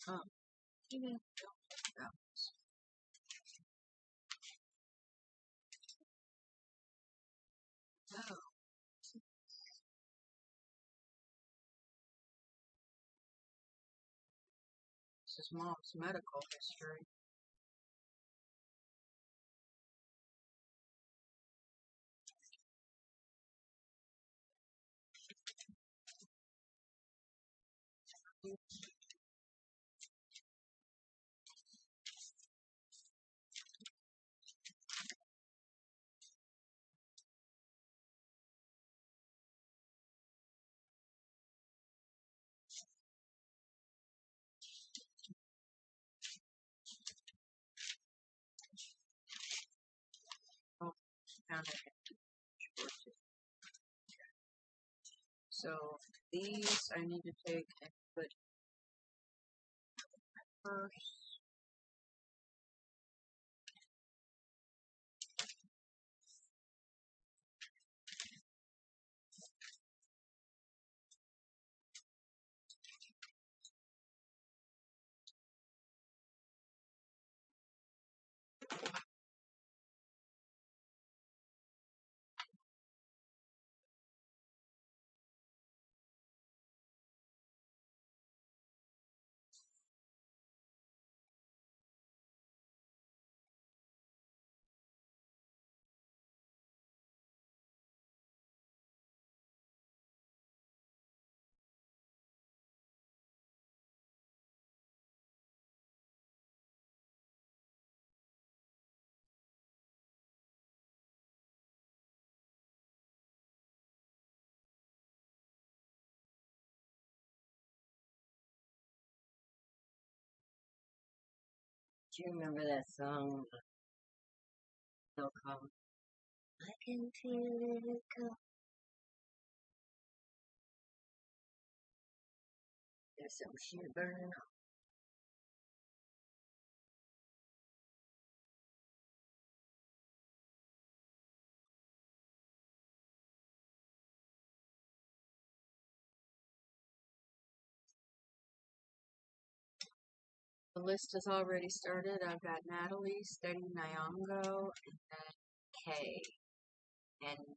Oh, even that. Oh. This is Mom's medical history. Oh, found it. So these I need to take and put first. Do you remember that song? So called I Can Feel It Come. There's some shit burning up. The list has already started. I've got Natalie, Steady Nyongo, and then Kay. And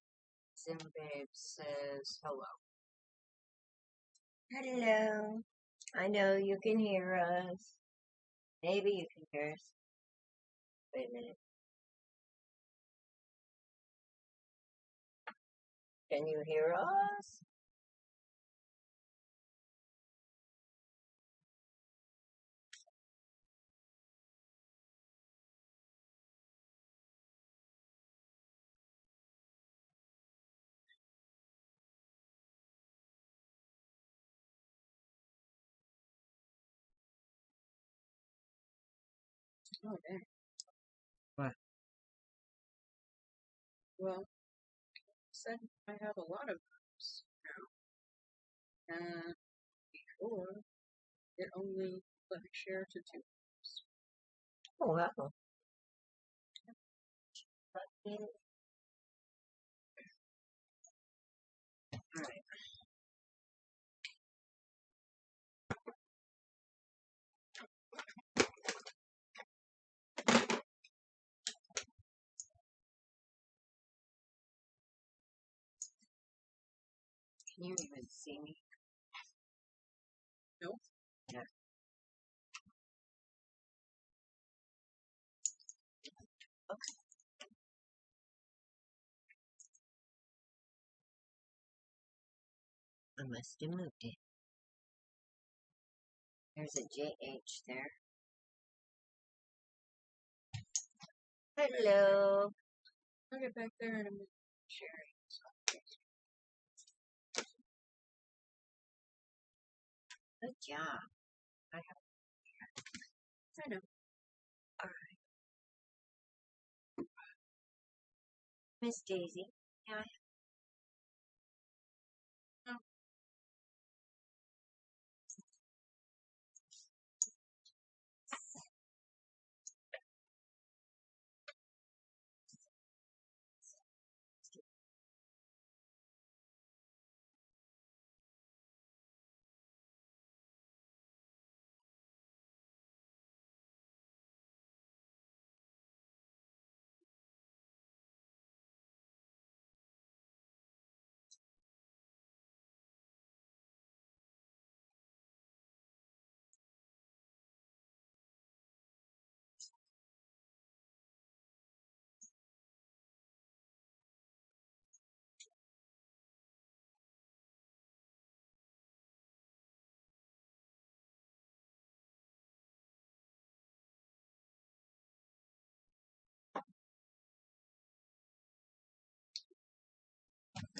Zimbabe says hello. Hello. I know you can hear us. Maybe you can hear us. Wait a minute. Can you hear us? Oh, dang. What? Well, said I have a lot of groups now. And before, it only let me share to 2 groups. Oh, wow. Alright. Can you even see me? Nope. Yeah. Okay. I must have moved it. There's a JH there. Hello. I'll get back there in a minute. Sharing. Good job. I know. Alright. Miss Daisy. Yeah. Oh.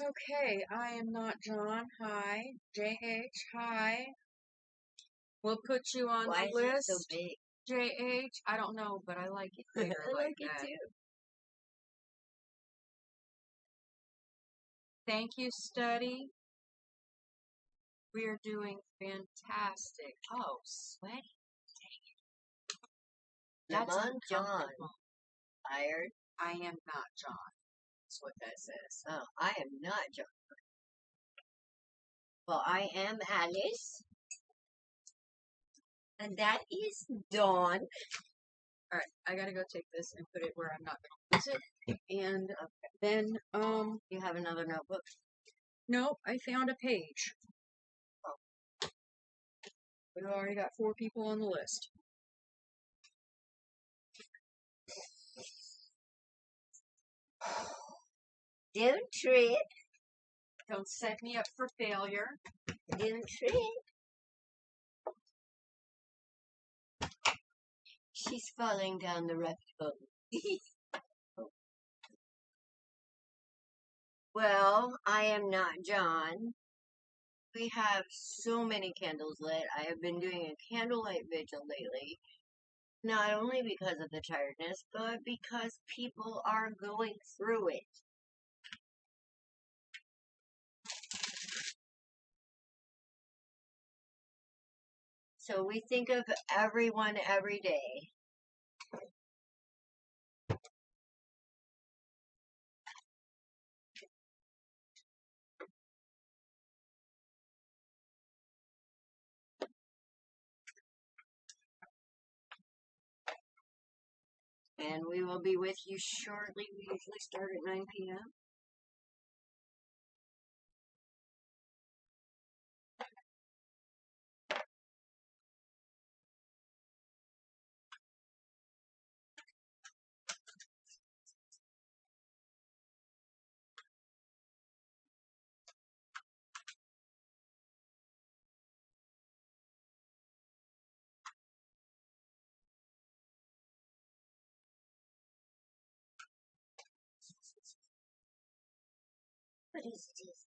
Okay, I am not John. Hi. JH, hi. We'll put you on Why the is it list. so big? JH, I don't know, but I like it bigger I like like it that. too. Thank you, study. We are doing fantastic. Oh, sweaty. That's Lamont John. uncomfortable. Tired? I am not John. That's what that says. Oh, I am not John. Well, I am Alice. And that is Dawn. Alright, I gotta go take this and put it where I'm not gonna use it. And then, You have another notebook? no, I found a page. We've already got 4 people on the list. Don't trip. Don't set me up for failure. Don't trip. She's falling down the rabbit hole. Well, I am not John. We have so many candles lit. I have been doing a candlelight vigil lately. Not only because of the tiredness, but because people are going through it. So we think of everyone every day. And we will be with you shortly. We usually start at 9 p.m. What is this?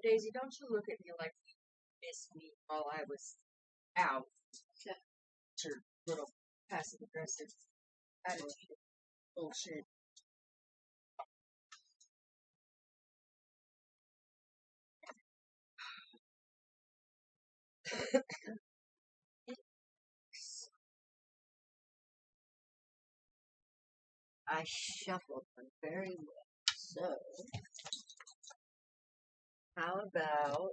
Daisy, don't you look at me like you missed me while I was out. It's your little passive aggressive attitude. Bullshit. I shuffled them very well. So, how about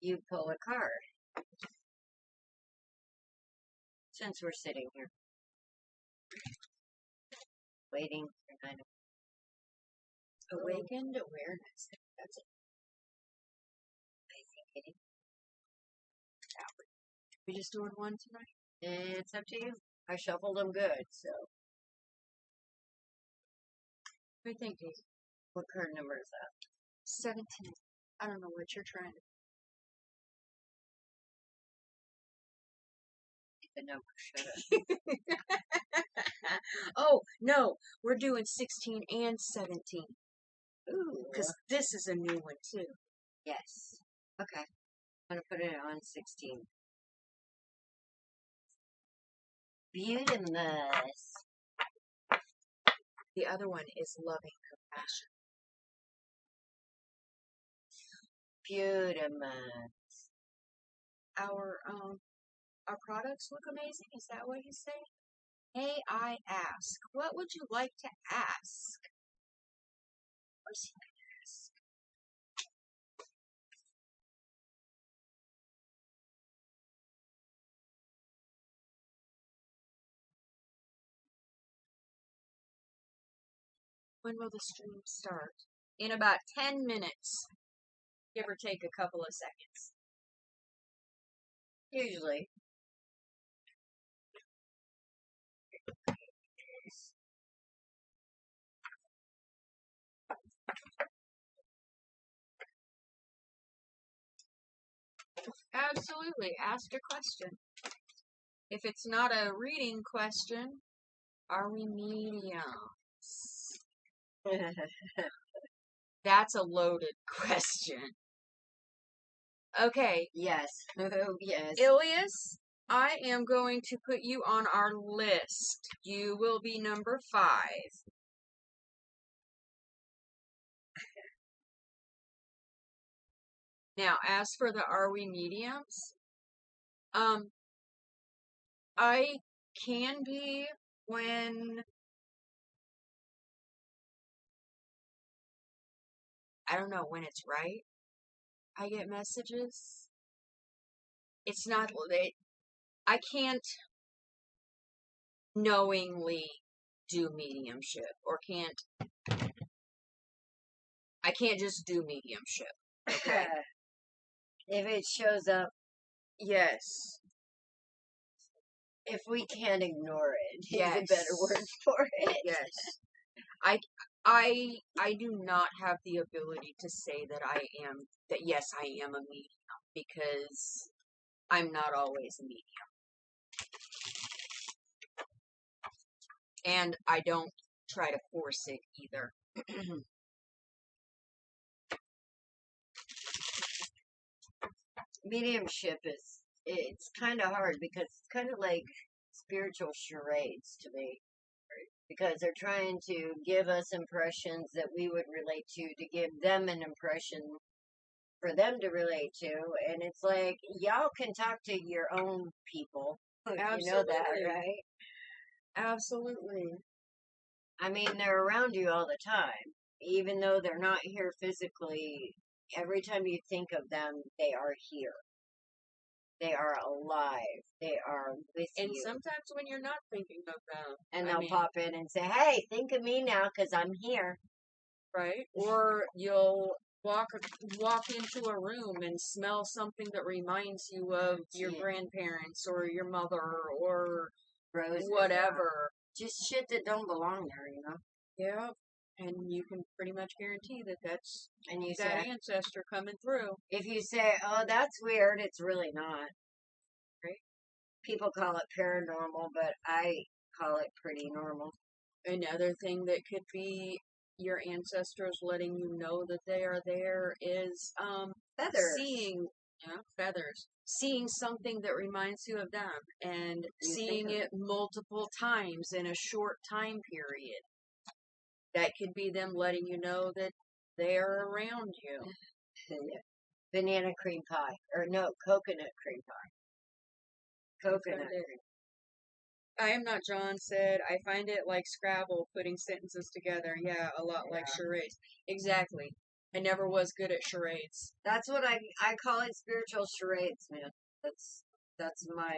you pull a card since we're sitting here waiting for 9 o'clock. Awakened awareness. That's amazing. We just doing one tonight? It's up to you. I shuffled them good, so. What do you think, Keith? What card number is that? 17. I don't know what you're trying to The number, shut up. Oh, no. We're doing 16 and 17. Ooh. Because this is a new one, too. Yes. Okay. I'm going to put it on 16. Beautimus. The other one is loving compassion. Beautimus. Our products look amazing. Is that what you say? Hey, I ask. What would you like to ask? What's he going to ask? When will the stream start? In about 10 minutes. Give or take a couple of seconds. Usually. Absolutely. Ask a question. If it's not a reading question, are we mediums? That's a loaded question. Okay. Yes. Yes. Ilias, I am going to put you on our list. You will be number 5. Now, as for the Are We Mediums? I can be when I don't know when it's right. I get messages. It's not I can't knowingly do mediumship or I can't just do mediumship. Okay. If it shows up, Yes. if we can't ignore it, Yes. is a better word for it. Yes. I do not have the ability to say that yes, I am a medium because I'm not always a medium. And I don't try to force it either. Mediumship it's kind of hard because it's kind of like spiritual charades to me. Because they're trying to give us impressions that we would relate to give them an impression for them to relate to. And it's like, y'all can talk to your own people. Absolutely. You know that, right? Absolutely. I mean, they're around you all the time. Even though they're not here physically, every time you think of them, they are here. They are alive. They are with you. And sometimes when you're not thinking of them. And they'll pop in and say, hey, think of me now because I'm here. Right? Or you'll walk into a room and smell something that reminds you of your grandparents or your mother or Roses, whatever. Just shit that don't belong there, you know? Yeah. And you can pretty much guarantee that that's and you that say, ancestor coming through. If you say, oh, that's weird, it's really not. Right? People call it paranormal, but I call it pretty normal. Another thing that could be your ancestors letting you know that they are there is feathers. Seeing something that reminds you of them and seeing it multiple times in a short time period. That could be them letting you know that they're around you. Yeah. Banana cream pie. Or no, coconut cream pie. Coconut cream. I am not John said, I find it like Scrabble, putting sentences together. Yeah, a lot like charades. Exactly. I never was good at charades. That's what I call it, spiritual charades, man. That's my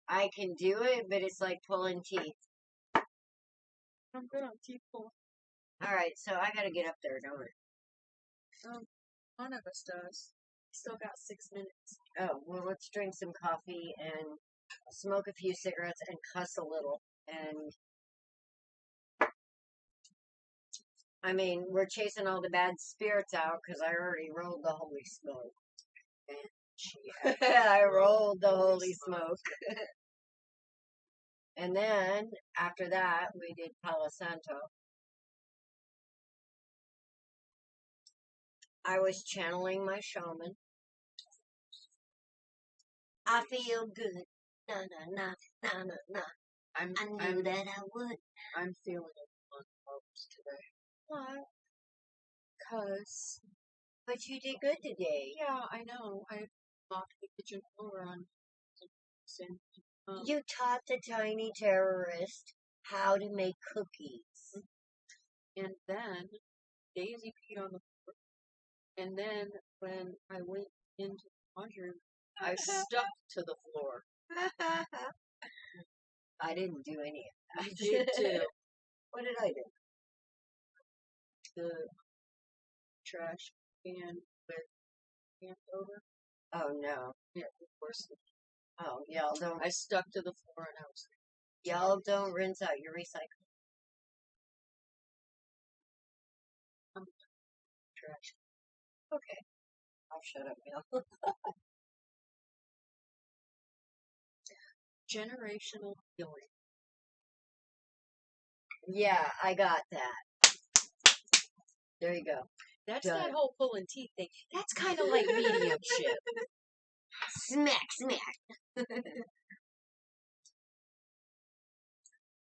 I can do it, but it's like pulling teeth. I'm good on teeth pull. All right, so I gotta get up there, don't I? One of us does. Still got 6 minutes. Oh, well, let's drink some coffee and smoke a few cigarettes and cuss a little. And I mean, we're chasing all the bad spirits out because I already rolled the holy smoke. I rolled the holy smoke. And then after that, we did Palo Santo. I was channeling my shaman. I feel good. Na na na na na na. I knew that I would. I'm feeling it on hopes today. Why? Because. But you did good today. Yeah, I know. I mopped the kitchen floor on. You taught the tiny terrorist how to make cookies. And then Daisy peed on the floor. And then when I went into the laundry room, I stuck to the floor. I didn't do any of that. You did too. What did I do? The trash can with hand over. Oh no. Yeah, of course. Oh, y'all don't. I stuck to the floor and I was like, y'all don't rinse out your recycling. Trash. Okay. I'll shut up now. Generational healing. Yeah, I got that. There you go. That's that whole pulling teeth thing. That's kind of like mediumship. Smack, smack.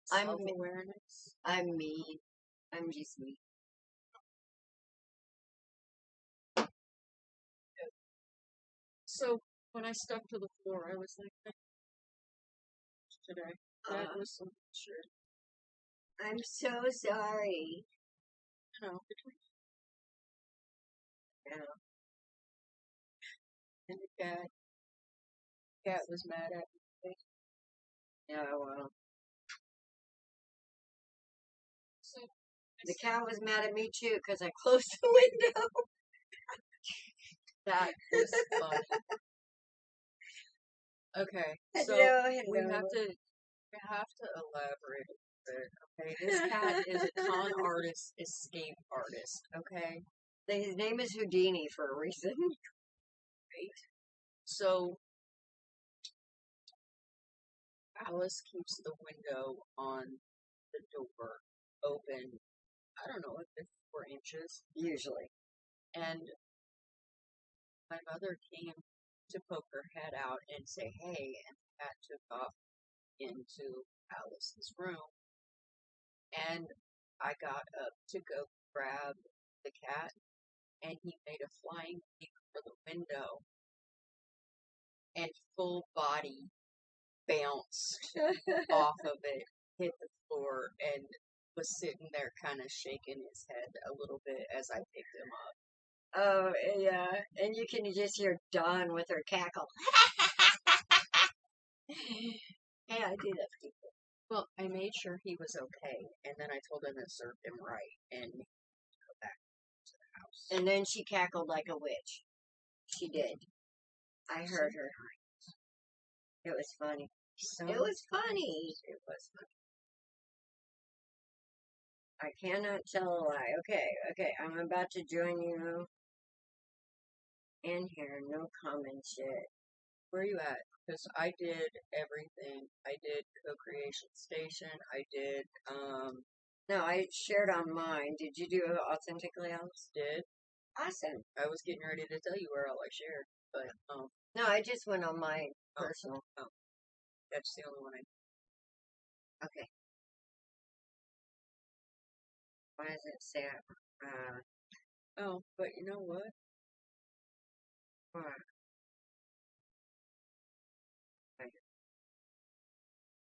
Self-awareness. I'm mean. I'm just mean. So when I stuck to the floor, I was like, today. That was some shit. I'm so sorry. No, between. Yeah. And the cat was mad at me. Yeah, well. So the cat was mad at me too because I closed the window. That was funny. Okay, so we have to elaborate a bit. Okay, this cat is a con artist, escape artist. Okay, his name is Houdini for a reason. Right. So Alice keeps the window on the door open. I don't know, if 4 inches usually. And my mother came to poke her head out and say, hey, and the cat took off into Alice's room. And I got up to go grab the cat, and he made a flying leap for the window, and full body bounced off of it, hit the floor, and was sitting there kind of shaking his head a little bit as I picked him up. Oh, yeah. And you can just hear Dawn with her cackle. Hey, I do that for people. Well, I made sure he was okay, and then I told him it served him right, and he go back to the house. And then she cackled like a witch. She did. I heard her. It was funny. It was funny. It was funny. I cannot tell a lie. Okay, I'm about to join you in here. No comment yet. Where are you at? Because I did everything. I did Co-Creation Station. I did, No, I shared on mine. Did you do Authentically, Alice? Did. Awesome. I was getting ready to tell you where all I shared, but, no, I just went on my personal. Oh. That's the only one I. Okay. Why does it say, oh, but you know what? What?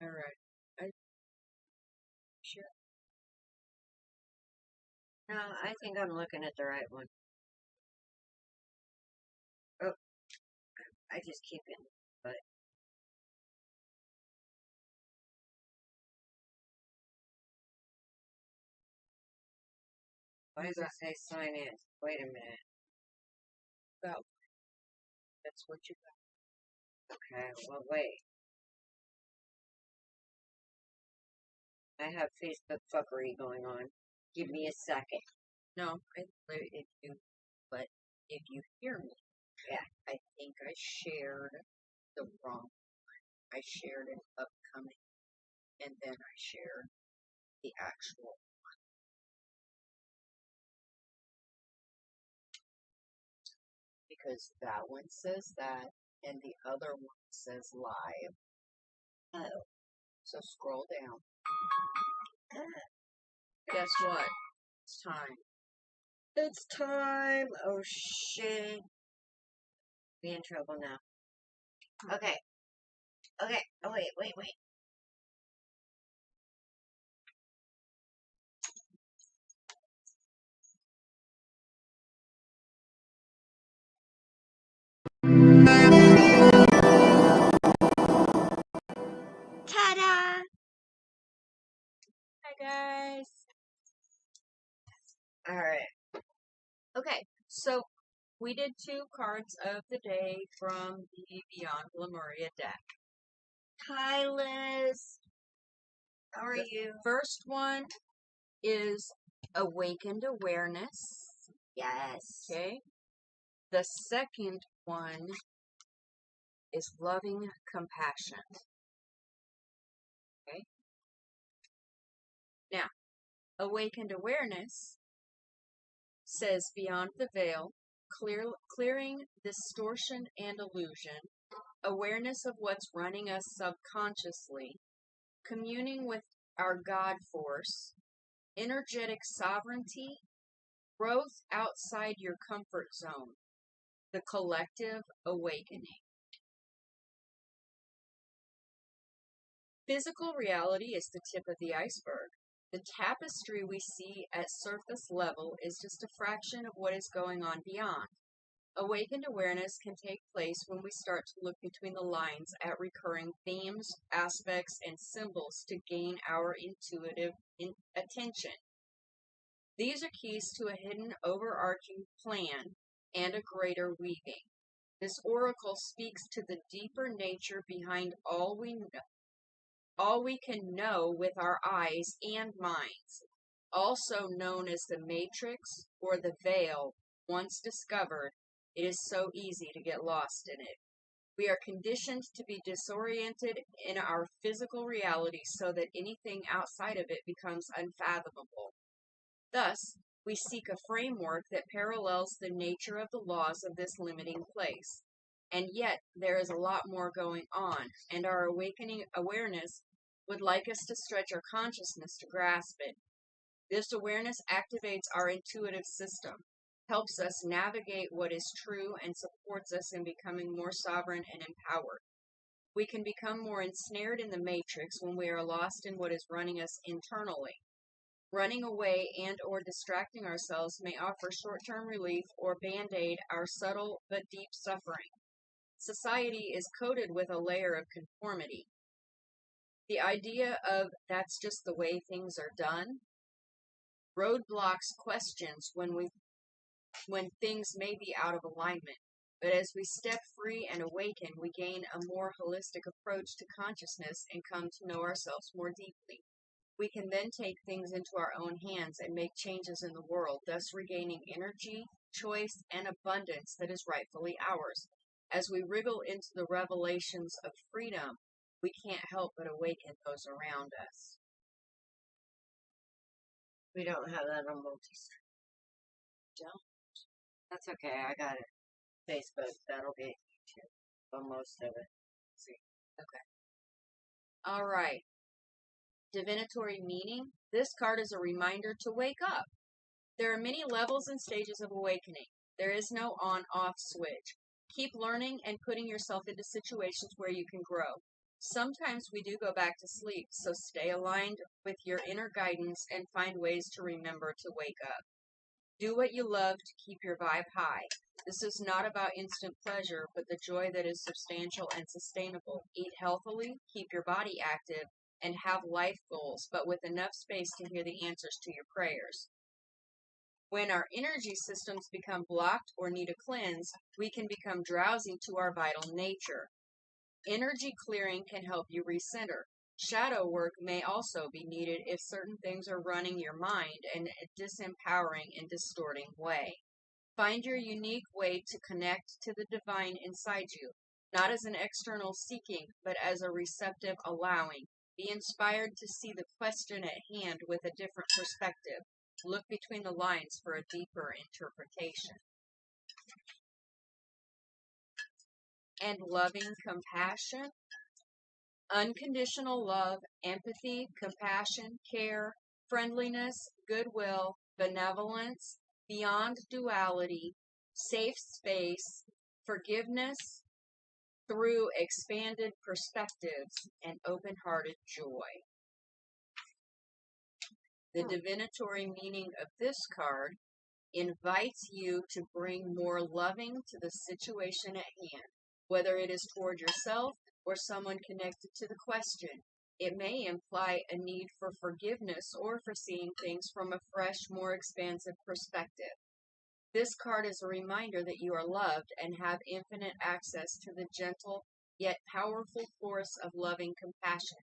All right. I sure. No, I think I'm looking at the right one. Oh, I just keep it, but why does it say sign in? Wait a minute. Well, that's what you got. Okay, well, wait. I have Facebook fuckery going on. Give me a second. No, but if you hear me, Yeah. I think I shared the wrong one. I shared an upcoming, and then I shared the actual. Because that one says that, and the other one says live. Oh. So scroll down. Guess what? It's time. It's time. Oh, shit. Be in trouble now. Okay. Okay. Oh, wait. Ta-da! Hi, guys. All right. Okay, so we did 2 cards of the day from the Beyond Lemuria deck. Hi, Liz. How are you? First one is Awakened Awareness. Yes. Okay. The second one is Loving Compassion. Okay. Now, Awakened Awareness says Beyond the Veil, clearing distortion and illusion, awareness of what's running us subconsciously, communing with our God force, energetic sovereignty, growth outside your comfort zone, the collective awakening. Physical reality is the tip of the iceberg. The tapestry we see at surface level is just a fraction of what is going on beyond. Awakened awareness can take place when we start to look between the lines at recurring themes, aspects, and symbols to gain our intuitive attention. These are keys to a hidden overarching plan and a greater weaving. This oracle speaks to the deeper nature behind all we can know with our eyes and minds, also known as the matrix or the veil. Once discovered, it is so easy to get lost in it. We are conditioned to be disoriented in our physical reality so that anything outside of it becomes unfathomable. Thus, we seek a framework that parallels the nature of the laws of this limiting place. And yet, there is a lot more going on, and our awakening awareness would like us to stretch our consciousness to grasp it. This awareness activates our intuitive system, helps us navigate what is true, and supports us in becoming more sovereign and empowered. We can become more ensnared in the matrix when we are lost in what is running us internally. Running away and or distracting ourselves may offer short-term relief or band-aid our subtle but deep suffering. Society is coated with a layer of conformity. The idea of that's just the way things are done roadblocks questions when things may be out of alignment. But as we step free and awaken, we gain a more holistic approach to consciousness and come to know ourselves more deeply. We can then take things into our own hands and make changes in the world, thus regaining energy, choice, and abundance that is rightfully ours. As we wriggle into the revelations of freedom, we can't help but awaken those around us. We don't have that on multi-stream. Don't. That's okay. I got it. Facebook. That'll be YouTube. Well, most of it. See. Okay. All right. Divinatory meaning. This card is a reminder to wake up. There are many levels and stages of awakening. There is no on-off switch. Keep learning and putting yourself into situations where you can grow. Sometimes we do go back to sleep, so stay aligned with your inner guidance and find ways to remember to wake up. Do what you love to keep your vibe high. This is not about instant pleasure, but the joy that is substantial and sustainable. Eat healthily, keep your body active, and have life goals, but with enough space to hear the answers to your prayers. When our energy systems become blocked or need a cleanse, we can become drowsy to our vital nature. Energy clearing can help you recenter. Shadow work may also be needed if certain things are running your mind in a disempowering and distorting way. Find your unique way to connect to the divine inside you, not as an external seeking, but as a receptive allowing. Be inspired to see the question at hand with a different perspective. Look between the lines for a deeper interpretation. And loving compassion. Unconditional love, empathy, compassion, care, friendliness, goodwill, benevolence, beyond duality, safe space, forgiveness through expanded perspectives, and open-hearted joy. The divinatory meaning of this card invites you to bring more loving to the situation at hand, whether it is toward yourself or someone connected to the question. It may imply a need for forgiveness or for seeing things from a fresh, more expansive perspective. This card is a reminder that you are loved and have infinite access to the gentle yet powerful force of loving compassion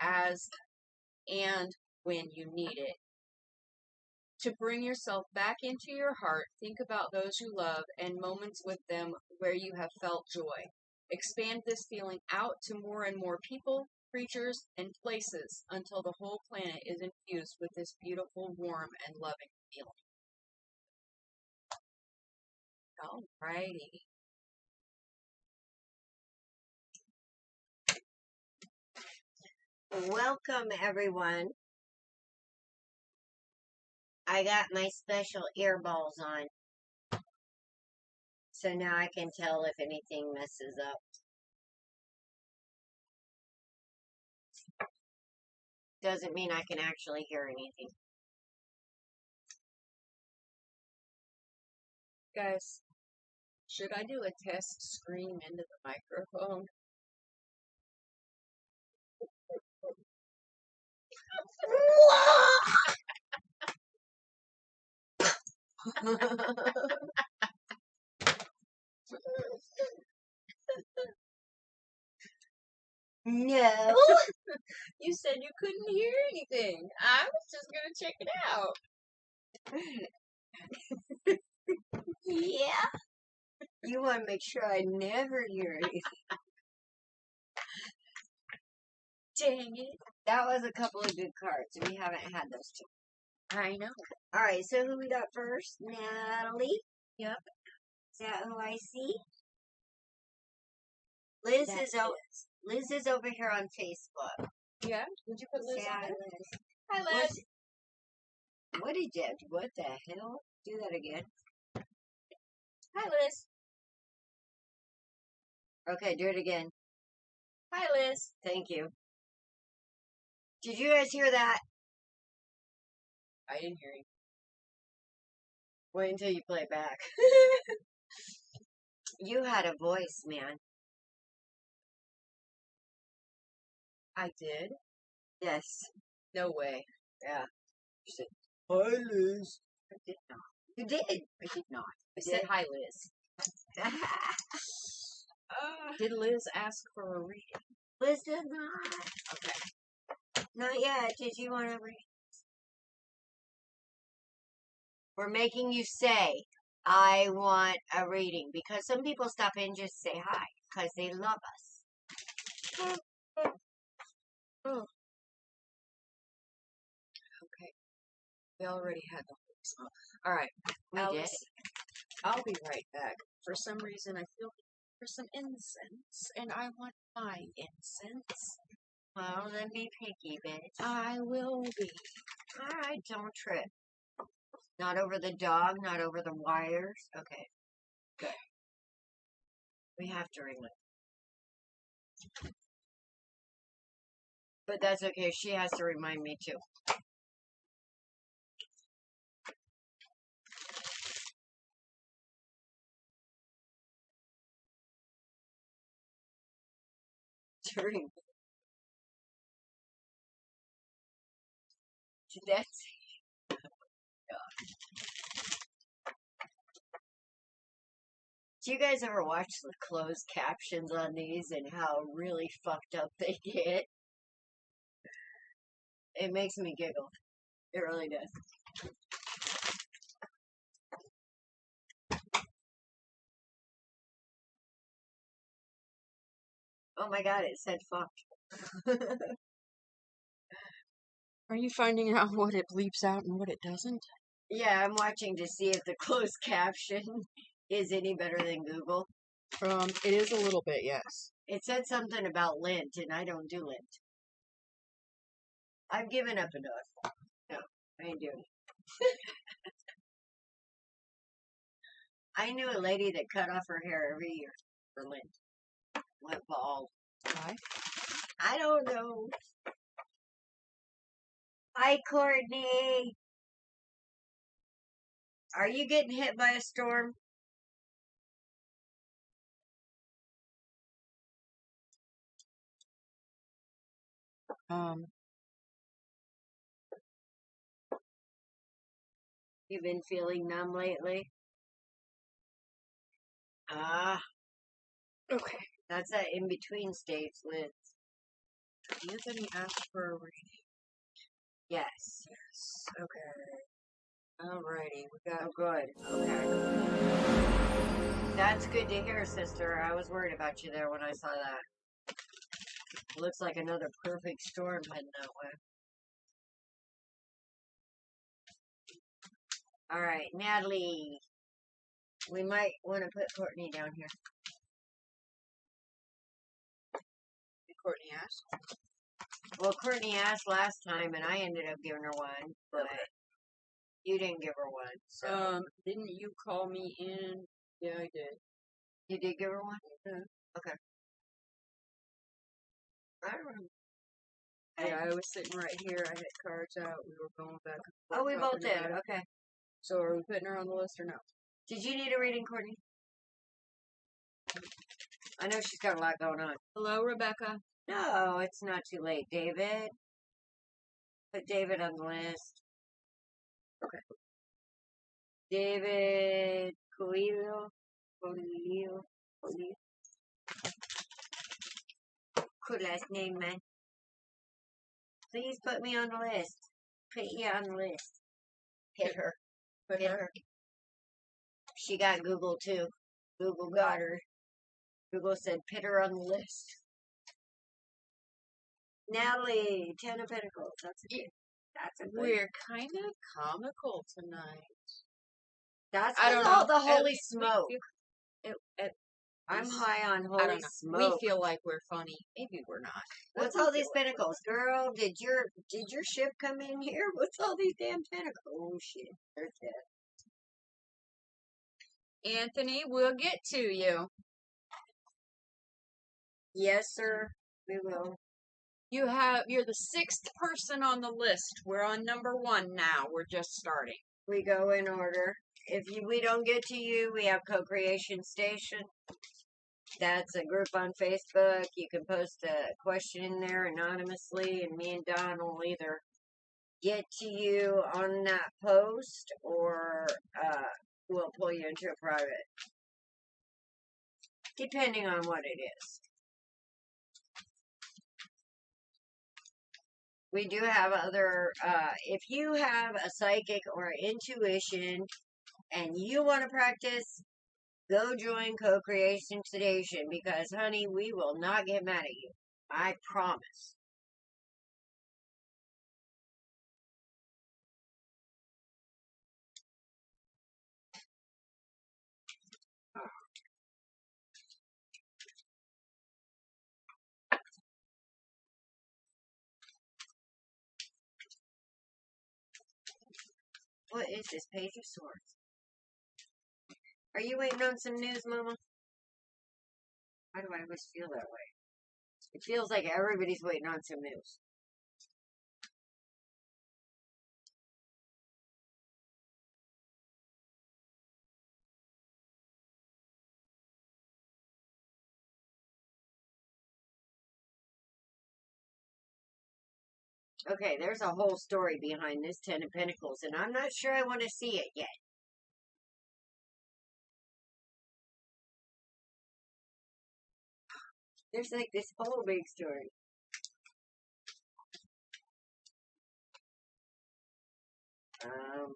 as and when you need it. To bring yourself back into your heart, think about those you love and moments with them where you have felt joy. Expand this feeling out to more and more people, creatures, and places until the whole planet is infused with this beautiful, warm, and loving feeling. Alrighty. Welcome, everyone. I got my special earballs on, so now I can tell if anything messes up. Doesn't mean I can actually hear anything. Guys, should I do a test scream into the microphone? No. You said you couldn't hear anything. I was just going to check it out. Yeah. You want to make sure I never hear anything. Dang it. That was a couple of good cards. We haven't had those two. I know. All right, so who we got first? Natalie? Yep. Is that who I see? Liz is over here on Facebook. Yeah? Did you put Liz Yeah, on there? Liz. Hi, Liz. What the hell? Do that again. Hi, Liz. Okay, do it again. Hi, Liz. Thank you. Did you guys hear that? I didn't hear you. Wait until you play it back. You had a voice, man. I did? Yes. No way. Yeah. You said, hi, Liz. I did not. You did. I did not. I said, hi, Liz. Did Liz ask for a reading? Liz did not. Okay. Not yet. Did you want to read? We're making you say, I want a reading. Because some people stop in and just say hi. Because they love us. Oh. Okay. We already had the whole song. All right. We Alice, did. I'll be right back. For some reason, I feel for some incense, and I want my incense. Well, then be picky, bitch. I will be. Alright, don't trip. Not over the dog, not over the wires. Okay. Good. We have to remove. But that's okay. She has to remind me too. During that's Do you guys ever watch the closed captions on these and how really fucked up they get? It makes me giggle. It really does. Oh my god, it said fucked. Are you finding out what it bleeps out and what it doesn't? Yeah, I'm watching to see if the closed caption is any better than Google. It is a little bit, yes. It said something about lint, and I don't do lint. I've given up enough. No, I ain't doing it. I knew a lady that cut off her hair every year for lint. Went bald. Why? I don't know. Hi, Courtney. Are you getting hit by a storm? You've been feeling numb lately? Ah, Okay. that's that in-between stage, Liz. Anthony asked for a reading. Yes. Yes. Okay. Alrighty. We got. Oh, good. Okay. That's good to hear, sister. I was worried about you there when I saw that. Looks like another perfect storm heading that way. All right, Natalie. We might want to put Courtney down here. Did Courtney ask? Well, Courtney asked last time, and I ended up giving her one, but you didn't give her one. So. Didn't you call me in? Yeah, I did. You did give her one? Yeah. Okay. I don't know. Yeah, I was sitting right here. I had cards out. We were going back and forth. Oh, we both did. It. Okay. So are we putting her on the list or no? Did you need a reading, Courtney? I know she's got a lot going on. Hello, Rebecca. No, it's not too late. David. Put David on the list. Okay. David Coelho. Cool last name, man. Please put me on the list. Put you on the list. Hit her. Put Hit her. her. She got Google too. Google got her. Google said, put her on the list. Natalie, 10 of Pentacles. That's a good. That's a good. We're kind of comical tonight. That's I don't know. the holy smoke. I'm least- high on I holy don't know. smoke. We feel like we're funny. Maybe we're not. What's all these pentacles, girl? Did your ship come in here? What's all these damn pentacles? Oh shit, they're dead. Anthony, we'll get to you. Yes, sir. We will. You're the 6th person on the list. We're on number 1 now. We're just starting. We go in order. If we don't get to you, we have Co-Creation Station. That's a group on Facebook. You can post a question in there anonymously, and me and Don will either get to you on that post, or we'll pull you into a private, depending on what it is. We do have other, if you have a psychic or intuition and you want to practice, go join Co-Creation Station, because, honey, we will not get mad at you. I promise. What is this Page of Swords? Are you waiting on some news, Mama? Why do I always feel that way? It feels like everybody's waiting on some news. Okay, there's a whole story behind this Ten of Pentacles, and I'm not sure I want to see it yet. There's like this whole big story. Um,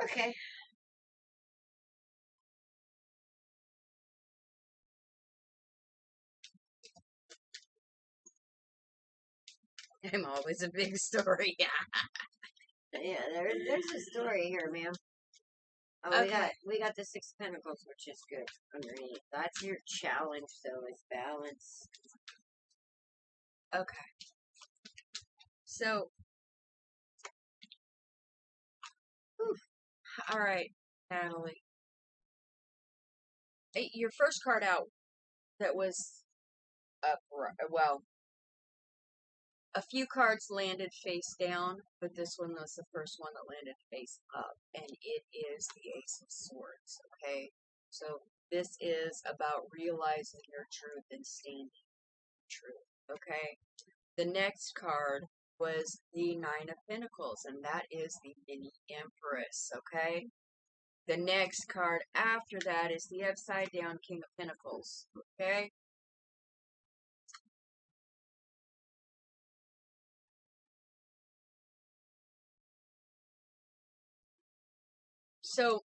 okay. I'm always a big story. Yeah, there's a story here, ma'am. Oh, Okay. we got the Six of Pentacles, which is good underneath. That's your challenge, though, is balance. Okay. So, all right, Natalie. Your first card out that was up, well, a few cards landed face down, but this one was the first one that landed face up, and it is the Ace of Swords, okay? So this is about realizing your truth and standing truth, okay? The next card was the Nine of Pentacles, and that is the Mini Empress, okay? The next card after that is the upside down King of Pentacles, okay? So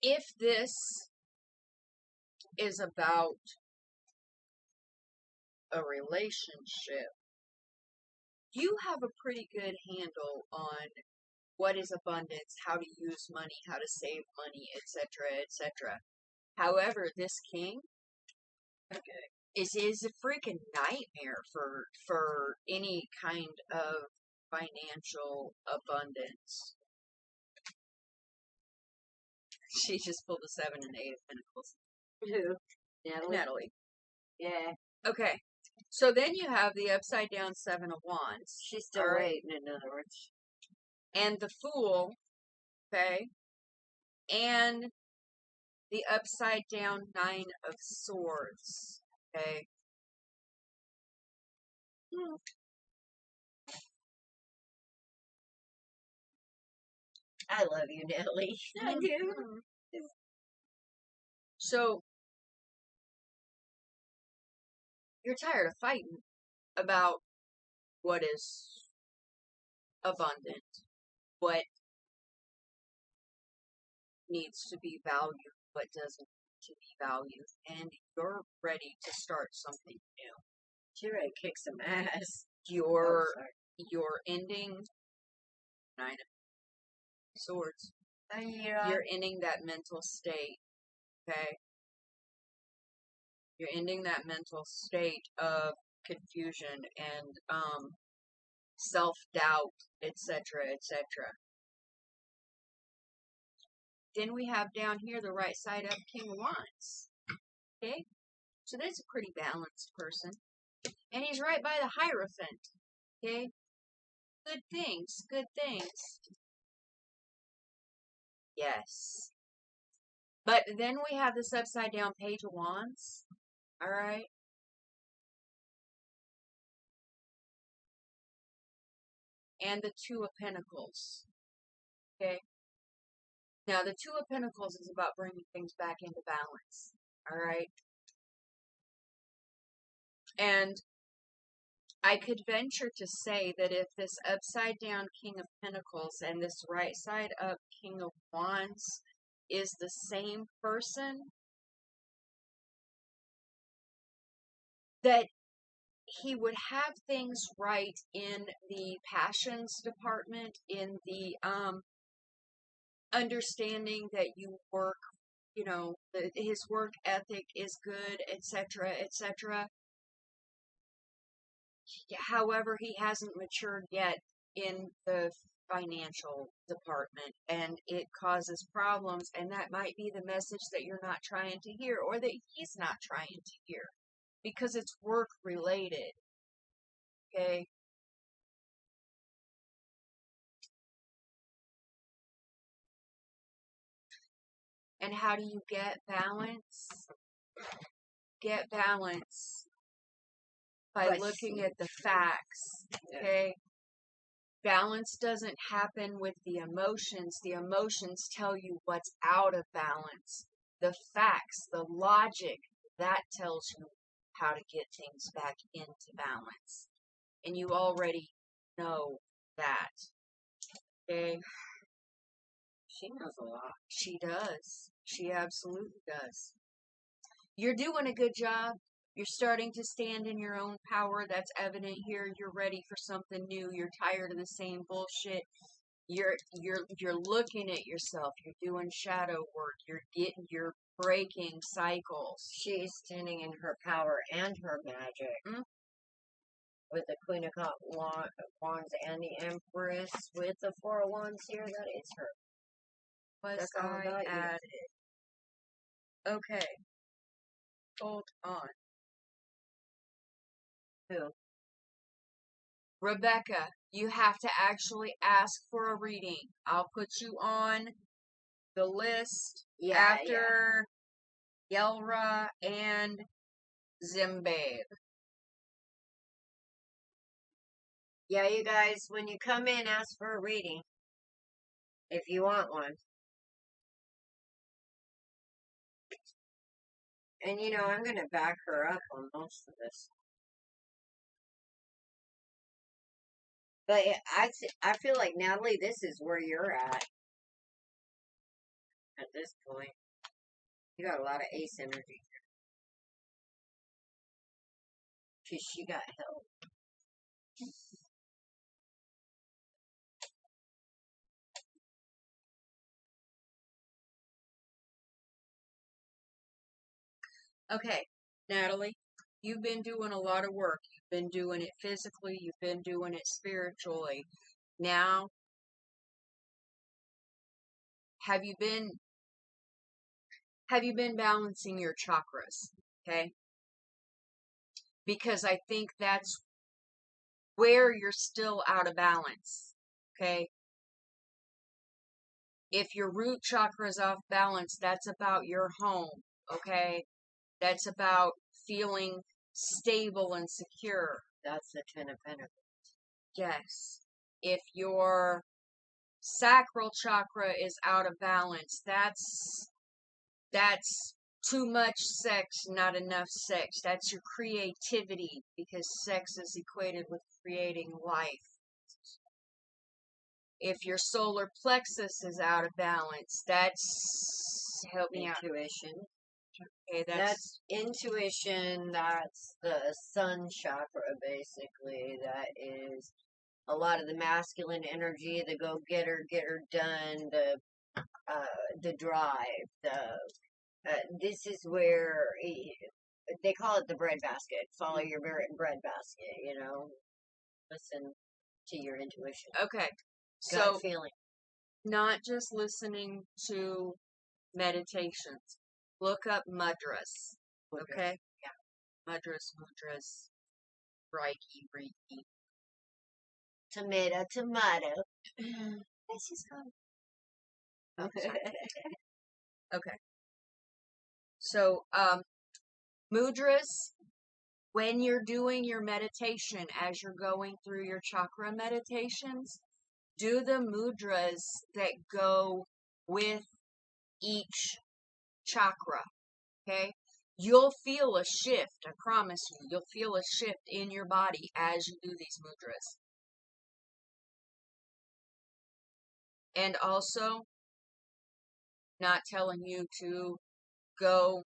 if this is about a relationship, you have a pretty good handle on what is abundance, how to use money, how to save money, etc., etc. However, this king is a freaking nightmare for any kind of financial abundance. She just pulled a 7 and 8 of Pentacles. Who? Natalie? Natalie. Yeah. Okay. So then you have the upside down 7 of Wands. She's still waiting, in other words. And the Fool, okay? And the upside down 9 of Swords, okay? I love you, Natalie. I do. So, you're tired of fighting about what is abundant, what needs to be valued, what doesn't need to be valued, and you're ready to start something new. She ready to kick some ass. You're ending 9 of Swords. You're ending that mental state, okay? You're ending that mental state of confusion and self-doubt, etc., etc. Then we have down here the right side up King of Wands. Okay? So that's a pretty balanced person. And he's right by the Hierophant. Okay? Good things. Good things. Yes. But then we have this upside down Page of Wands. Alright? And the Two of Pentacles. Okay? Now, the Two of Pentacles is about bringing things back into balance. Alright? And I could venture to say that if this upside down King of Pentacles and this right side up King of Wands is the same person, that he would have things right in the passions department, in the understanding that you work, you know, his work ethic is good, etc., etc. However, he hasn't matured yet in the financial department, and it causes problems, and that might be the message that you're not trying to hear, or that he's not trying to hear, because it's work related. Okay? And how do you get balance? Get balance by looking at the facts, okay? Balance doesn't happen with the emotions. The emotions tell you what's out of balance. The facts, the logic, that tells you how to get things back into balance. And you already know that, okay? She knows a lot. She does. She absolutely does. You're doing a good job. You're starting to stand in your own power. That's evident here. You're ready for something new. You're tired of the same bullshit. You're looking at yourself. You're doing shadow work. You're breaking cycles. She's standing in her power and her magic. Mm-hmm. With the Queen of Wands and the Empress with the Four of Wands here, that is her. Was I added? Okay. Hold on. Who? Rebecca, you have to actually ask for a reading. I'll put you on the list after Yelra and Zimbabe. Yeah, you guys, when you come in, ask for a reading. If you want one. And, you know, I'm going to back her up on most of this. But I feel like, Natalie, this is where you're at this point. You got a lot of ace energy. She got help. Okay, Natalie, you've been doing a lot of work. You've been doing it physically. You've been doing it spiritually. Now, have you been balancing your chakras? Okay, because I think that's where you're still out of balance. Okay, if your root chakra is off balance, that's about your home. Okay, that's about feeling stable and secure. That's the Ten of Pentacles. Yes. If your sacral chakra is out of balance, that's too much sex, not enough sex. That's your creativity, because sex is equated with creating life. If your solar plexus is out of balance, that's, help me out. Intuition. Okay, that's intuition. That's the sun chakra, basically. That is a lot of the masculine energy, the go-getter, get her done, the drive, this is where they call it the breadbasket. Follow your breadbasket, you know. Listen to your intuition. Okay. Gut feeling. Not just listening to meditations. Look up mudras. Okay? Yeah. Mudras. Reiki. Tomato. This is good. Okay. Okay. So, mudras, when you're doing your meditation, as you're going through your chakra meditations, do the mudras that go with each chakra, okay? You'll feel a shift, I promise you. You'll feel a shift in your body as you do these mudras. And also, not telling you to go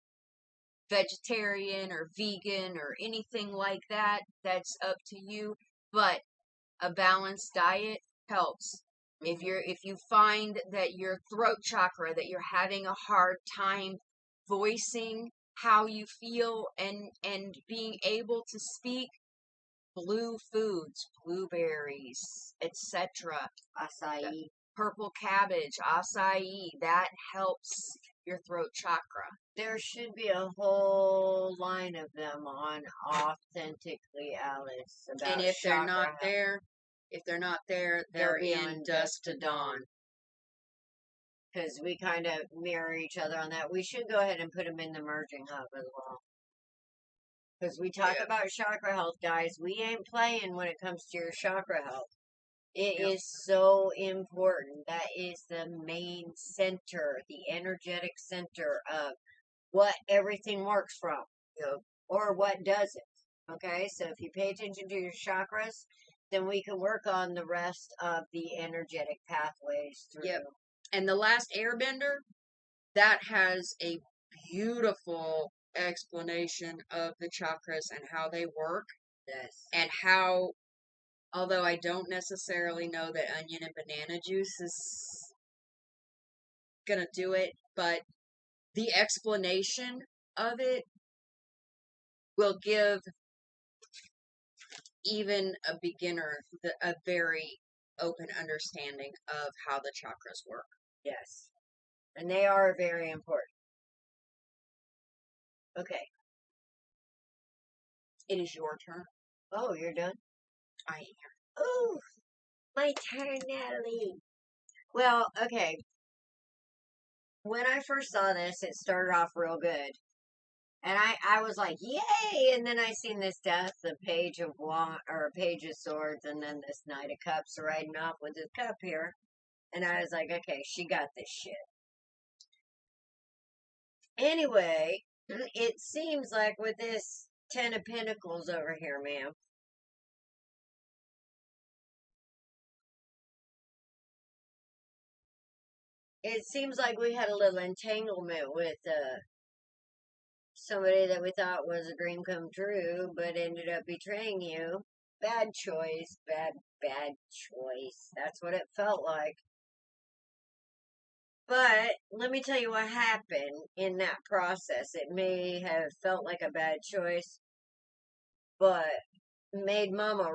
vegetarian or vegan or anything like that. That's up to you. But a balanced diet helps. If you find that your throat chakra, that you're having a hard time voicing how you feel and being able to speak, blue foods, blueberries, etc. Acai. Purple cabbage, acai, that helps your throat chakra. There should be a whole line of them on Authentically, Alice. About and if they're not there, they're in Dusk to Dawn. because we kind of mirror each other on that. We should go ahead and put them in the merging hub as well. Because we talk about chakra health, guys. We ain't playing when it comes to your chakra health. It is so important. That is the main center, the energetic center of what everything works from, or what doesn't. Okay, so if you pay attention to your chakras, then we can work on the rest of the energetic pathways through. Yep. And the last Airbender, that has a beautiful explanation of the chakras and how they work. Yes. And how, although I don't necessarily know that onion and banana juice is gonna do it, but the explanation of it will give even a beginner a very open understanding of how the chakras work. Yes. And they are very important. Okay. It is your turn. Oh, you're done? I am. Oh, my turn, Natalie. Well, okay. When I first saw this, it started off real good. And I was like, yay! And then I seen this death, the page of page of swords, and then this knight of cups riding off with his cup here. And I was like, okay, she got this shit. Anyway, it seems like with this 10 of Pentacles over here, ma'am, it seems like we had a little entanglement with somebody that we thought was a dream come true, but ended up betraying you. Bad choice, bad choice. That's what it felt like. But let me tell you what happened in that process. It may have felt like a bad choice, but made Mama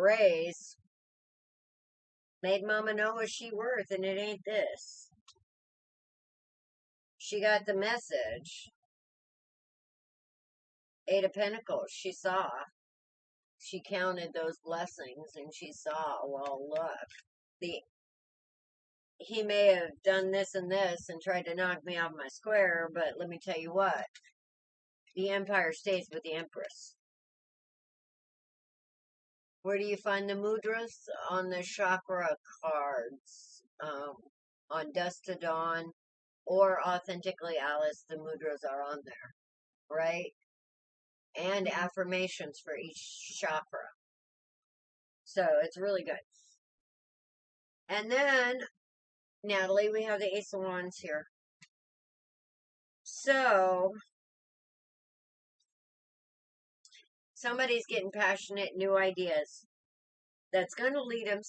know what she worth, and it ain't this. She got the message. 8 of Pentacles, she saw. She counted those blessings, and she saw, well, look, he may have done this and this and tried to knock me off my square, but let me tell you what. The Empire stays with the Empress. Where do you find the mudras? On the chakra cards. On Dusk to Dawn or Authentically Alice, the mudras are on there. Right? And affirmations for each chakra. So, it's really good. And then, Natalie, we have the Ace of Wands here. So, somebody's getting passionate, new ideas. That's going to lead them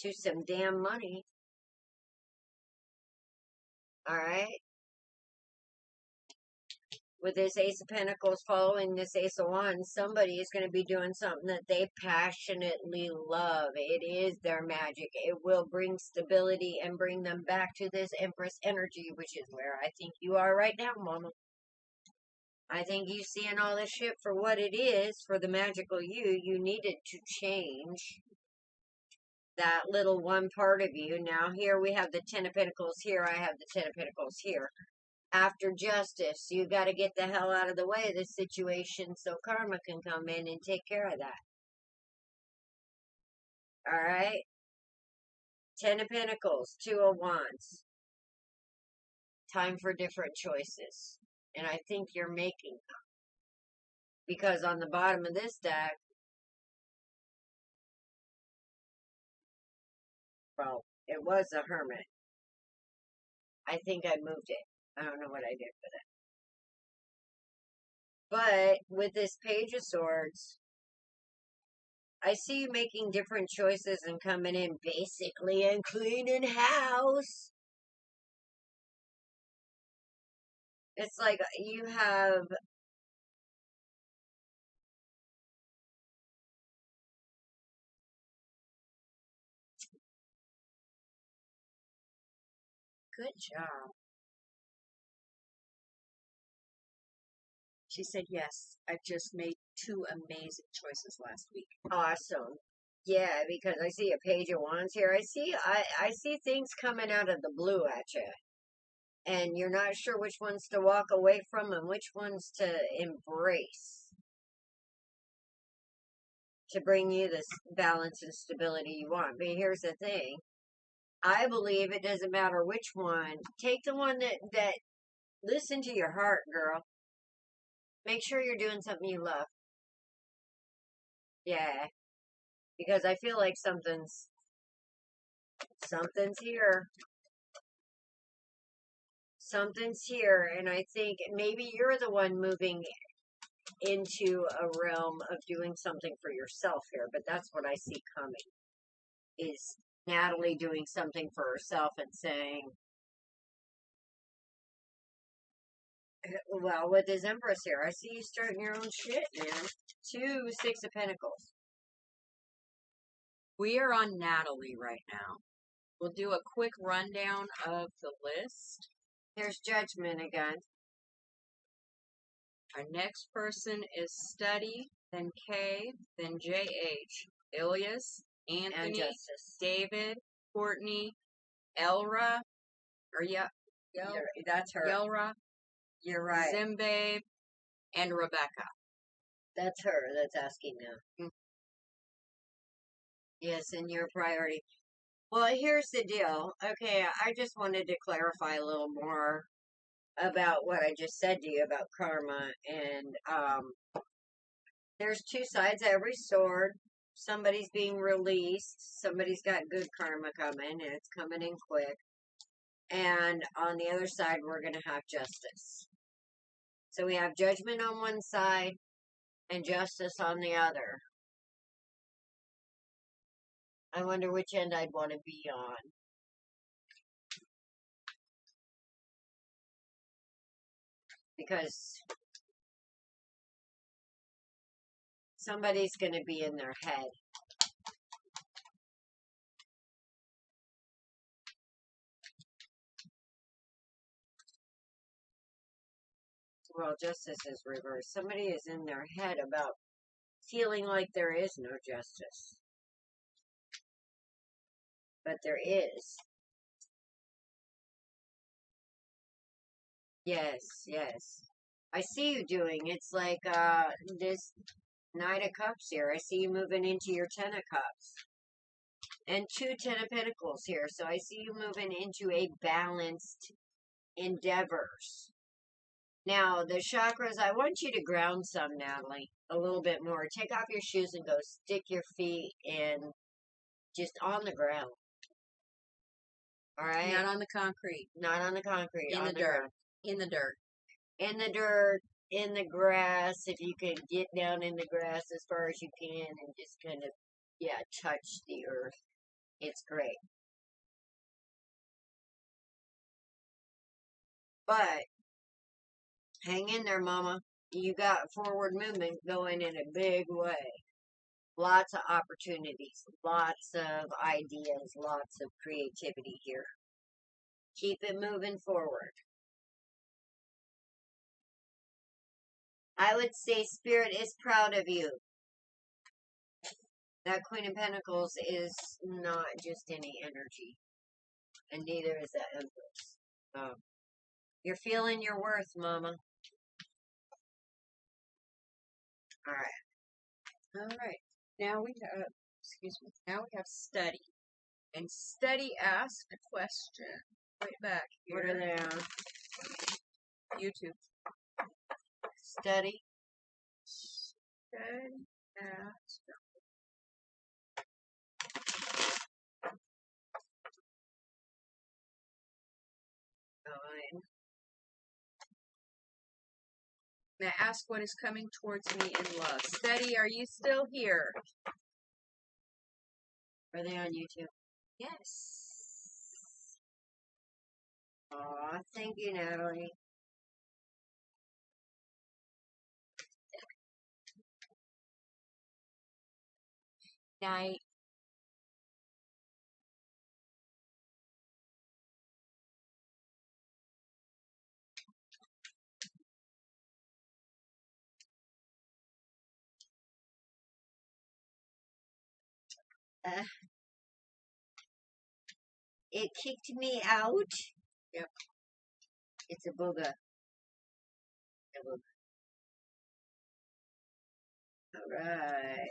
to some damn money. Alright? With this Ace of Pentacles following this Ace of Wands, somebody is going to be doing something that they passionately love. It is their magic. It will bring stability and bring them back to this Empress energy, which is where I think you are right now, Mama. I think you seeing all this shit for what it is, for the magical you needed to change that little one part of you. Now here we have the 10 of Pentacles here, I have the 10 of Pentacles here. After justice, you got to get the hell out of the way of this situation so karma can come in and take care of that. Alright? 10 of Pentacles, 2 of Wands. Time for different choices. And I think you're making them. Because on the bottom of this deck, well, it was a Hermit. I think I moved it. I don't know what I did with it. But with this Page of Swords, I see you making different choices and coming in basically and cleaning house. It's like you have good job. She said, yes, I've just made 2 amazing choices last week. Awesome. Yeah, because I see a page of wands here. I see things coming out of the blue at you, and you're not sure which ones to walk away from and which ones to embrace to bring you this balance and stability you want. But here's the thing. I believe it doesn't matter which one. Take the one that listen to your heart, girl. Make sure you're doing something you love. Yeah. Because I feel like something's here. Something's here, and I think maybe you're the one moving into a realm of doing something for yourself here, but that's what I see coming, is Natalie doing something for herself and saying, well, with this Empress here, I see you starting your own shit, man. 2 6 of Pentacles. We are on Natalie right now. We'll do a quick rundown of the list. Here's Judgment again. Our next person is Study, then K, then JH, Ilias, Anthony, And Justice. David, Courtney, Elra, or that's her. Yelra, You're right. Zimbabe, and Rebecca. That's her that's asking now. Yes, and your priority. Well, here's the deal. Okay, I just wanted to clarify a little more about what I just said to you about karma. And there's 2 sides of every sword. Somebody's being released. Somebody's got good karma coming, and it's coming in quick. And on the other side, we're going to have justice. So we have judgment on one side and justice on the other. I wonder which end I'd want to be on. Because somebody's going to be in their head. Well, justice is reversed. Somebody is in their head about feeling like there is no justice. But there is. Yes, yes. I see you doing. It's like this Knight of Cups here. I see you moving into your 10 of Cups. And 2 10 of Pentacles here. So I see you moving into a balanced endeavors. Now, the chakras, I want you to ground some, Natalie, a little bit more. Take off your shoes and go stick your feet in just on the ground. All right? Not on the concrete. Not on the concrete. In the dirt. In the dirt. In the dirt, in the grass. If you can get down in the grass as far as you can and just kind of, touch the earth. It's great. But hang in there, Mama. You got forward movement going in a big way. Lots of opportunities, lots of ideas, lots of creativity here. Keep it moving forward. I would say Spirit is proud of you. That Queen of Pentacles is not just any energy. And neither is that Empress. You're feeling your worth, Mama. Alright. Now we have, now we have Study. And Study asked a question. Right back here. What are they on? YouTube. Study. Study asked. Now ask what is coming towards me in love. Steady, are you still here? Are they on YouTube? Yes. Aw, thank you, Natalie. Night. Uh, it kicked me out. Yep. It's a booga. Alright.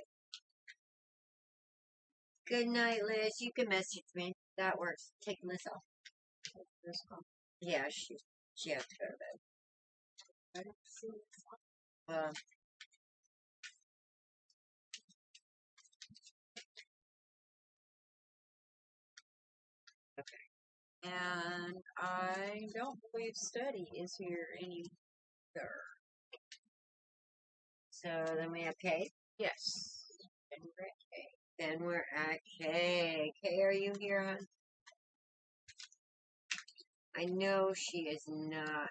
Good night, Liz. You can message me. That works. Taking this off. This one. Yeah, she has to go to bed. I don't see this one. And I don't believe study is here either. So then we have K. Yes. And we're at K. Then we're at K. K, are you here, hon? I know she is not.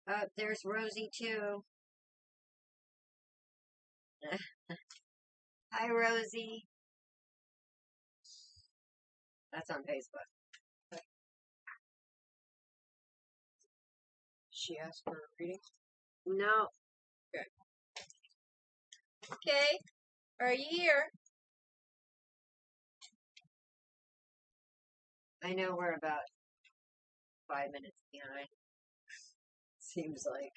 Oh, there's Rosie too. Hi, Rosie. That's on Facebook. She asked for a reading. No. Good. Okay. Are you here? I know we're about 5 minutes behind. Seems like.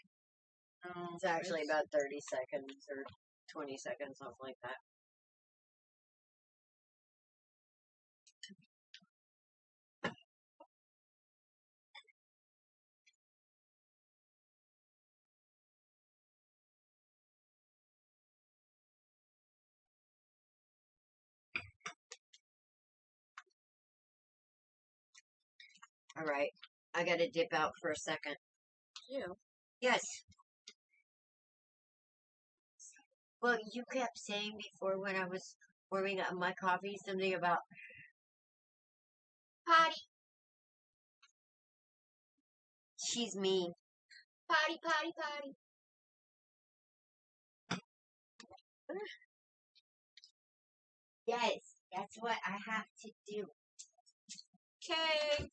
It's actually about 30 seconds or 20 seconds, something like that. All right. I got to dip out for a second. You. Yes. Well, you kept saying before when I was warming up my coffee something about potty. She's mean. Potty, potty, potty. Yes, that's what I have to do. Okay.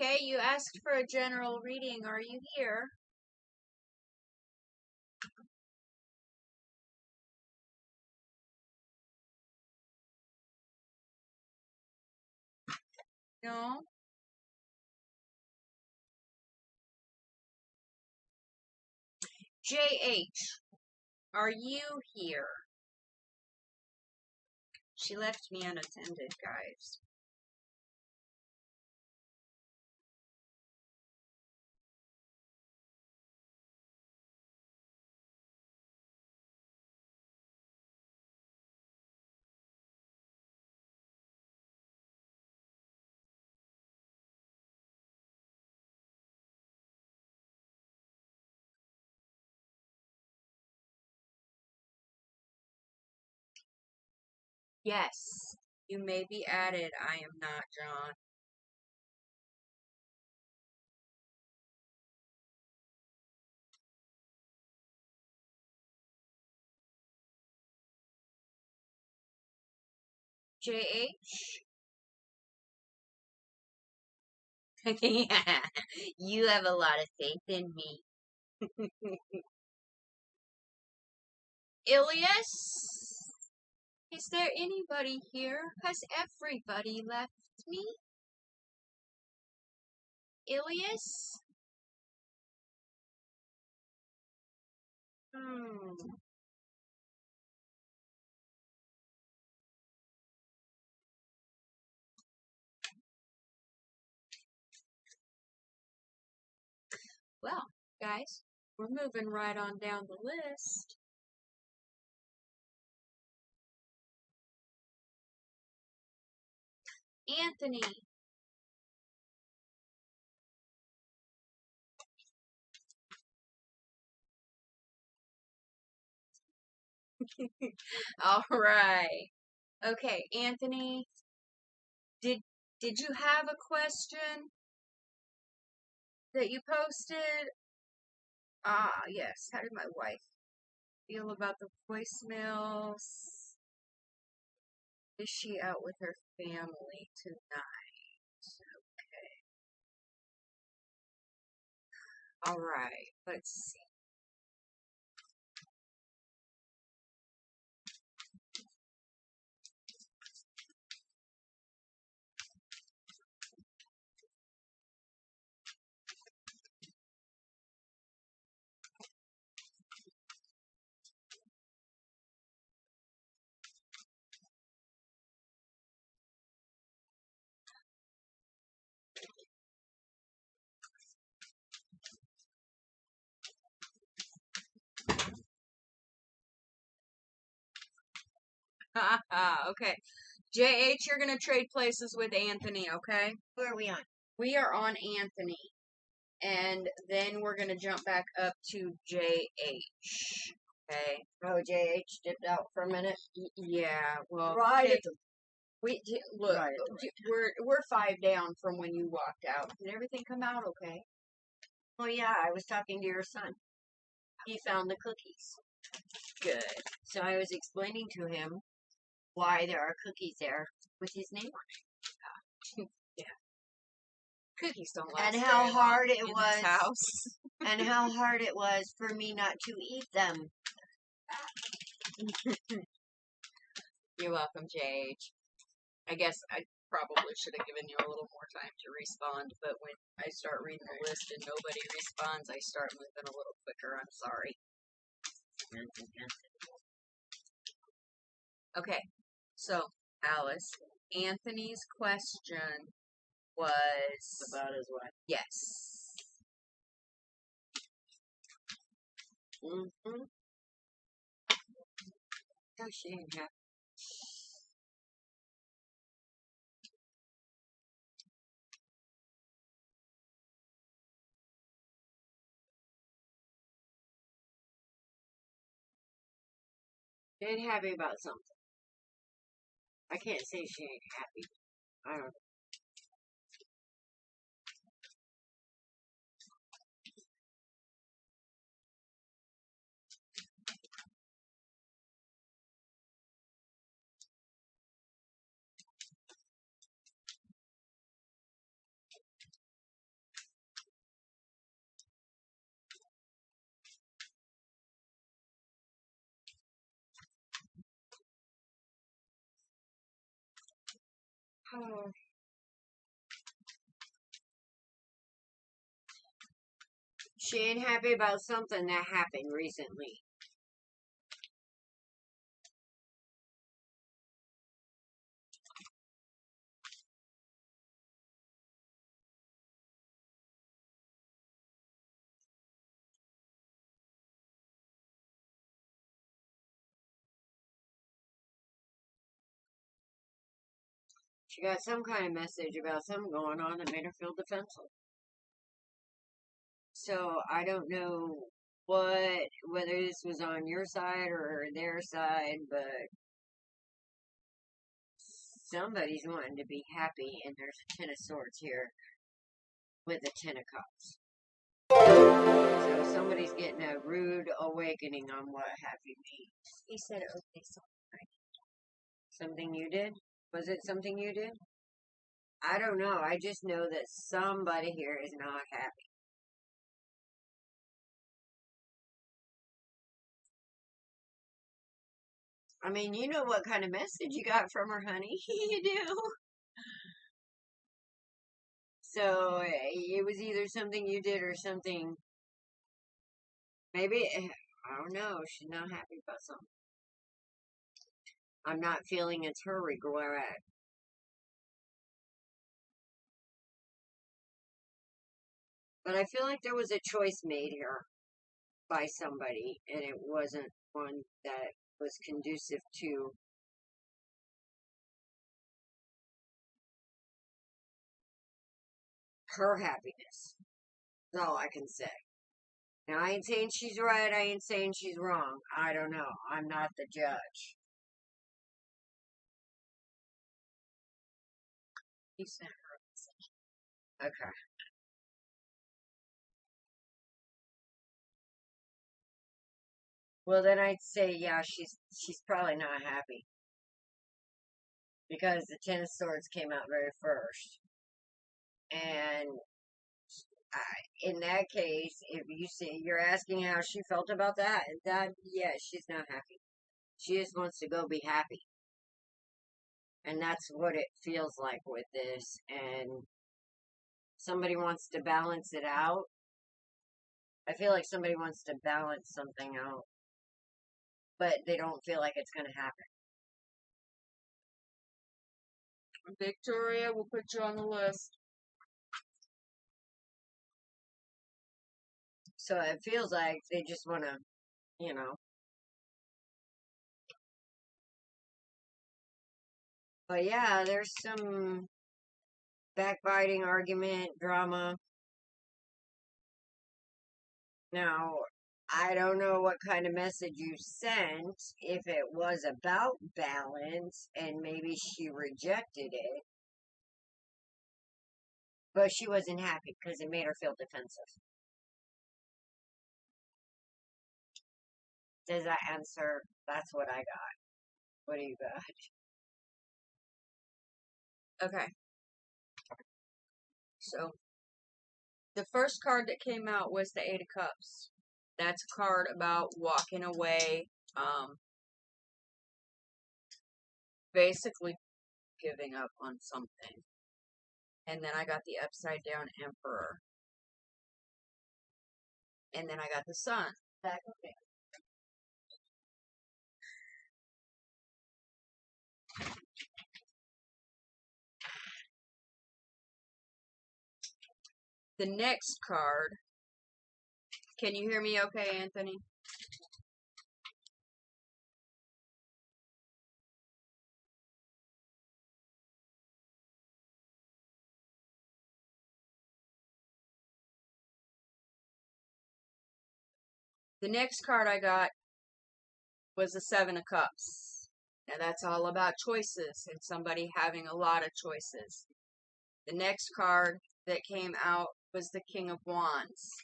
Okay, you asked for a general reading. Are you here? No? JH, are you here? She left me unattended, guys. Yes, you may be added. I am not John. JH? Yeah, you have a lot of faith in me. Ilias? Is there anybody here? Has everybody left me? Ilias? Well, guys, we're moving right on down the list. Anthony. All right. Okay, Anthony, did you have a question that you posted? Ah, yes. How did my wife feel about the voicemails? Is she out with her family tonight? Okay. All right. Let's see. Okay. JH, you're going to trade places with Anthony, okay? Who are we on? We are on Anthony. And then we're going to jump back up to JH. Okay. Oh, JH dipped out for a minute. Yeah, well, Right okay, at the look, right at the we're 5 down from when you walked out. Did everything come out okay? Oh yeah, I was talking to your son. He found the cookies. Good. So I was explaining to him why there are cookies there with his name on it. Yeah. Cookies don't last. And how very hard long it in was. this house. And how hard it was for me not to eat them. You're welcome, JH. I guess I probably should have given you a little more time to respond, but when I start reading the list and nobody responds, I start moving a little quicker. I'm sorry. Okay, so Alice, Anthony's question was About his wife. yes. Mm-hmm. Oh, she ain't happy. She ain't happy about something. I can't say she ain't happy. I don't know. Oh. She ain't happy about something that happened recently. She got some kind of message about something going on that made her feel defensive. So I don't know whether this was on your side or their side, but somebody's wanting to be happy, and there's a Ten of Swords here with a Ten of Cups. So somebody's getting a rude awakening on what happy means. He said okay, so right. Something you did? Was it something you did? I don't know. I just know that somebody here is not happy. I mean, you know what kind of message you got from her, honey. You do. So it was either something you did or something. Maybe, I don't know. She's not happy about something. I'm not feeling it's her regret. But I feel like there was a choice made here by somebody, and it wasn't one that was conducive to her happiness. That's all I can say. Now, I ain't saying she's right, I ain't saying she's wrong. I don't know. I'm not the judge. He sent her a message. Okay. Well, then I'd say, yeah, she's probably not happy. because the Ten of Swords came out very first. And in that case, if you see, you're asking how she felt about that, yeah, she's not happy. She just wants to go be happy. And that's what it feels like with this. And somebody wants to balance it out. I feel like somebody wants to balance something out, but they don't feel like it's going to happen. Victoria, we'll put you on the list. So it feels like they just want to, you know. But yeah, there's some backbiting, argument, drama. Now, I don't know what kind of message you sent, if it was about balance and maybe she rejected it. But she wasn't happy because it made her feel defensive. Does that answer? That's what I got. What do you got? Okay. So, the first card that came out was the Eight of Cups. That's a card about walking away, basically giving up on something. And then I got the upside down Emperor. And then I got the Sun. Okay. The next card, can you hear me okay, Anthony? The next card I got was the Seven of Cups. Now that's all about choices and somebody having a lot of choices. The next card that came out was the King of Wands.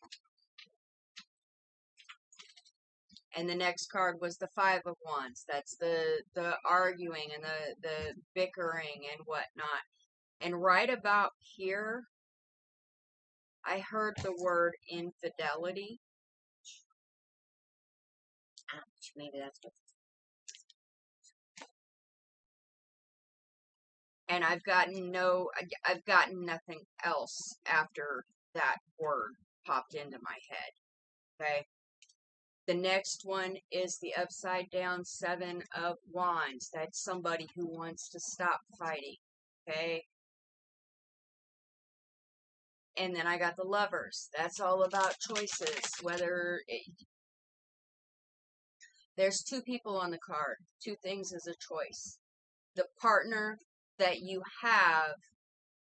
And the next card was the Five of Wands. That's the arguing and the bickering and whatnot. And right about here, I heard the word infidelity. Ouch, maybe that's what. And I've gotten nothing else after that word popped into my head. Okay. The next one is the upside down Seven of Wands. That's somebody who wants to stop fighting. Okay. And then I got the Lovers. That's all about choices. There's two people on the card. Two things is a choice. The partner that you have,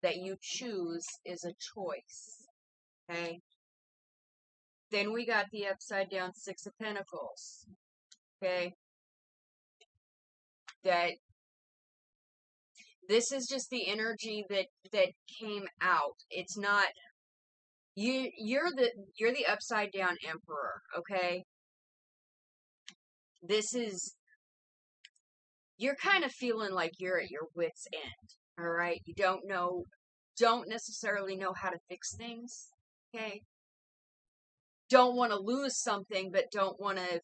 that you choose, is a choice. Okay? Then we got the upside down Six of Pentacles. Okay? This is just the energy that came out. It's not you're the upside down Emperor, okay? You're kind of feeling like you're at your wit's end, all right? You don't necessarily know how to fix things, okay? Don't want to lose something, but don't want to,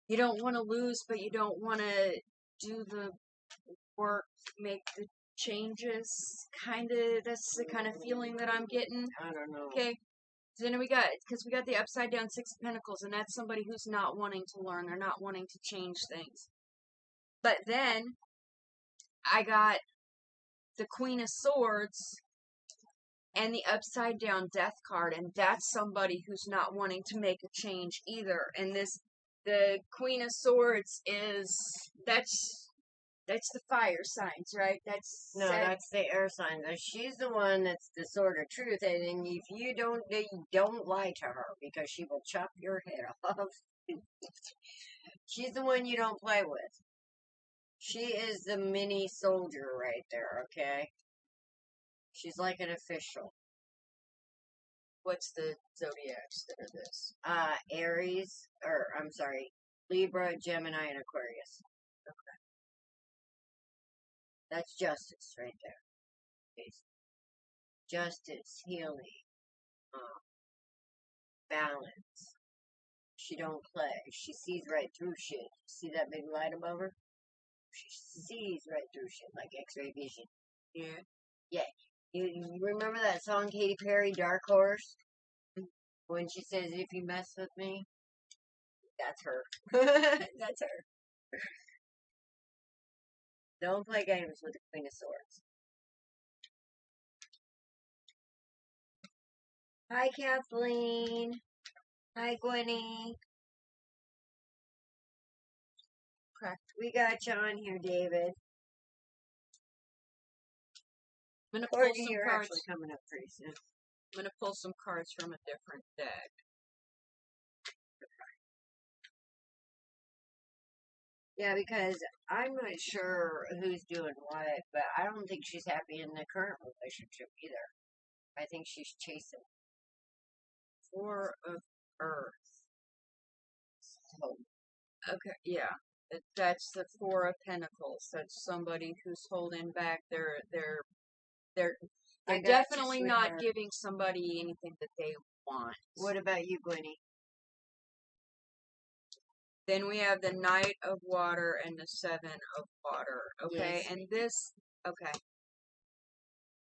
you don't want to lose, but you don't want to do the work, make the changes, that's the kind of feeling that I'm getting. I don't know. Okay. So then we got the upside down Six of Pentacles, and that's somebody who's not wanting to learn. They're not wanting to change things. But then I got the Queen of Swords and the upside down Death card, and that's somebody who's not wanting to make a change either. And the Queen of Swords that's the fire signs, right? That's the air sign. She's the one that's the sword of truth, and if you don't lie to her because she will chop your head off. She's the one you don't play with. She is the mini soldier right there, okay? She's like an official. What's the zodiacs that are this? Aries, or I'm sorry, Libra, Gemini, and Aquarius. Okay. That's justice right there. Basically. Justice, healing, balance. She don't play. She sees right through shit. See that big light above her? She sees right through shit like X-ray vision. Yeah. Yeah. You remember that song Katy Perry, Dark Horse? When she says, "If you mess with me," that's her. That's her. Don't play games with the Queen of Swords. Hi, Kathleen. Hi, Gwenny. Okay. We got you on here, David. I'm gonna Courtney, pull some you're cards. actually coming up pretty soon. I'm gonna pull some cards from a different deck. Yeah, because I'm not sure who's doing what, but I don't think she's happy in the current relationship either. I think she's chasing. Four of Earth. So, Okay, yeah. That's the Four of Pentacles. That's somebody who's holding back. They're definitely not giving somebody anything that they want. what about you, Gwenny? Then we have the Knight of Water and the Seven of Water. Okay, Yes. and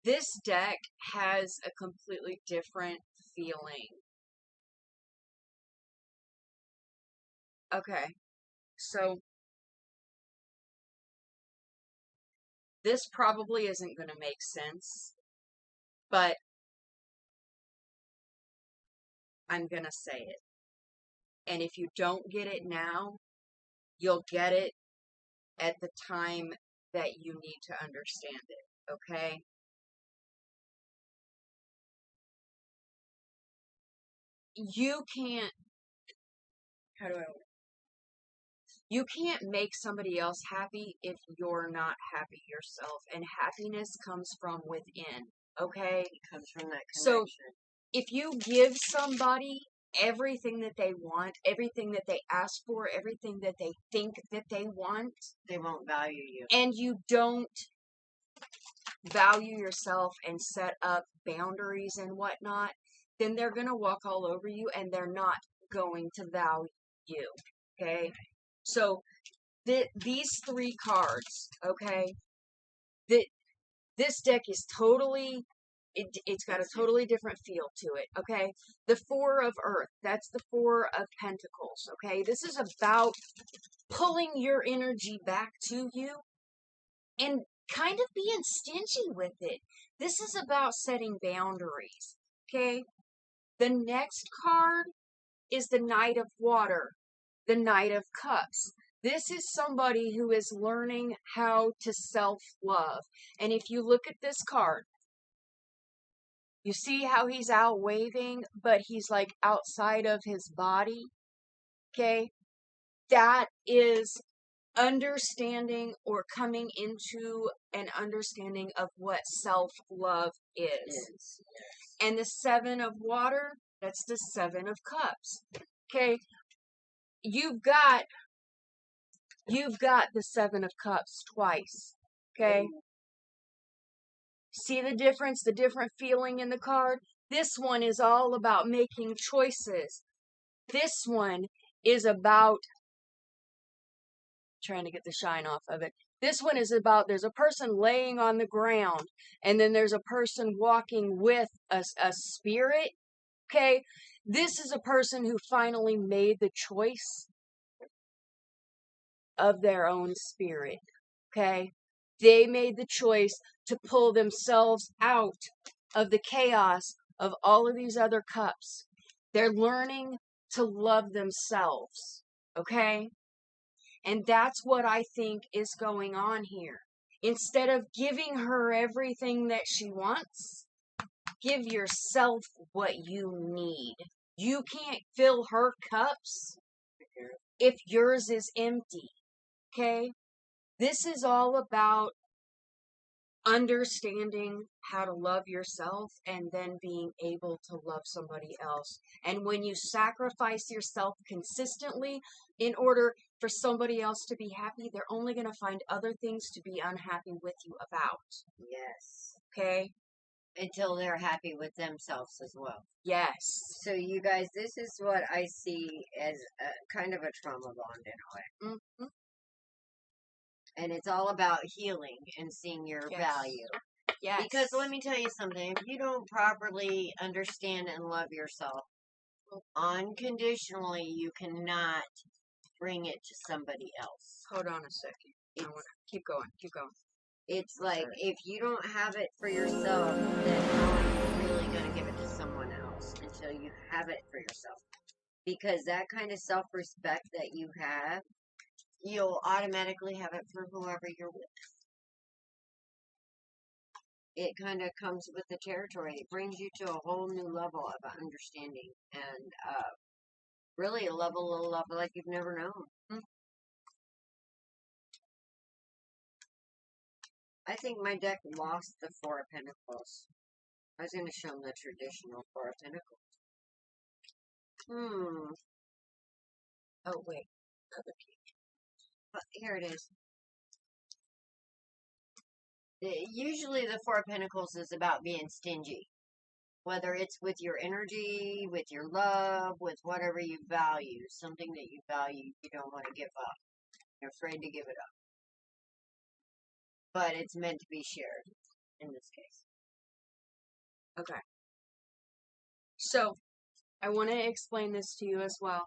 this deck has a completely different feeling. Okay, so this probably isn't going to make sense, but I'm going to say it. And if you don't get it now, you'll get it at the time that you need to understand it, okay? You can't, how do I, you can't make somebody else happy if you're not happy yourself. And happiness comes from within, okay? It comes from that connection. So if you give somebody everything that they want, everything that they ask for, everything that they think that they want, they won't value you. And you don't value yourself and set up boundaries and whatnot, then they're going to walk all over you and they're not going to value you, okay? So these three cards, okay, this deck is totally, it's got a totally different feel to it, okay? The Four of Earth, that's the Four of Pentacles, okay? This is about pulling your energy back to you and kind of being stingy with it. This is about setting boundaries, okay? The next card is the Knight of Water, the Knight of Cups. This is somebody who is learning how to self-love. And if you look at this card, you see how he's out waving, but he's like outside of his body, okay? That is understanding or coming into an understanding of what self-love is. And the Seven of Water, that's the Seven of Cups. Okay, you've got the Seven of Cups twice. Okay, see the difference, the different feeling in the card? This one is all about making choices. This one is about trying to get the shine off of it. This one is about, there's a person laying on the ground, and then there's a person walking with a spirit, okay? This is a person who finally made the choice of their own spirit, okay? They made the choice to pull themselves out of the chaos of all of these other cups. They're learning to love themselves, okay? And that's what I think is going on here. Instead of giving her everything that she wants, give yourself what you need. You can't fill her cups if yours is empty. Okay? This is all about understanding how to love yourself and then being able to love somebody else. And when you sacrifice yourself consistently in order for somebody else to be happy, they're only going to find other things to be unhappy with you about. Yes. Okay? Until they're happy with themselves as well. Yes. So you guys, this is what I see as a kind of a trauma bond in a way. Mm-hmm. And it's all about healing and seeing your value. Yes. Because let me tell you something, if you don't properly understand and love yourself, unconditionally, you cannot bring it to somebody else. Hold on a second. I want to keep going. It's like, if you don't have it for yourself, then how are you really going to give it to someone else until you have it for yourself? Because that kind of self-respect that you have, you'll automatically have it for whoever you're with. It kind of comes with the territory. It brings you to a whole new level of understanding and really a level of love like you've never known. Mm-hmm. I think my deck lost the Four of Pentacles. I was going to show them the traditional Four of Pentacles. Oh, wait. Other key. But here it is. Usually the Four of Pentacles is about being stingy. Whether it's with your energy, with your love, with whatever you value. Something that you value, you don't want to give up. You're afraid to give it up. But it's meant to be shared in this case. Okay. So, I want to explain this to you as well.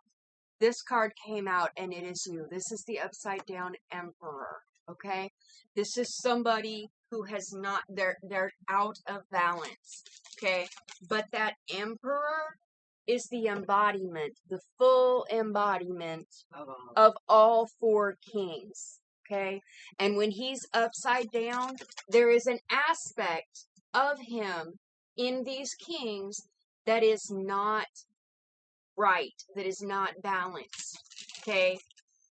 This card came out and it is you. This is the upside down Emperor. Okay? This is somebody who has not, they're out of balance. Okay? But that Emperor is the embodiment, the full embodiment of all four kings. Okay? And when he's upside down, there is an aspect of him in these kings that is not right, that is not balanced. Okay?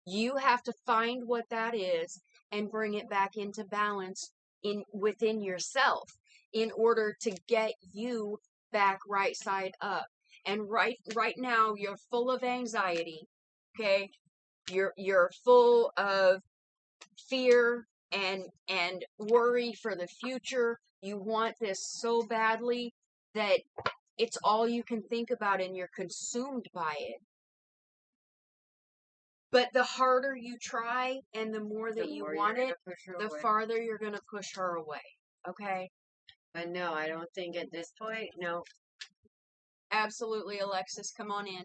You have to find what that is and bring it back into balance within yourself in order to get you back right side up. And right now you're full of anxiety. Okay? You're full of fear and worry for the future. You want this so badly that it's all you can think about and you're consumed by it. But the harder you try and the more that you want it, the farther you're going to push her away. Okay? But no, I don't think at this point, no. Absolutely, Alexis, come on in.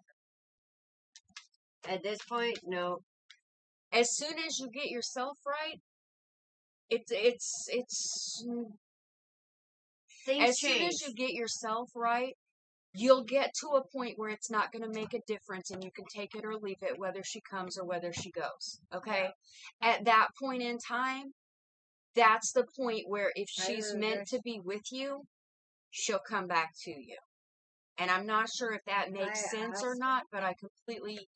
At this point, no. As soon as you get yourself right, it's things as change. soon as you get yourself right, you'll get to a point where it's not going to make a difference and you can take it or leave it, whether she comes or whether she goes. Okay? At that point in time, that's the point where if she's meant to be with you, she'll come back to you. And I'm not sure if that makes sense or not, but I completely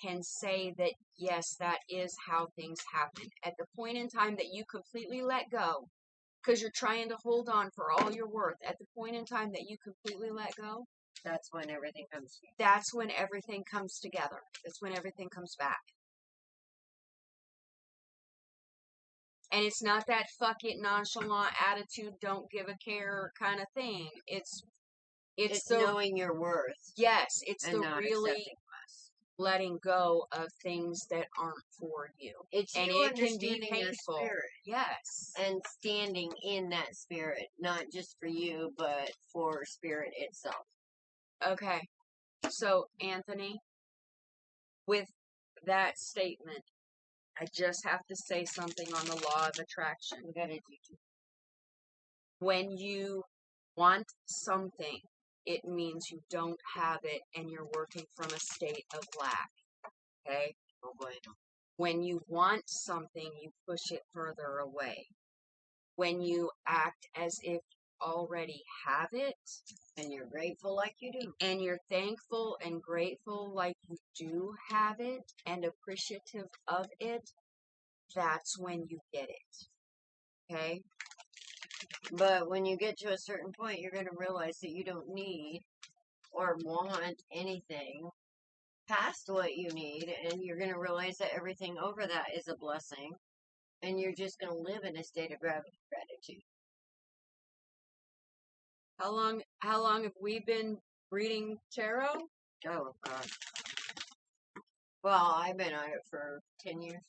can say that yes, that is how things happen. At the point in time that you completely let go, because you're trying to hold on for all your worth, at the point in time that you completely let go, that's when everything comes together. That's when everything comes together. That's when everything comes back. And it's not that fuck it nonchalant attitude, don't give a care kind of thing. It's knowing your worth. Yes, it's the really letting go of things that aren't for you. It's and you it can be understanding painful. your spirit. Yes. And standing in that spirit, not just for you, but for spirit itself. Okay. So, Anthony, with that statement, I just have to say something on the law of attraction. When you want something, it means you don't have it and you're working from a state of lack. Okay? When you want something, you push it further away. When you act as if you already have it, and you're grateful like you do, and you're thankful and grateful like you do have it, and appreciative of it, that's when you get it. Okay? But when you get to a certain point, you're going to realize that you don't need or want anything past what you need, and you're going to realize that everything over that is a blessing, and you're just going to live in a state of gratitude. How long have we been reading tarot? Oh, God. Well, I've been on it for 10 years.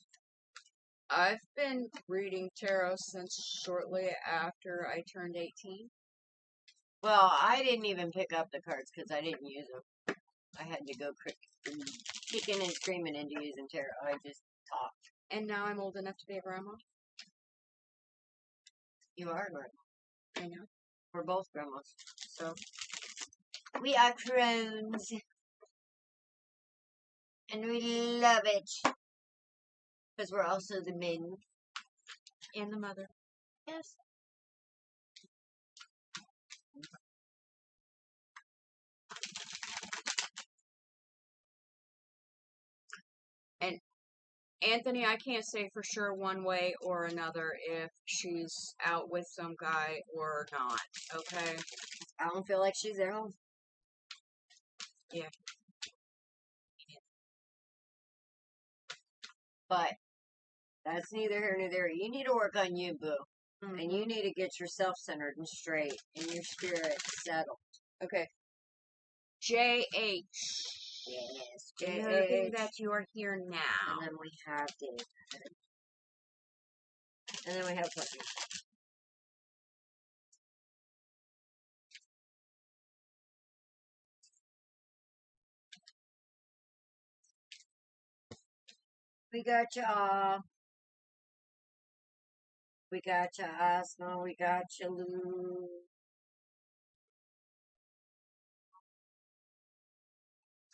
I've been reading tarot since shortly after I turned 18. Well, I didn't even pick up the cards because I didn't use them. I had to go kicking and screaming into using tarot. I just talked. And now I'm old enough to be a grandma. You are a grandma. I know. We're both grandmas. So, we are crones. And we love it. Because we're also the men. And the mother. Yes. And Anthony, I can't say for sure one way or another if she's out with some guy or not, okay? I don't feel like she's at home. Yeah. But that's neither here nor there. You need to work on you, boo. Mm-hmm. And you need to get yourself centered and straight and your spirit settled. Okay. JH. Yes, JH. That you are here now. And then we have David. And then we have Puppy. We got ya. We got ya, Asma. We got ya, Lou.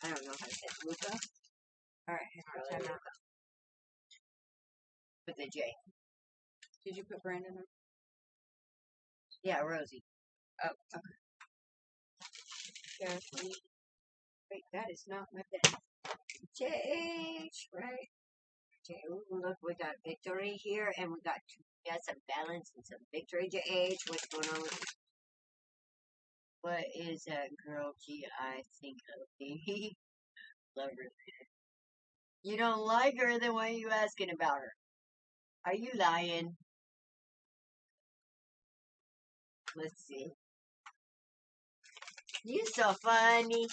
I don't know how to say it. Luca? Alright, time out. With the J. Did you put Brandon in? Yeah, Rosie. Oh, okay. Wait, that is not my pen. JH, right? Ooh, look, we got victory here, and we got some balance and some victory. JH, what's going on with you? What is that girl G.I. think of me? Love her. You don't like her, then why are you asking about her? Are you lying? Let's see. You so funny.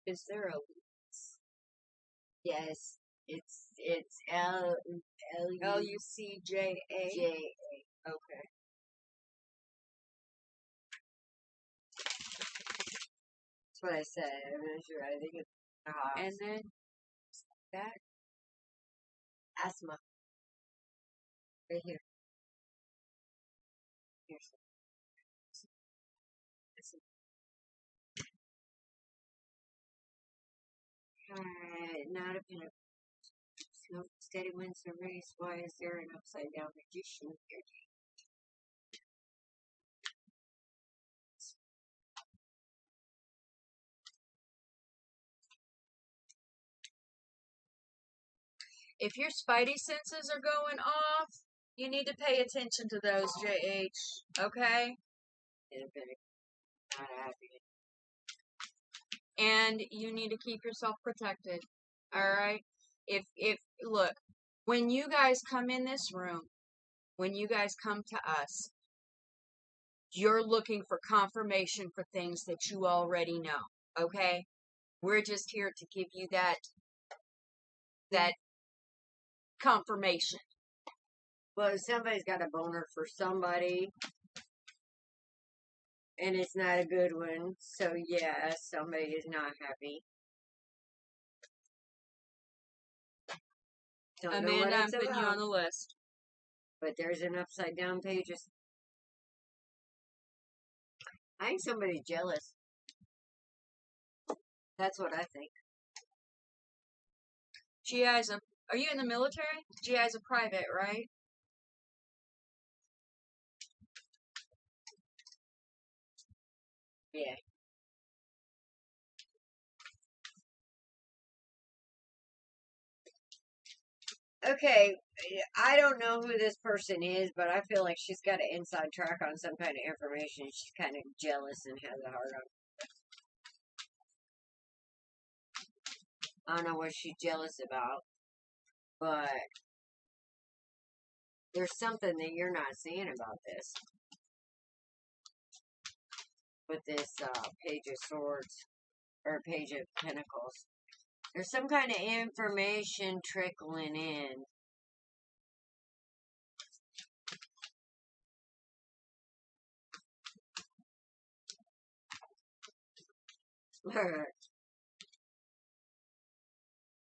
Is there a Yes, it's Lucja. Okay. That's what I said. I'm not sure. I think it's and then that Asthma. Right here. Here's Alright, not a pin. No steady wins the race. Why is there an upside down magician here? if your spidey senses are going off, you need to pay attention to those, JH. Okay? Not happy. And you need to keep yourself protected. Alright? Look, when you guys come in this room, when you guys come to us, you're looking for confirmation for things that you already know. Okay? We're just here to give you that confirmation. Well, somebody's got a boner for somebody, and it's not a good one. So yeah, somebody is not happy. Don't Amanda, I'm putting you on the list. But there's an upside down page. I think somebody's jealous. That's what I think. GI's are you in the military? GI's a private, right? Yeah. Okay, I don't know who this person is, but I feel like she's got an inside track on some kind of information. She's kind of jealous and has a heart on. I don't know what she's jealous about, but there's something that you're not seeing about this. With this Page of Swords, or Page of Pentacles. There's some kind of information trickling in.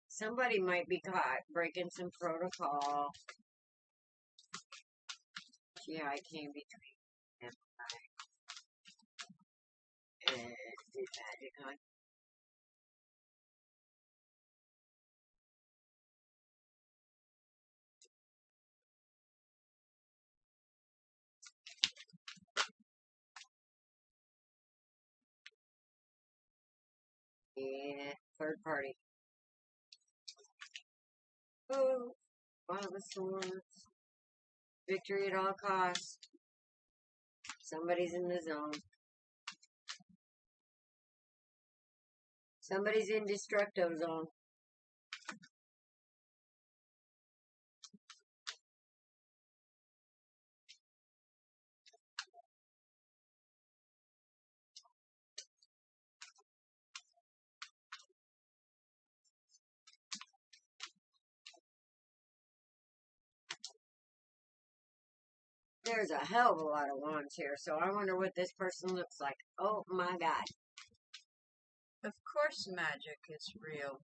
Somebody might be caught breaking some protocol. Yeah, I came between them and did magic on. Yeah, third party. Oh, Five of Swords. Victory at all costs. Somebody's in the zone. Somebody's in destructo zone. There's a hell of a lot of wands here, so I wonder what this person looks like. Oh my god. Of course magic is real.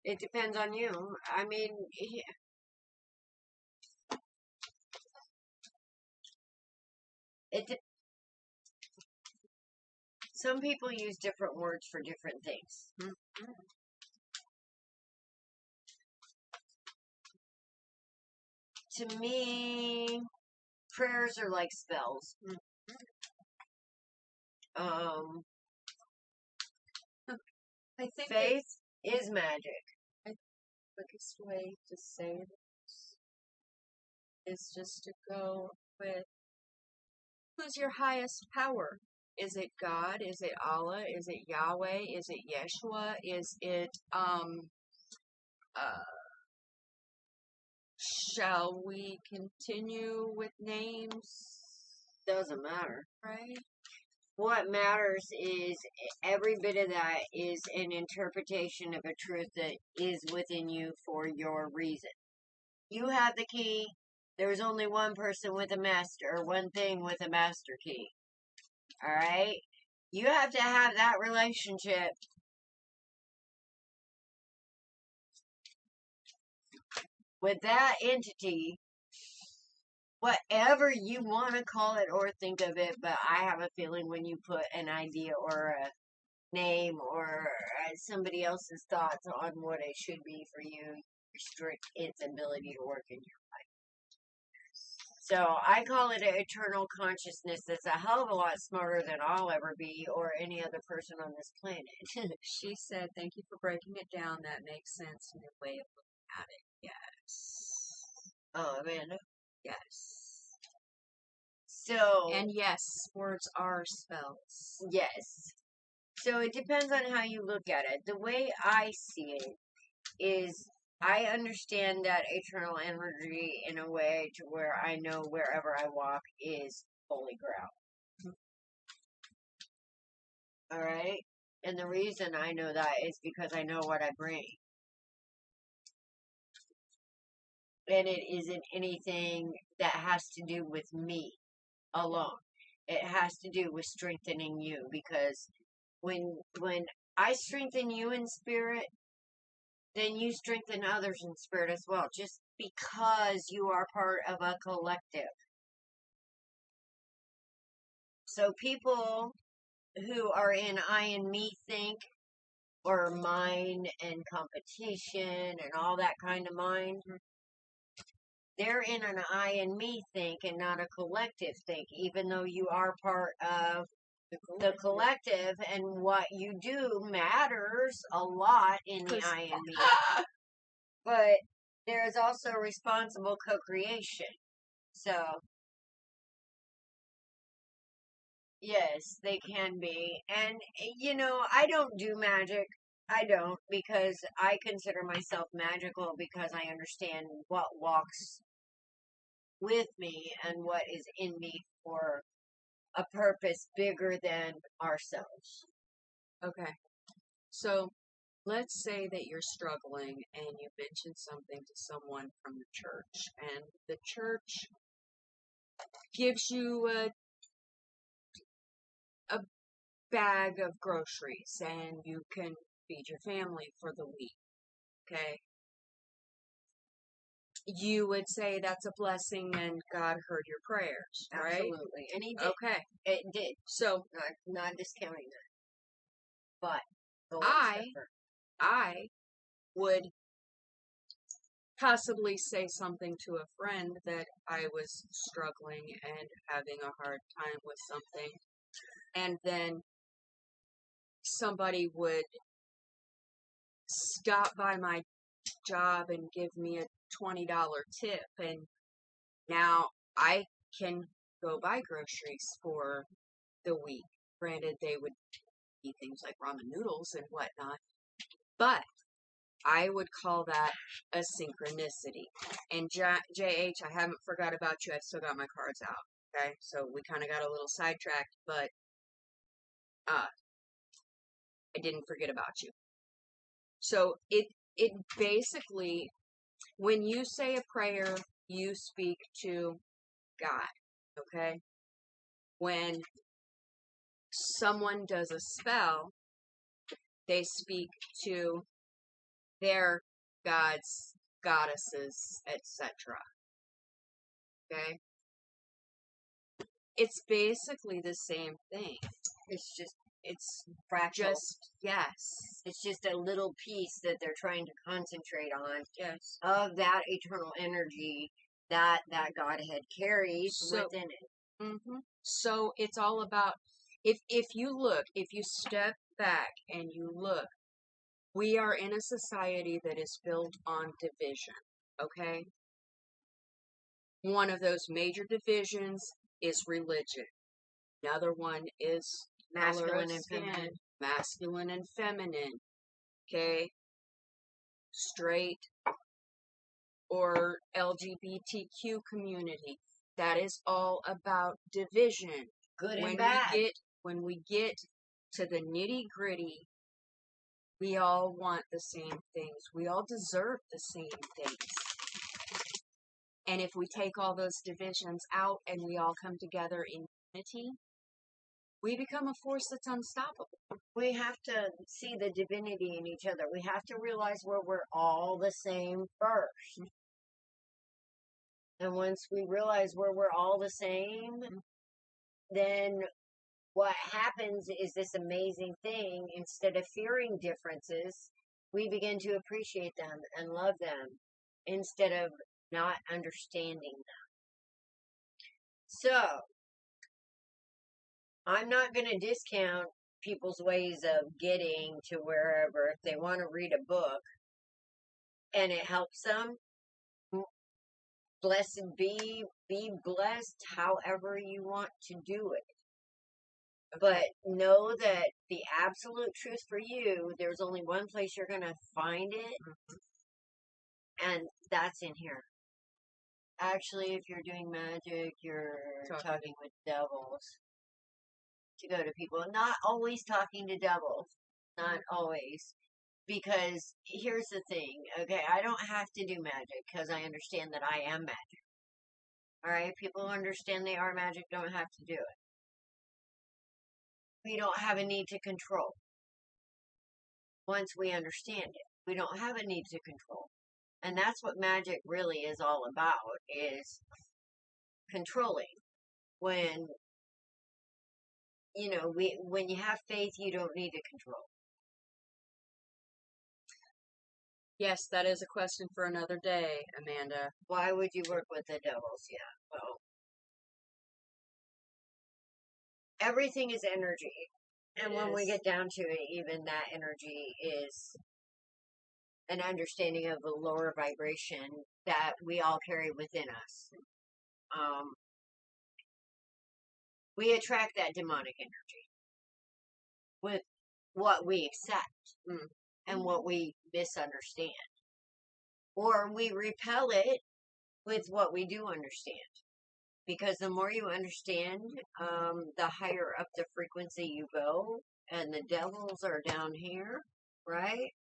It depends on you. I mean, some people use different words for different things. Mm-hmm. To me, prayers are like spells. I think faith is magic. I think the quickest way to say this is just to go with who's your highest power? Is it God? Is it Allah? Is it Yahweh? Is it Yeshua? Is it shall we continue with names? Doesn't matter. Right? What matters is every bit of that is an interpretation of a truth that is within you for your reason. You have the key. There's only one person with a master, one thing with a master key. Alright? You have to have that relationship with that entity, whatever you want to call it or think of it, but I have a feeling when you put an idea or a name or somebody else's thoughts on what it should be for you, restrict its ability to work in your life. So I call it an eternal consciousness that's a hell of a lot smarter than I'll ever be or any other person on this planet. She said, thank you for breaking it down. That makes sense. New way of looking at it. Yes. Oh, Amanda? Yes. So. And yes, words are spells. Yes. So it depends on how you look at it. The way I see it is I understand that eternal energy in a way to where I know wherever I walk is holy ground. Alright? And the reason I know that is because I know what I bring. And it isn't anything that has to do with me alone. It has to do with strengthening you, because when I strengthen you in spirit, then you strengthen others in spirit as well, just because you are part of a collective. So people who are in I and me think, or mine and competition and all that kind of mind, they're in an I and me think and not a collective think, even though you are part of the collective, and what you do matters a lot in the I and me. But there is also responsible co-creation. So, yes, they can be. And, I don't do magic. I don't, because I consider myself magical because I understand what walks with me and what is in me for a purpose bigger than ourselves. Okay. So let's say that you're struggling and you mention something to someone from the church, and the church gives you a bag of groceries and you can feed your family for the week. Okay. You would say that's a blessing and God heard your prayers, right? Absolutely. And he did. Okay. It did. So, not discounting that. But I would possibly say something to a friend that I was struggling and having a hard time with something, and then somebody would stop by my job and give me a $20 tip, and now I can go buy groceries for the week. Granted, they would be things like ramen noodles and whatnot, but I would call that a synchronicity. And JH, I haven't forgot about you. I've still got my cards out. Okay, so we kind of got a little sidetracked, but I didn't forget about you. So it basically, when you say a prayer, you speak to God. Okay, when someone does a spell, they speak to their gods, goddesses, etc. Okay? It's basically the same thing. It's fractal. Yes. It's just a little piece that they're trying to concentrate on. Yes. Of that eternal energy that Godhead carries within it. Mm-hmm. So it's all about, if you step back and you look, we are in a society that is built on division, okay? One of those major divisions is religion. Another one is masculine and feminine. Masculine and feminine, okay? Straight or LGBTQ community. That is all about division. Good and bad. When we get to the nitty-gritty, we all want the same things. We all deserve the same things. And if we take all those divisions out and we all come together in unity, we become a force that's unstoppable. We have to see the divinity in each other. We have to realize where we're all the same first. And once we realize where we're all the same, then what happens is this amazing thing. Instead of fearing differences, we begin to appreciate them and love them instead of not understanding them. So, I'm not going to discount people's ways of getting to wherever. If they want to read a book and it helps them, blessed be blessed however you want to do it. But know that the absolute truth for you, there's only one place you're going to find it, and that's in here. Actually, if you're doing magic, you're talking with devils. To go to people. Not always talking to devils. Not always. Because here's the thing, okay? I don't have to do magic because I understand that I am magic. Alright? People who understand they are magic don't have to do it. We don't have a need to control. Once we understand it, we don't have a need to control. And that's what magic really is all about, is controlling. When when you have faith, you don't need to control. Yes, that is a question for another day, Amanda. Why would you work with the devils? Yeah, well, everything is energy. And when we is. get down to it, even that energy is an understanding of a lower vibration that we all carry within us. We attract that demonic energy with what we accept and what we misunderstand. Or we repel it with what we do understand. Because the more you understand, the higher up the frequency you go. And the devils are down here, right?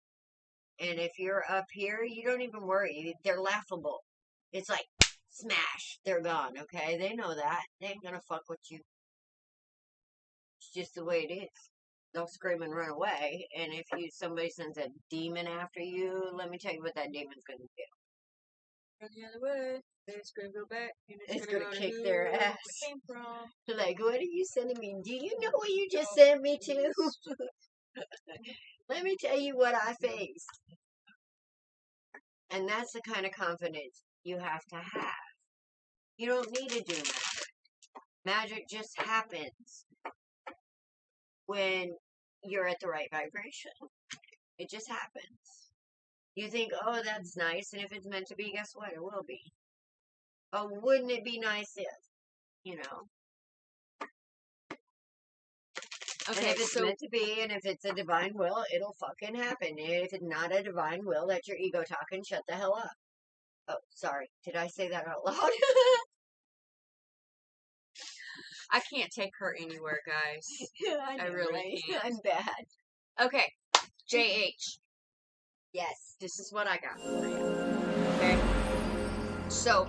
And if you're up here, you don't even worry. They're laughable. It's like, smash, they're gone, okay? They know that. They ain't gonna fuck with you. It's just the way it is. They'll scream and run away. And if somebody sends a demon after you, let me tell you what that demon's gonna do. Run the other way. It's gonna go back. And It's gonna gonna go kick to their where ass. it came from. Like, what are you sending me? Do you know what you just sent me to? Let me tell you what I faced. And that's the kind of confidence you have to have. You don't need to do magic. Magic just happens when you're at the right vibration. It just happens. You think, oh, that's nice. And if it's meant to be, guess what? It will be. Oh, wouldn't it be nice if, you know? Okay, and if it's meant to be, and if it's a divine will, it'll fucking happen. And if it's not a divine will, let your ego talk and shut the hell up. Oh, sorry. Did I say that out loud? I can't take her anywhere, guys. I really can't. I'm bad. Okay, JH. Yes. This is what I got for you. Okay? So,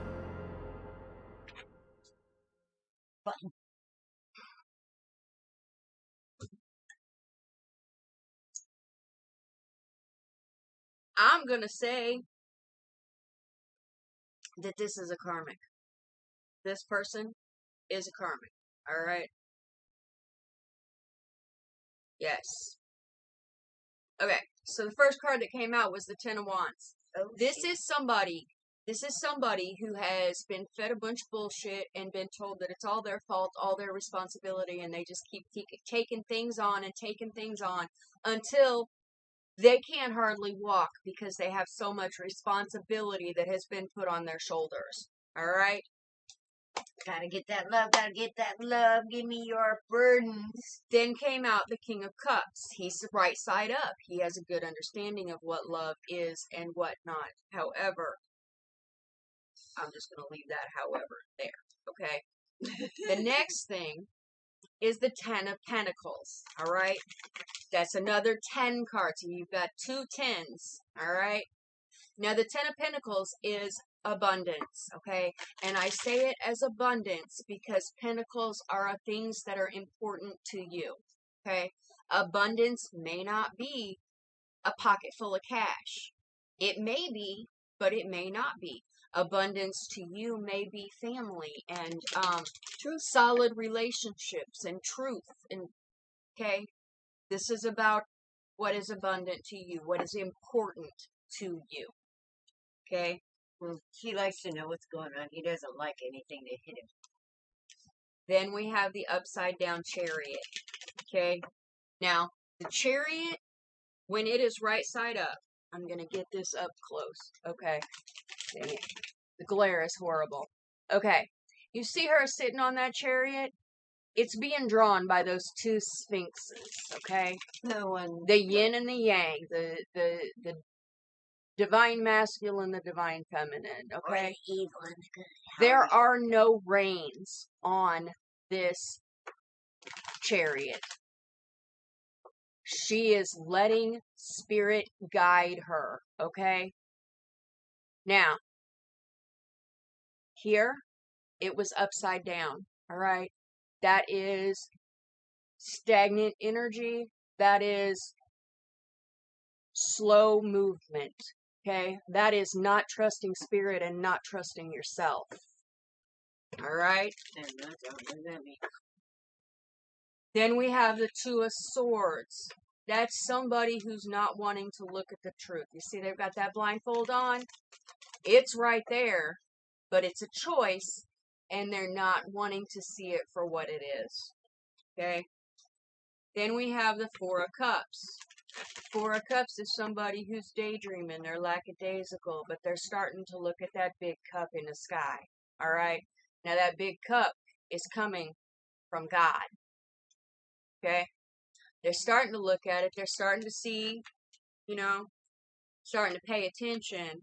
I'm gonna say that this is a karmic. This person is a karmic. Alright? Yes. Okay, so the first card that came out was the Ten of Wands. Oh, this is somebody who has been fed a bunch of bullshit and been told that it's all their fault, all their responsibility, and they just keep taking things on until they can't hardly walk because they have so much responsibility that has been put on their shoulders. Alright? Gotta get that love, give me your burdens. Then came out the King of Cups. He's right side up. He has a good understanding of what love is and what not. However, I'm just going to leave that however there, okay? The next thing is the Ten of Pentacles, alright? That's another 10 card, so you've got 2 10s, alright? Now, the Ten of Pentacles is abundance, okay? And I say it as abundance because pentacles are things that are important to you, okay? Abundance may not be a pocket full of cash. It may be, but it may not be. Abundance to you may be family and solid relationships and truth. And okay, this is about what is abundant to you, what is important to you. Okay? Well, he likes to know what's going on. He doesn't like anything to hit him. Then we have the upside down Chariot. Okay? Now, the Chariot, when it is right side up, I'm going to get this up close. Okay? Dang it. The glare is horrible. Okay. You see her sitting on that chariot? It's being drawn by those 2 sphinxes, okay? The yin and the yang, the divine masculine, the divine feminine, okay? There are no reins on this chariot. She is letting spirit guide her, okay? Now, here, it was upside down, alright? That is stagnant energy. That is slow movement, okay? That is not trusting spirit and not trusting yourself, alright? Then we have the 2 of Swords. That's somebody who's not wanting to look at the truth. You see they've got that blindfold on? It's right there, but it's a choice, and they're not wanting to see it for what it is. Okay. Then we have the Four of Cups. Four of Cups is somebody who's daydreaming. They're lackadaisical, but they're starting to look at that big cup in the sky. All right. Now that big cup is coming from God. Okay. They're starting to look at it. They're starting to see, starting to pay attention.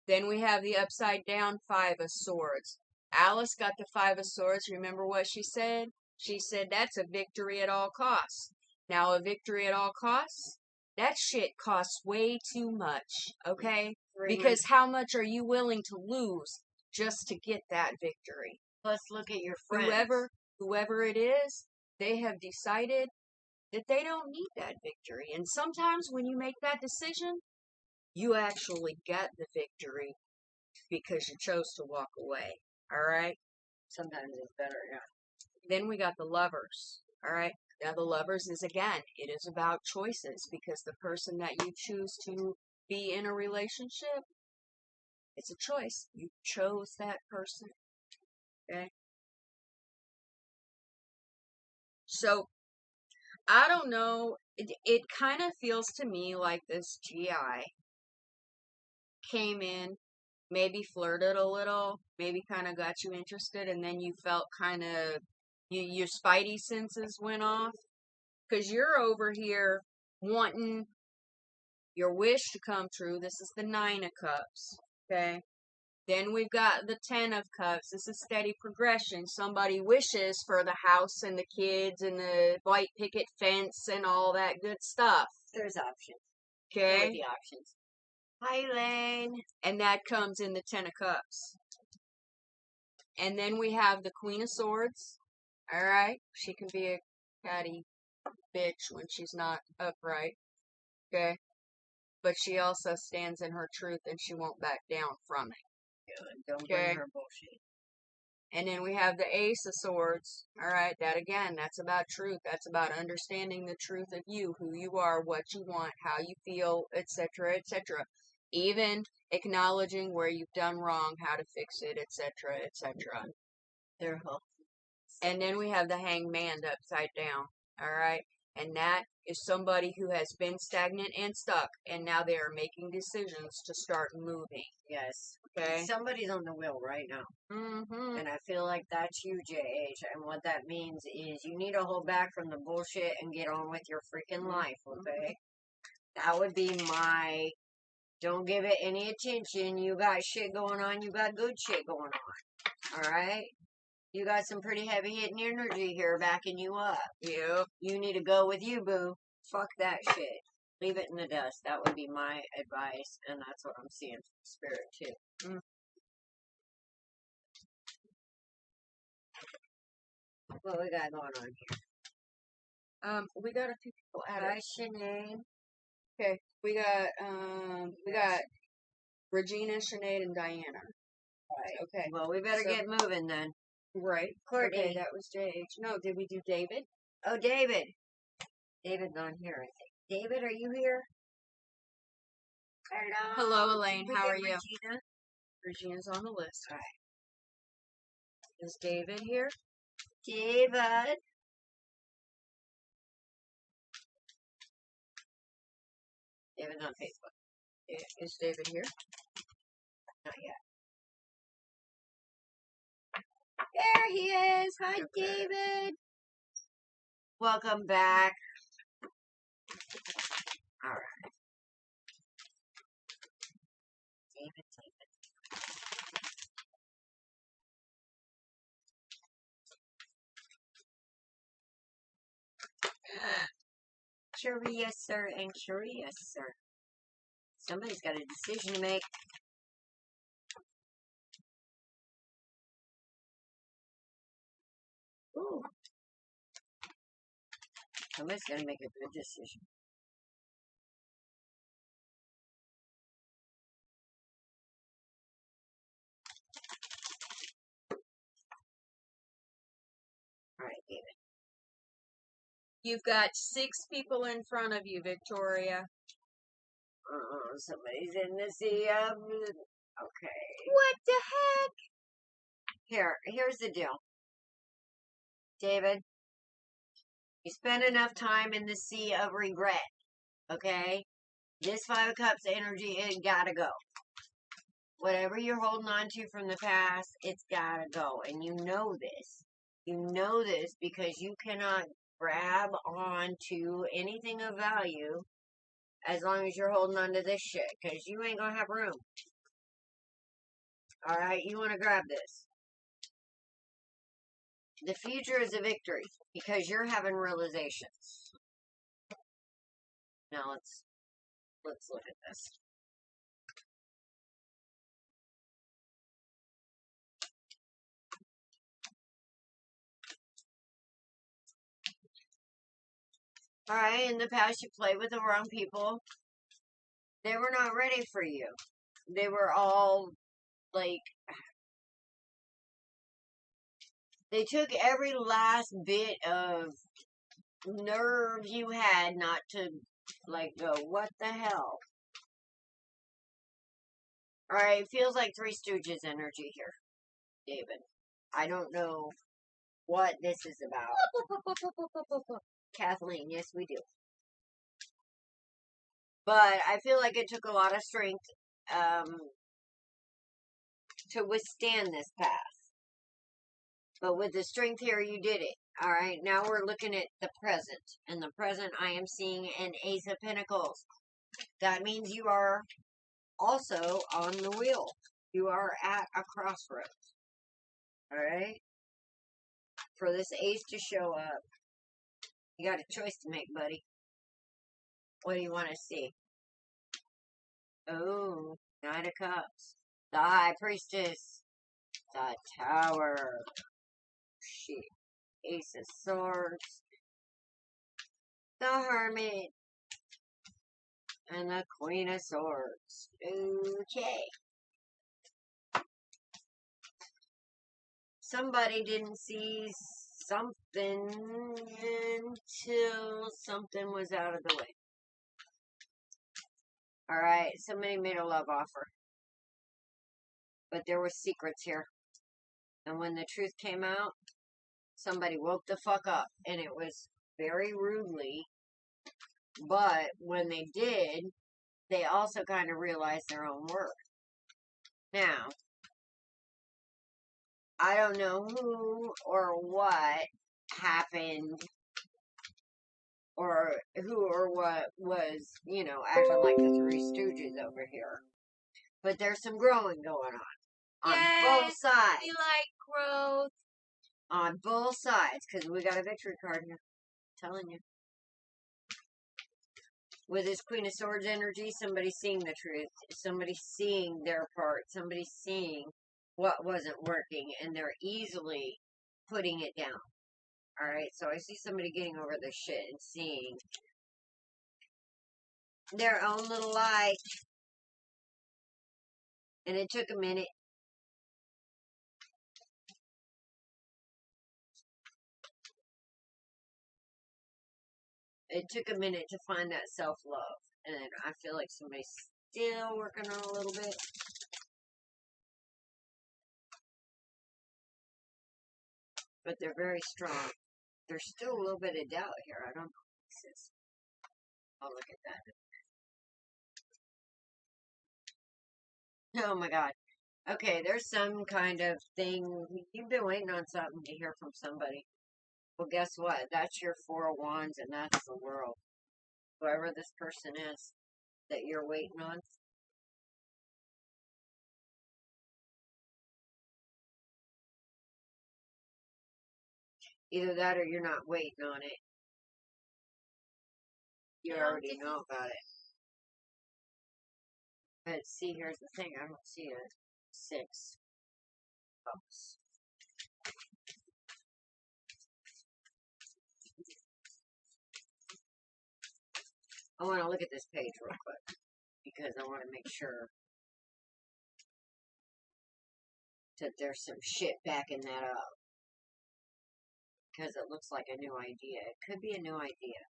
Then we have the upside down Five of Swords. Alice got the Five of Swords. Remember what she said? She said that's a victory at all costs. Now, a victory at all costs? That shit costs way too much, okay? Because how much are you willing to lose just to get that victory? Let's look at your friends. Whoever it is, they have decided that they don't need that victory. And sometimes when you make that decision, you actually get the victory because you chose to walk away. All right? Sometimes it's better, yeah. Then we got the Lovers. All right? Now the Lovers is, again, it is about choices, because the person that you choose to be in a relationship, it's a choice. You chose that person. Okay? So, I don't know. It kind of feels to me like this GI came in, maybe flirted a little, maybe kind of got you interested, and then you felt kind of, your spidey senses went off, because you're over here wanting your wish to come true. This is the Nine of Cups, okay? Then we've got the Ten of Cups. This is steady progression. Somebody wishes for the house and the kids and the white picket fence and all that good stuff. There's options. Okay? The options. Hi, Elaine. And that comes in the Ten of Cups. And then we have the Queen of Swords. All right? She can be a catty bitch when she's not upright. Okay? But she also stands in her truth, and she won't back down from it. Good. Don't bring her bullshit. And then we have the Ace of Swords. All right? That, again, that's about truth. That's about understanding the truth of you, who you are, what you want, how you feel, etc., etc. Even acknowledging where you've done wrong, how to fix it, etc., etc. They're helpful. And then we have the Hanged Man upside down. All right? And that is somebody who has been stagnant and stuck, and now they are making decisions to start moving. Yes. Okay? Somebody's on the wheel right now. Mm-hmm. And I feel like that's you, JH. And what that means is you need to hold back from the bullshit and get on with your freaking life, okay? That would be my... Don't give it any attention. You got shit going on. You got good shit going on. Alright? You got some pretty heavy hitting energy here backing you up. Yeah. You need to go with you, boo. Fuck that shit. Leave it in the dust. That would be my advice. And that's what I'm seeing from Spirit, too. Mm. What we got going on here? We got a few people added. Hi, Sinead. Okay, we got Regina, Sinead, and Diana. Right. Okay. Well, we better get moving then. Right. Courtney. Okay, that was JH. No, did we do David? Oh, David. David's on here, I think. David, are you here? Hello, Elaine. How are you? Regina? Regina's on the list. All right. Is David here? David. David's on Facebook. Is David here? Not yet. There he is. Hi, Okay. David. Welcome back. All right. David. Sure, yes, sir, and sure, yes, sir. Somebody's got a decision to make. Ooh. Somebody's got to make a good decision. All right, David. You've got 6 people in front of you, Victoria. Somebody's in the sea of... Okay. What the heck? Here's the deal, David. You spend enough time in the sea of regret, okay? This Five of Cups energy, it gotta go. Whatever you're holding on to from the past, it's gotta go. And you know this. You know this because you cannot grab on to anything of value as long as you're holding on to this shit. Because you ain't gonna have room. Alright? You want to grab this. The future is a victory because you're having realizations. Now let's look at this. Alright, in the past you played with the wrong people. They were not ready for you. They were all, like, they took every last bit of nerve you had not to, like, go, what the hell? Alright, feels like Three Stooges energy here, David. I don't know what this is about. Kathleen, yes we do. But I feel like it took a lot of strength to withstand this path. But with the strength here, you did it. Alright, now we're looking at the present. In the present, I am seeing an Ace of Pentacles. That means you are also on the wheel. You are at a crossroads. Alright? For this Ace to show up, you got a choice to make, buddy. What do you want to see? Oh, Knight of Cups. The High Priestess. The Tower. Shit. Ace of Swords. The Hermit. And the Queen of Swords. Okay. Somebody didn't see something until something was out of the way. Alright, somebody made a love offer. But there were secrets here. And when the truth came out, somebody woke the fuck up. And it was very rudely. But when they did, they also kind of realized their own worth. Now, I don't know who or what happened or who or what was, you know, acting like the Three Stooges over here. But there's some growing going on both sides. We like growth. On both sides, because we got a victory card here. I'm telling you. With this Queen of Swords energy, somebody's seeing the truth. Somebody's seeing their part. Somebody's seeing what wasn't working, and they're easily putting it down. Alright, so I see somebody getting over their shit and seeing their own little light. And it took a minute. It took a minute to find that self-love. And I feel like somebody's still working on a little bit. But they're very strong. There's still a little bit of doubt here. I don't know what this is. I'll look at that. Oh my god. Okay, there's some kind of thing. You've been waiting on something to hear from somebody. Well, guess what? That's your Four of Wands, and that's the world. Whoever this person is that you're waiting on. Either that or you're not waiting on it. You already know about it. But see, here's the thing. I don't see a 6. Cups. I want to look at this page real quick. Because I want to make sure that there's some shit backing that up. Because it looks like a new idea. It could be a new idea.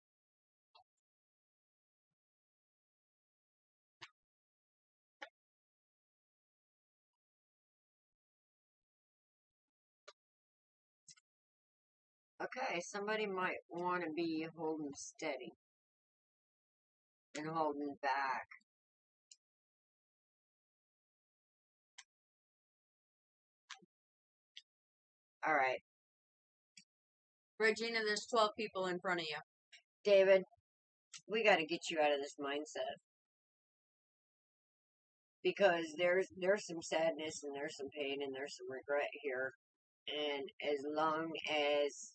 Okay, somebody might want to be holding steady and holding back. All right, Regina, there's 12 people in front of you. David, we got to get you out of this mindset. Because there's some sadness and there's some pain and there's some regret here. And as long as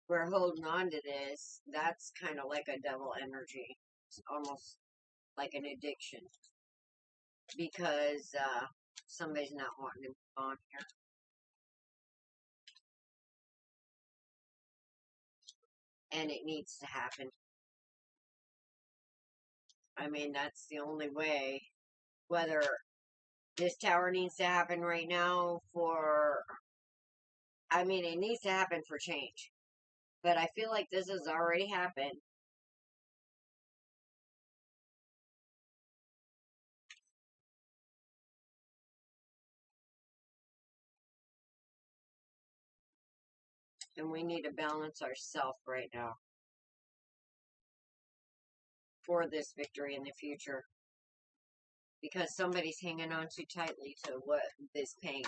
we're holding on to this, that's kind of like a devil energy. It's almost like an addiction. Because somebody's not wanting to move on here. And it needs to happen. I mean, that's the only way. Whether this tower needs to happen right now it needs to happen for change. But I feel like this has already happened. And we need to balance ourselves right now for this victory in the future. Because somebody's hanging on too tightly to this pain.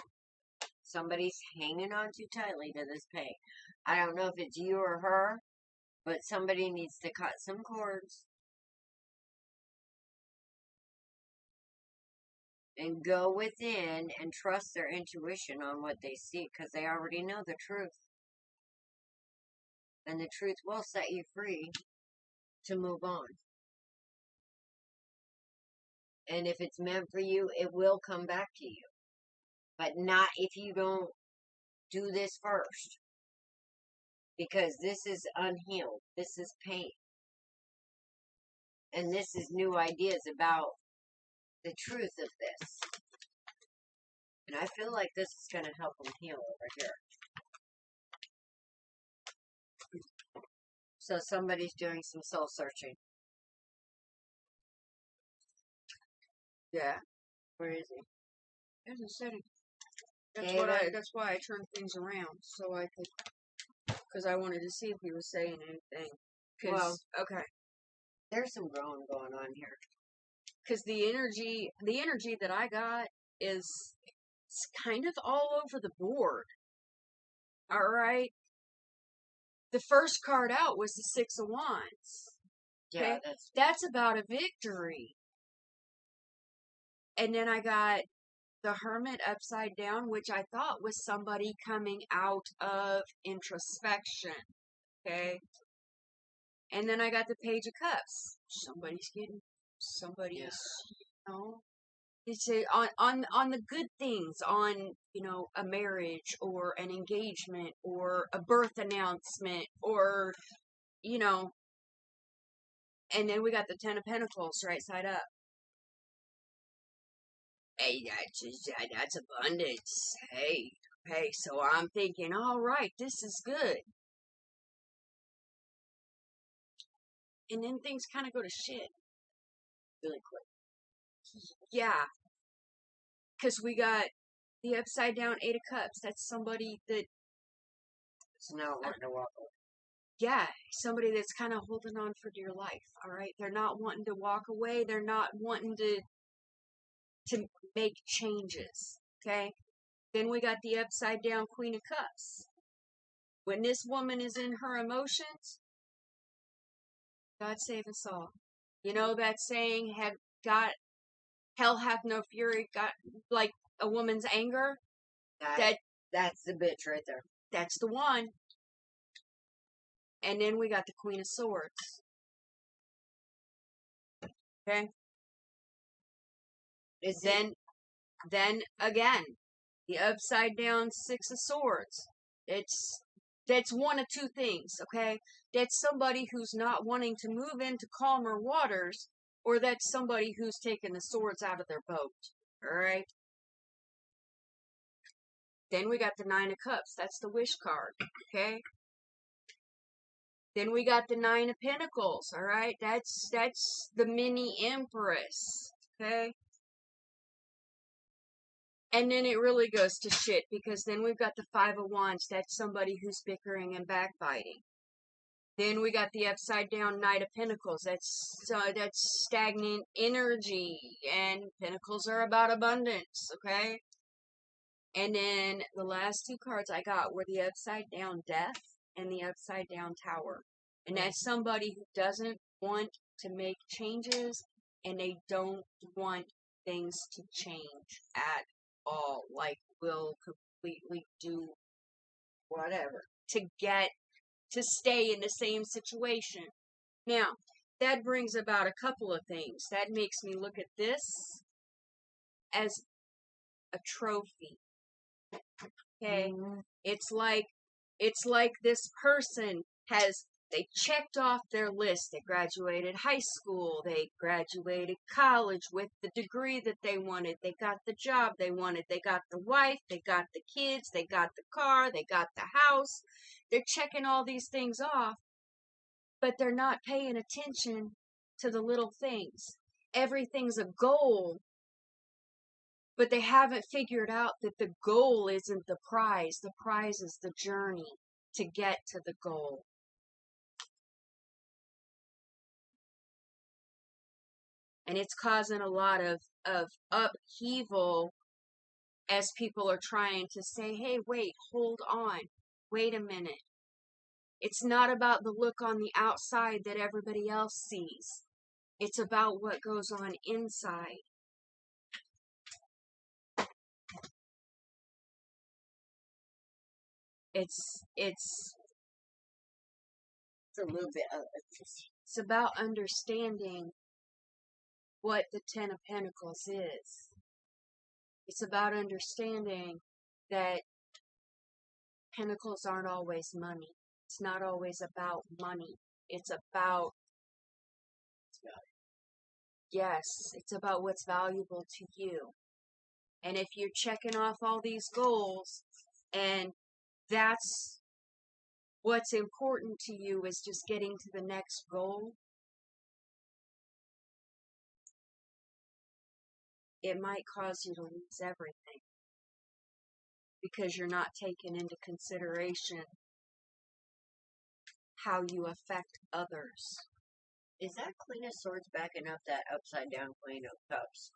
Somebody's hanging on too tightly to this pain. I don't know if it's you or her, but somebody needs to cut some cords and go within and trust their intuition on what they see, because they already know the truth. And the truth will set you free to move on. And if it's meant for you, it will come back to you. But not if you don't do this first. Because this is unhealed. This is pain. And this is new ideas about the truth of this. And I feel like this is going to help them heal over here. So somebody's doing some soul searching. Yeah. Where is he? There's a setting. David? That's why I turned things around, so I could, because I wanted to see if he was saying anything. Well, okay. There's some growing going on here. Because the energy that I got is it's kind of all over the board. All right. The first card out was the Six of Wands. Yeah, Okay? That's about a victory. And then I got the Hermit upside down, which I thought was somebody coming out of introspection. Okay. And then I got the Page of Cups. Somebody's, you know, it's on the good things, on, a marriage or an engagement or a birth announcement or, and then we got the Ten of Pentacles right side up. Hey, that's abundance. Hey, so I'm thinking, all right, this is good. And then things kind of go to shit really quick. Yeah. Because we got the upside down Eight of Cups. That's somebody that... It's not wanting to walk away. Yeah, somebody that's kind of holding on for dear life, all right? They're not wanting to walk away. They're not wanting to make changes, okay? Then we got the upside down Queen of Cups. When this woman is in her emotions, God save us all. You know that saying, hell hath no fury, got like a woman's anger? That's the bitch right there. That's the one. And then we got the Queen of Swords. Okay? Then again, the upside down Six of Swords. That's one of two things, okay? That's somebody who's not wanting to move into calmer waters, or that's somebody who's taking the swords out of their boat. Alright? Then we got the Nine of Cups. That's the Wish card, okay? Then we got the Nine of Pentacles, alright? That's the mini Empress, okay? And then it really goes to shit, because then we've got the Five of Wands. That's somebody who's bickering and backbiting. Then we got the upside down Knight of Pentacles. That's stagnant energy, and Pentacles are about abundance, okay? And then the last two cards I got were the upside down Death and the upside down Tower. And that's somebody who doesn't want to make changes, and they don't want things to change at all. Like, will completely do whatever to stay in the same situation. Now, that brings about a couple of things. That makes me look at this as a trophy. Okay? Mhm. It's like this person they checked off their list. They graduated high school, they graduated college with the degree that they wanted, they got the job they wanted, they got the wife, they got the kids, they got the car, they got the house. They're checking all these things off, but they're not paying attention to the little things. Everything's a goal, but they haven't figured out that the goal isn't the prize. The prize is the journey to get to the goal. And it's causing a lot of upheaval as people are trying to say, hey, wait, hold on, wait a minute. It's not about the look on the outside that everybody else sees. It's about what goes on inside. It's a little bit of it's about understanding what the Ten of Pentacles is. It's about understanding that pentacles aren't always money. It's not always about money. It's about, yes, it's about what's valuable to you. And if you're checking off all these goals, and that's what's important to you is just getting to the next goal, it might cause you to lose everything, because you're not taking into consideration how you affect others. Is that Queen of Swords backing up that upside down Queen of Cups?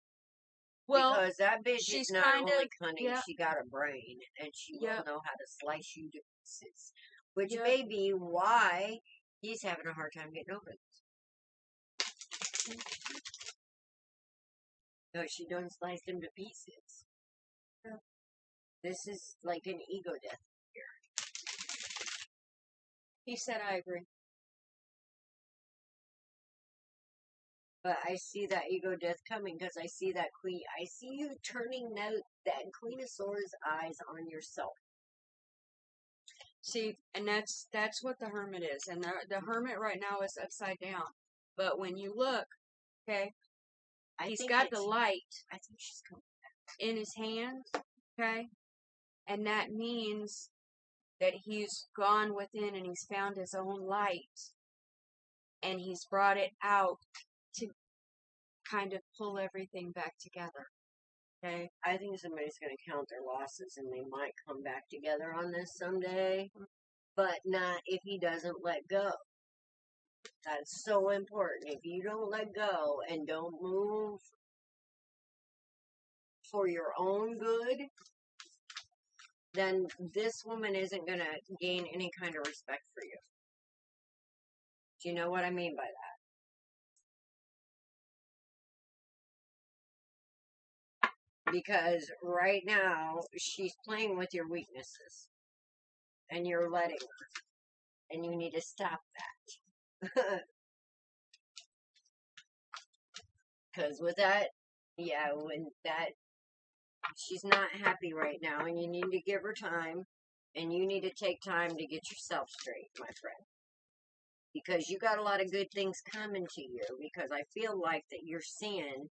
Well, because that bitch she's is not kind only of, cunning, yeah, she got a brain, and she will yeah, know how to slice you to pieces. Which yeah. may be why he's having a hard time getting over this. No, she don't slice him to pieces. Yeah. This is like an ego death here. He said, I agree. But I see that ego death coming because I see that queen. I see you turning that Queen of Swords eyes on yourself. See, and that's what the Hermit is. And the Hermit right now is upside down. But when you look, okay, he's got the light I think she's coming in his hand, okay? And that means that he's gone within and he's found his own light. And he's brought it out to kind of pull everything back together. Okay? I think somebody's going to count their losses and they might come back together on this someday. But not if he doesn't let go. That's so important. If you don't let go and don't move for your own good, then this woman isn't going to gain any kind of respect for you. Do you know what I mean by that? Because right now, she's playing with your weaknesses. And you're letting her. And you need to stop that. Because with that, yeah, when that, she's not happy right now. And you need to give her time. And you need to take time to get yourself straight, my friend. Because you got a lot of good things coming to you. Because I feel like that you're seeing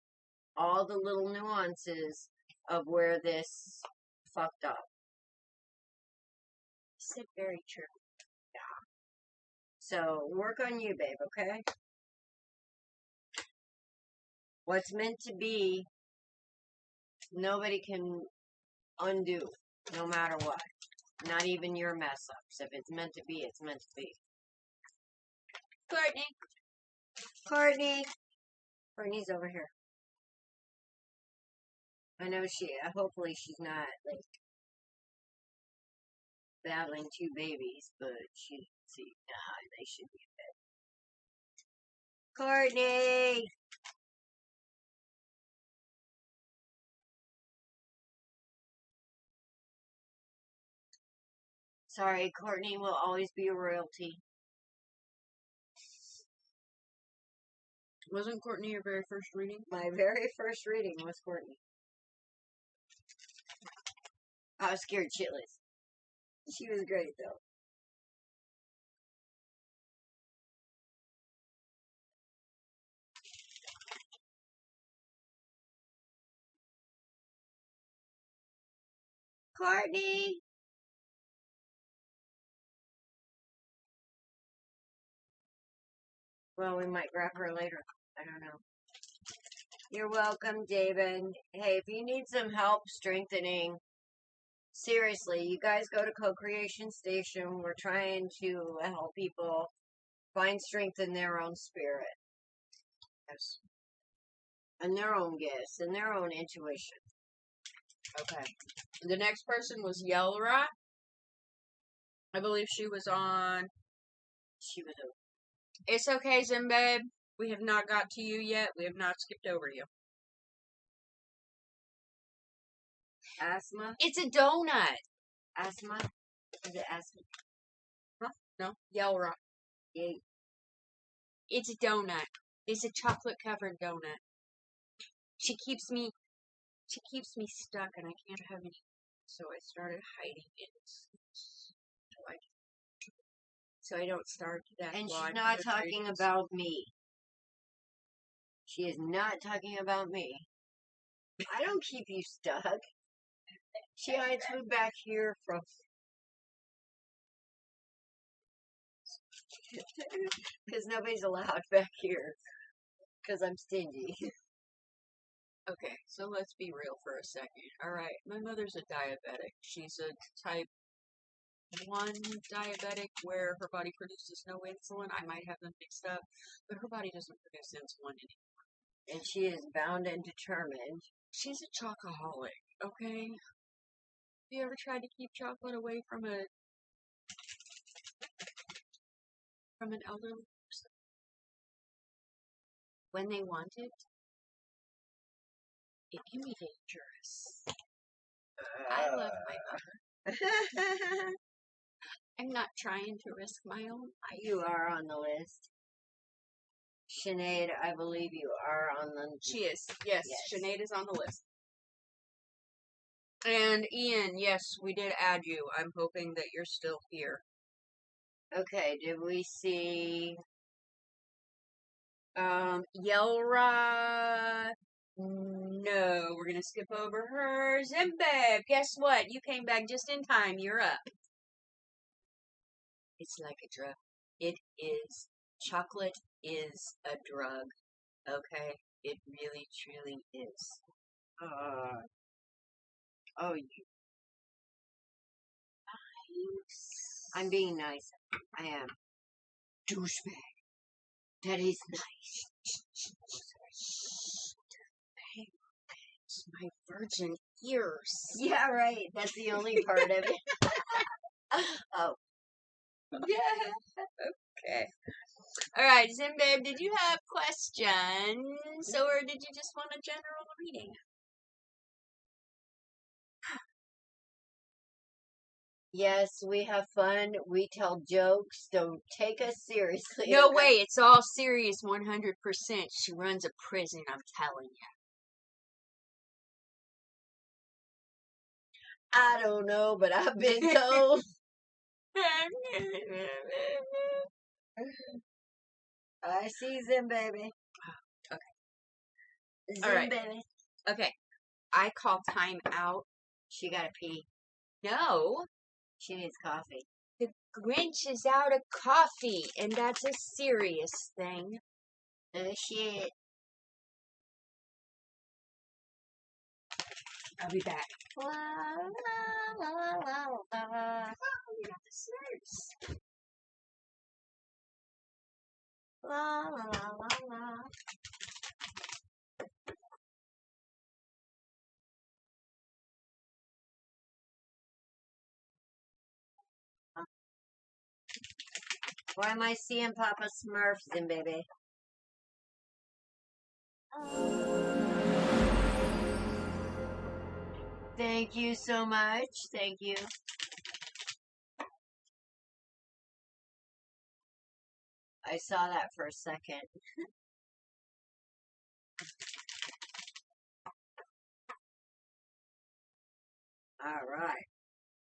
all the little nuances of where this fucked up. Said very true. Yeah. So, work on you, babe, okay? What's meant to be, nobody can undo, no matter what. Not even your mess ups. If it's meant to be, it's meant to be. Courtney. Courtney's over here. I know hopefully she's not, like, battling two babies, but they should be in bed. Courtney! Sorry, Courtney will always be a royalty. Wasn't Courtney your very first reading? My very first reading was Courtney. I was scared shitless. She was great, though. Courtney! Well, we might grab her later. I don't know. You're welcome, David. Hey, if you need some help strengthening, seriously, you guys go to Co-Creation Station. We're trying to help people find strength in their own spirit. Yes. And their own gifts and their own intuition. Okay. The next person was Yelra. I believe she was on. She was a... It's okay, Zimbabe. We have not got to you yet. We have not skipped over you. Asthma? It's a donut. Asthma? Is it asthma? Huh? No. Yelra. Yay. It's a donut. It's a chocolate-covered donut. She keeps me stuck, and I can't have any. So I started hiding it. So I don't start that. And she's not talking about me. She is not talking about me. I don't keep you stuck. She hides food back here from... Because nobody's allowed back here. Because I'm stingy. Okay, so let's be real for a second. Alright, my mother's a diabetic. She's a type 1 diabetic where her body produces no insulin. I might have them mixed up, but her body doesn't produce insulin anymore. And she is bound and determined. She's a chocoholic, okay? Have you ever tried to keep chocolate away from an elderly person? When they want it, it can be dangerous. I love my mother. I'm not trying to risk my own life. You are on the list. Sinead, I believe you are on the... She is. Yes, Sinead is on the list. And Ian, yes, we did add you. I'm hoping that you're still here. Okay, did we see... Yelra... No, we're gonna skip over her. Zimbab, guess what? You came back just in time. You're up. It's like a drug. It is. Chocolate is a drug. Okay? It really, truly is. Oh, you... I'm being nice. I am. Douchebag. That is nice. It's my virgin ears. Yeah, right. That's the only part of it. Oh. Yeah. Okay. Alright, Zimbabe, did you have questions, or did you just want a general reading? Yes, we have fun. We tell jokes. Don't take us seriously. No way, it's all serious 100%. She runs a prison, I'm telling you. I don't know, but I've been told. I see Zim, baby. Okay. Zim, All right. baby. Okay. I call time out. She gotta pee. No. She needs coffee. The Grinch is out of coffee, and that's a serious thing. Oh, shit. I'll be back. La, la, la, la, la. Oh, we got the snakes. La, la, la, la, la. Why am I seeing Papa Smurfs in, baby? Thank you so much. Thank you. I saw that for a second. All right.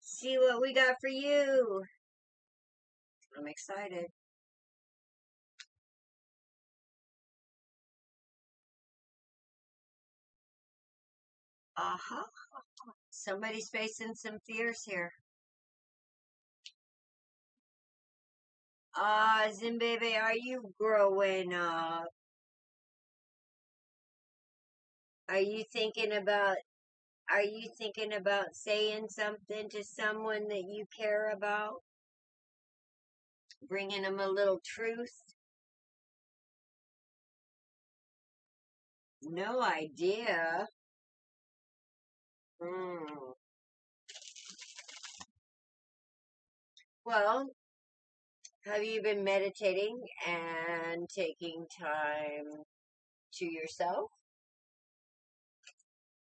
See what we got for you. I'm excited. Uh-huh. Somebody's facing some fears here. Zimbabwe, are you growing up? Are you thinking about saying something to someone that you care about? Bringing them a little truth? No idea. Well, have you been meditating and taking time to yourself?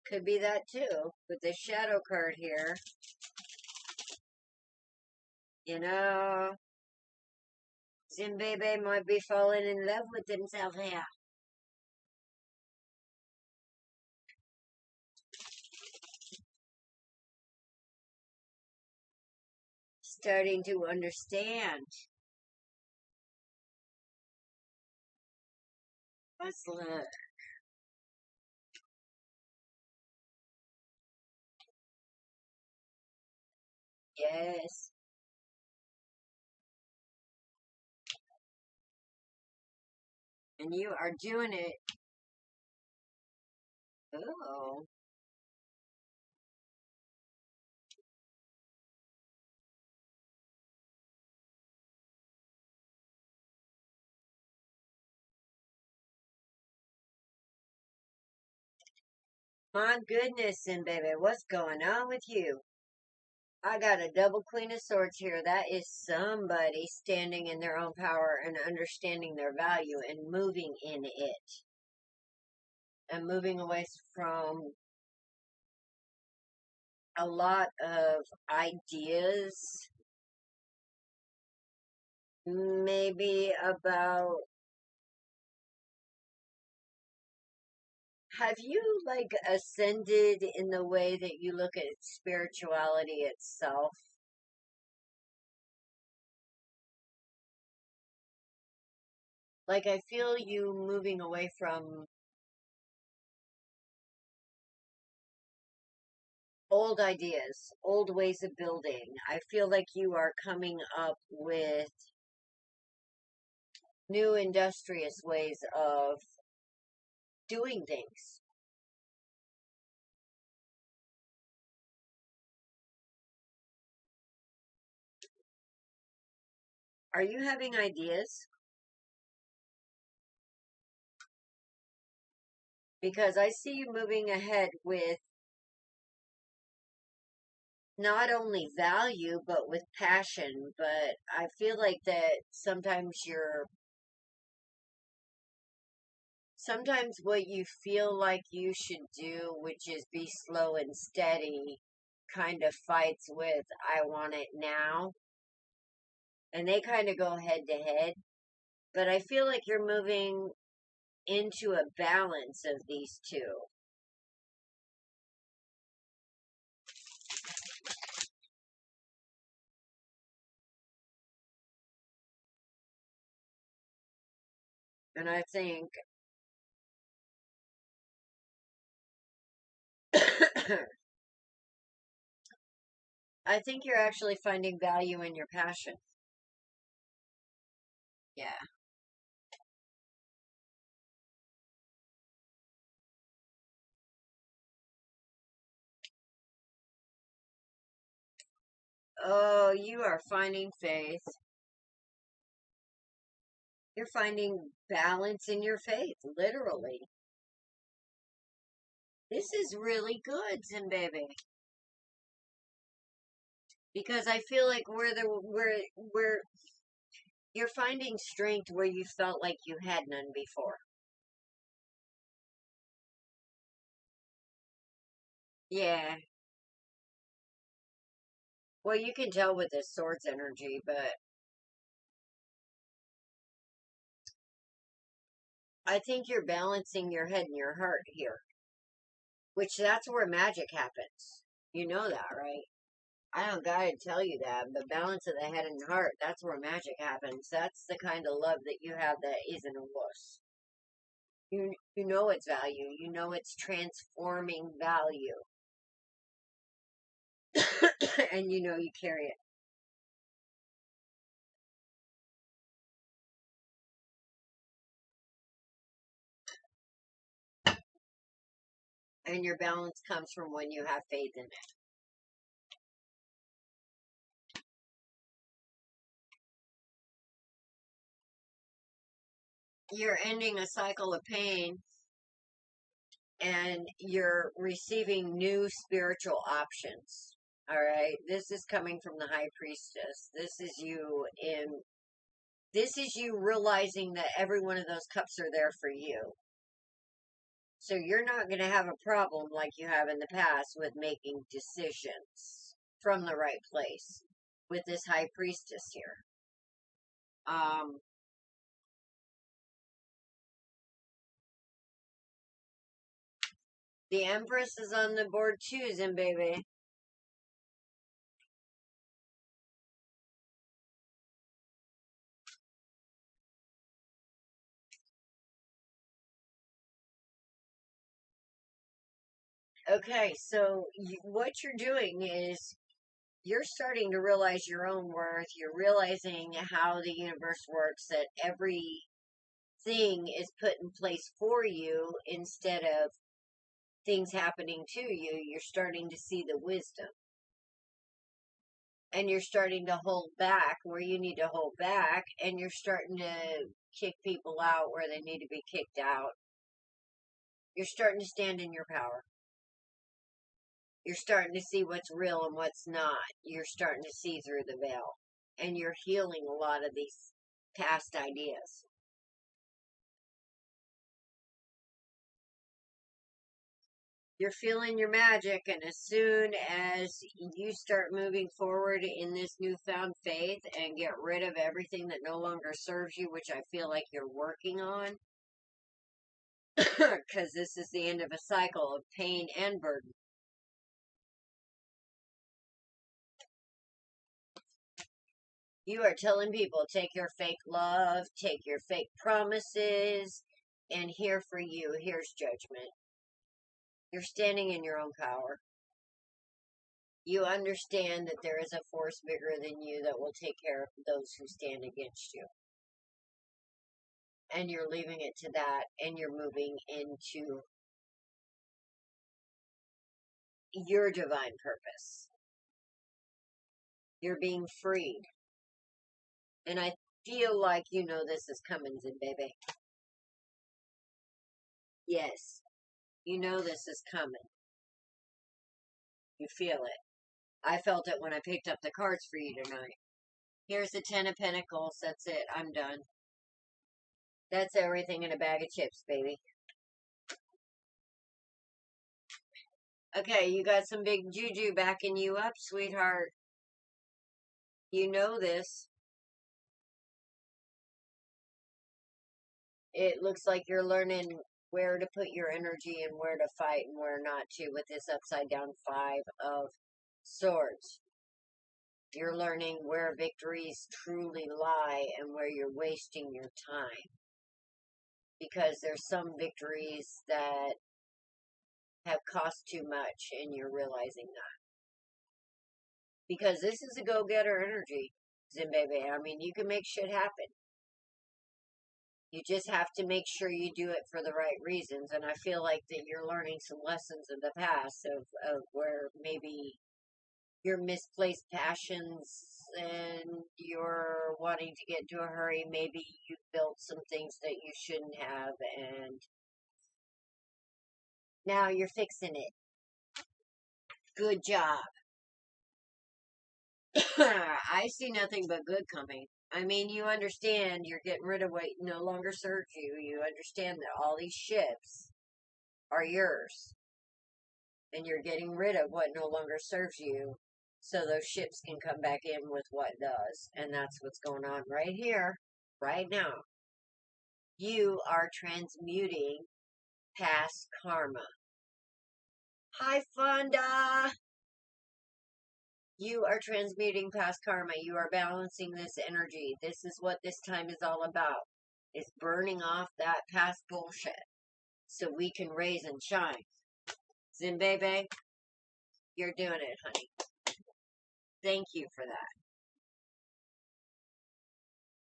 Could be that too, with the shadow card here. You know, Zimbabwe might be falling in love with himself here. Starting to understand. Let's look. Yes. And you are doing it. Oh. My goodness, Zimbabwe, what's going on with you? I got a double Queen of Swords here. That is somebody standing in their own power and understanding their value and moving in it. And moving away from a lot of ideas, maybe about, have you like ascended in the way that you look at spirituality itself? Like, I feel you moving away from old ideas, old ways of building. I feel like you are coming up with new industrious ways of doing things. Are you having ideas? Because I see you moving ahead with not only value, but with passion. But I feel like that sometimes what you feel like you should do, which is be slow and steady, kind of fights with, I want it now. And they kind of go head to head. But I feel like you're moving into a balance of these two. And I think I think you're actually finding value in your passion. Yeah. Oh, you are finding faith. You're finding balance in your faith, literally. This is really good, Zimbaby. Because I feel like where you're finding strength where you felt like you had none before. Yeah. Well, you can tell with this swords energy, but I think you're balancing your head and your heart here, which that's where magic happens. You know that, right? I don't gotta tell you that, but balance of the head and heart, that's where magic happens. That's the kind of love that you have that isn't a wuss. You know its value. You know it's transforming value. And you know you carry it. And your balance comes from when you have faith in it. You're ending a cycle of pain and you're receiving new spiritual options. All right. This is coming from the high priestess. This is you realizing that every one of those cups are there for you. So you're not going to have a problem like you have in the past with making decisions from the right place with this high priestess here. The Empress is on the board too, Zimbaby. Okay, so what you're doing is you're starting to realize your own worth. You're realizing how the universe works, that everything is put in place for you instead of things happening to you. You're starting to see the wisdom. And you're starting to hold back where you need to hold back. And you're starting to kick people out where they need to be kicked out. You're starting to stand in your power. You're starting to see what's real and what's not. You're starting to see through the veil. And you're healing a lot of these past ideas. You're feeling your magic, and as soon as you start moving forward in this newfound faith and get rid of everything that no longer serves you, which I feel like you're working on, because this is the end of a cycle of pain and burden. You are telling people, take your fake love, take your fake promises, and here for you, here's judgment. You're standing in your own power. You understand that there is a force bigger than you that will take care of those who stand against you. And you're leaving it to that, and you're moving into your divine purpose. You're being freed. And I feel like you know this is coming, Zimbaby. Yes, you know this is coming. You feel it. I felt it when I picked up the cards for you tonight. Here's the 10 of Pentacles. That's it. I'm done. That's everything in a bag of chips, baby. Okay, you got some big juju backing you up, sweetheart. You know this. It looks like you're learning where to put your energy and where to fight and where not to with this upside down 5 of Swords. You're learning where victories truly lie and where you're wasting your time. Because there's some victories that have cost too much and you're realizing that. Because this is a go-getter energy, Zimbaby. I mean, you can make shit happen. You just have to make sure you do it for the right reasons. And I feel like that you're learning some lessons in the past of where maybe your misplaced passions and you're wanting to get into a hurry. Maybe you built some things that you shouldn't have, and now you're fixing it. Good job. I see nothing but good coming. I mean, you understand you're getting rid of what no longer serves you. You understand that all these ships are yours. And you're getting rid of what no longer serves you so those ships can come back in with what does. And that's what's going on right here, right now. You are transmuting past karma. Hi, Fonda. You are transmuting past karma. You are balancing this energy. This is what this time is all about. It's burning off that past bullshit so we can raise and shine. Zimbabwe, you're doing it, honey. Thank you for that.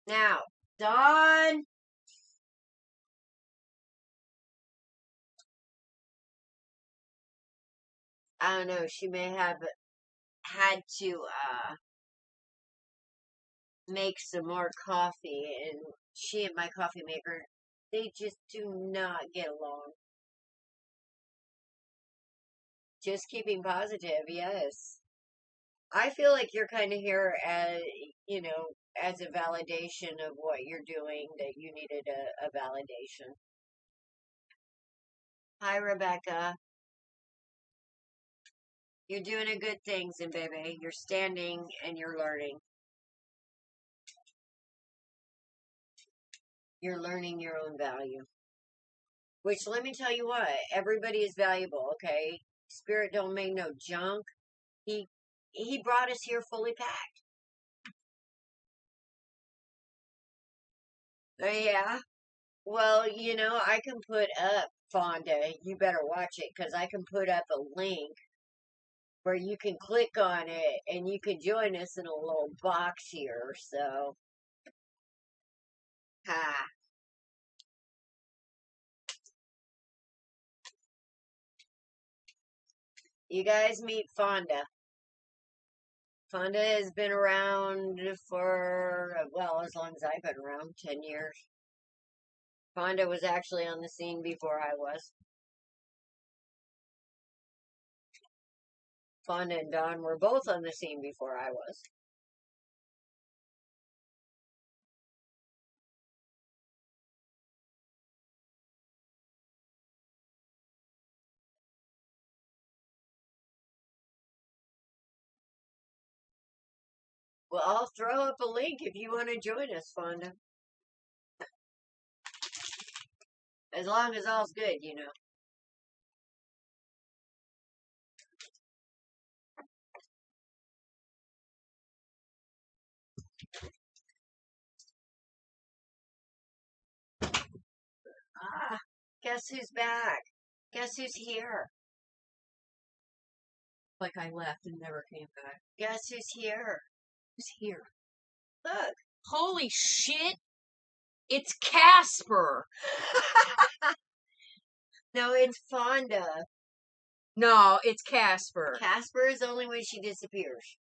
Now, Dawn. I don't know, she may have had to make some more coffee, and she and my coffee maker, they just do not get along. Just keeping positive, yes. I feel like you're kind of here as, as a validation of what you're doing, that you needed a validation. Hi, Rebecca. You're doing a good thing, Zimbabwe. You're standing and you're learning. You're learning your own value. Which, let me tell you what, everybody is valuable, okay? Spirit don't make no junk. He brought us here fully packed. Yeah. Well, I can put up, Fonda, you better watch it, because I can put up a link where you can click on it and you can join us in a little box here, so. Ha. You guys meet Fonda. Fonda has been around for, well, as long as I've been around, 10 years. Fonda was actually on the scene before I was. Fonda and Don were both on the scene before I was. Well, I'll throw up a link if you want to join us, Fonda. As long as all's good, Ah, guess who's back? Guess who's here? Like I left and never came back. Guess who's here? Who's here? Look. Holy shit! It's Casper! No, it's Fonda. No, it's Casper. Casper is only when she disappears.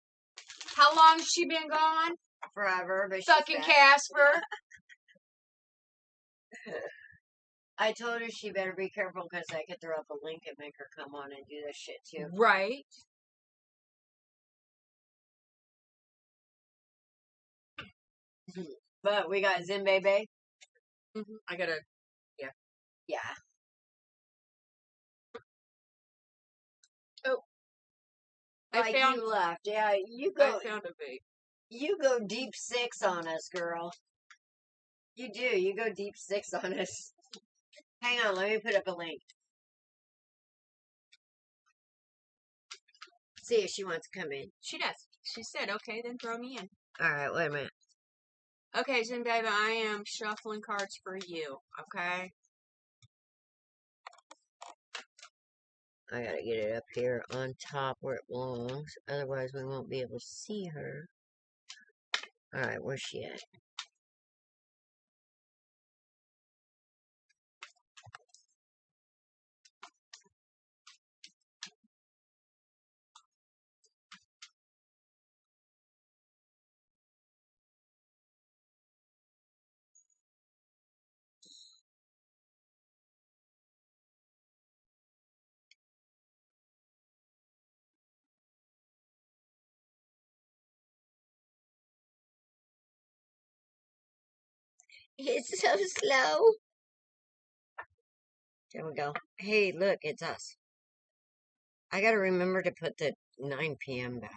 How long has she been gone? Forever, but Fucking Casper. I told her she better be careful because I could throw up a link and make her come on and do this shit too. Right. But we got Zimbabwe. I gotta, Yeah. Oh. Like you left. Yeah, you go. I found a bait. You go deep six on us, girl. You do. You go deep six on us. Hang on, let me put up a link. See if she wants to come in. She does. She said, okay, then throw me in. Alright, wait a minute. Okay, Zimbabwe, I am shuffling cards for you, okay? I gotta get it up here on top where it belongs. Otherwise, we won't be able to see her. Alright, where's she at? It's so slow. There we go. Hey, look, it's us. I gotta remember to put the 9 p.m. back.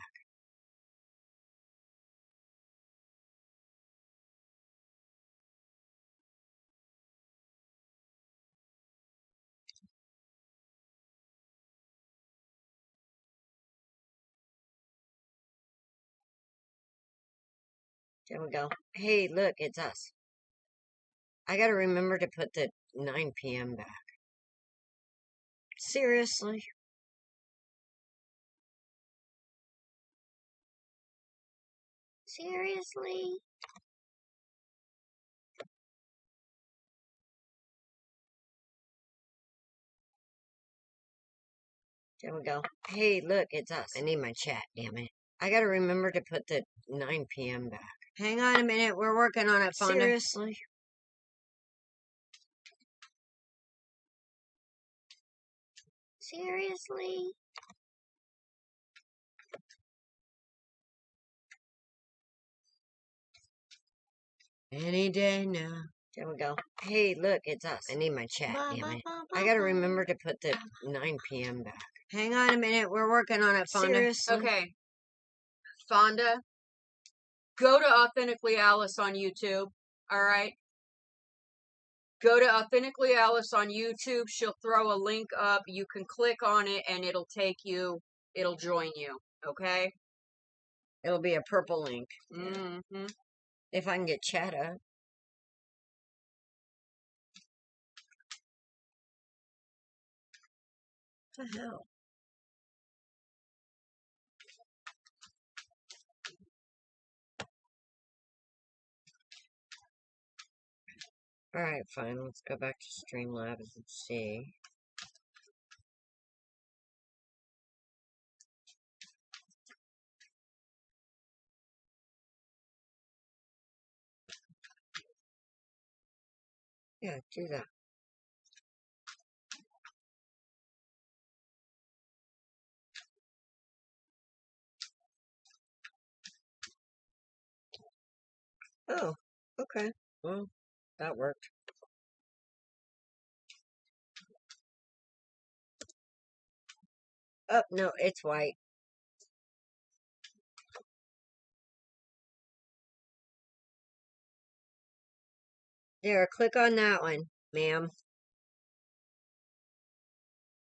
There we go. Hey, look, it's us. I gotta remember to put the 9 p.m. back. Seriously? Seriously? There we go. Hey, look, it's us. I need my chat, damn it. I gotta remember to put the 9 p.m. back. Hang on a minute, we're working on it, Fonda. Seriously? Seriously? Any day now. There we go. Hey, look, it's us. I need my chat, damn it. I gotta remember to put the 9 p.m. back. Hang on a minute, we're working on it, Fonda. Seriously? Okay. Fonda, go to Authentically Alice on YouTube. All right. Go to Authentically Alice on YouTube. She'll throw a link up. You can click on it and it'll take you, it'll join you. Okay? It'll be a purple link. Mm-hmm. If I can get chat up. What the hell? Alright, fine. Let's go back to Streamlabs and see. Yeah, do that. Oh, okay. Well, that worked. Oh, no, it's white. There, click on that one, ma'am.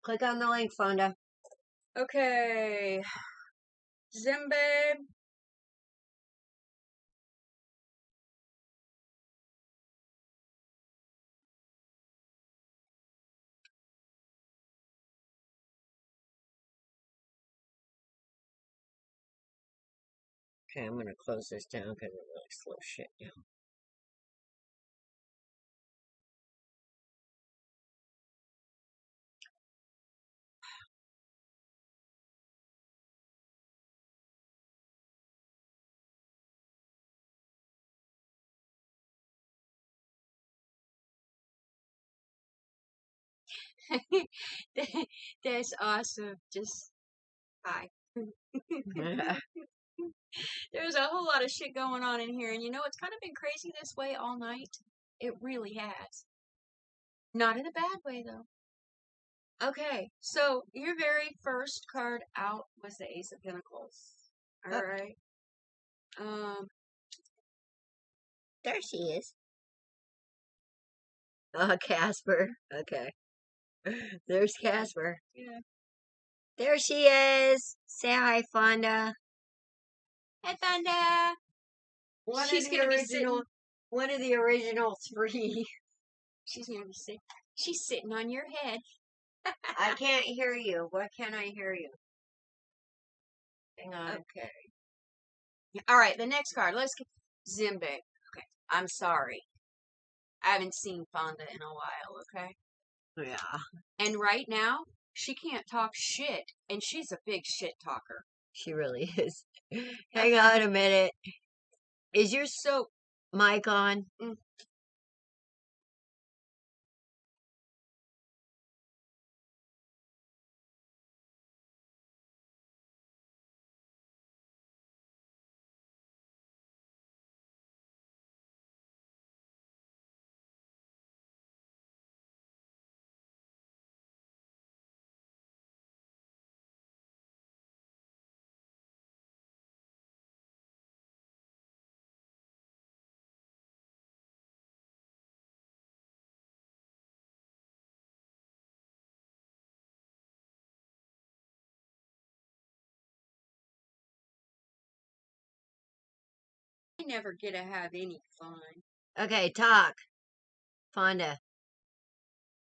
Click on the link, Fonda. Okay. Zimbabe. Okay, I'm gonna close this down because it really slows shit down. That's awesome. Just hi. There's a whole lot of shit going on in here, and you know it's kind of been crazy this way all night. It really has. Not in a bad way though. Okay, so your very first card out was the Ace of Pentacles. All right. There she is. Oh, Casper. Okay. There's Casper. Yeah. There she is. Say hi, Fonda. Hey, Fonda. She's gonna be sitting. One of the original 3. She's gonna be sitting. She's sitting on your head. I can't hear you. Why can't I hear you? Hang on. Okay. All right, the next card. Let's get Zimbe. Okay. I'm sorry. I haven't seen Fonda in a while, okay? Yeah. And right now, she can't talk shit, and she's a big shit talker. She really is. Hang on a minute. Is your mic on? never get to have any fun. Okay, talk. Fonda.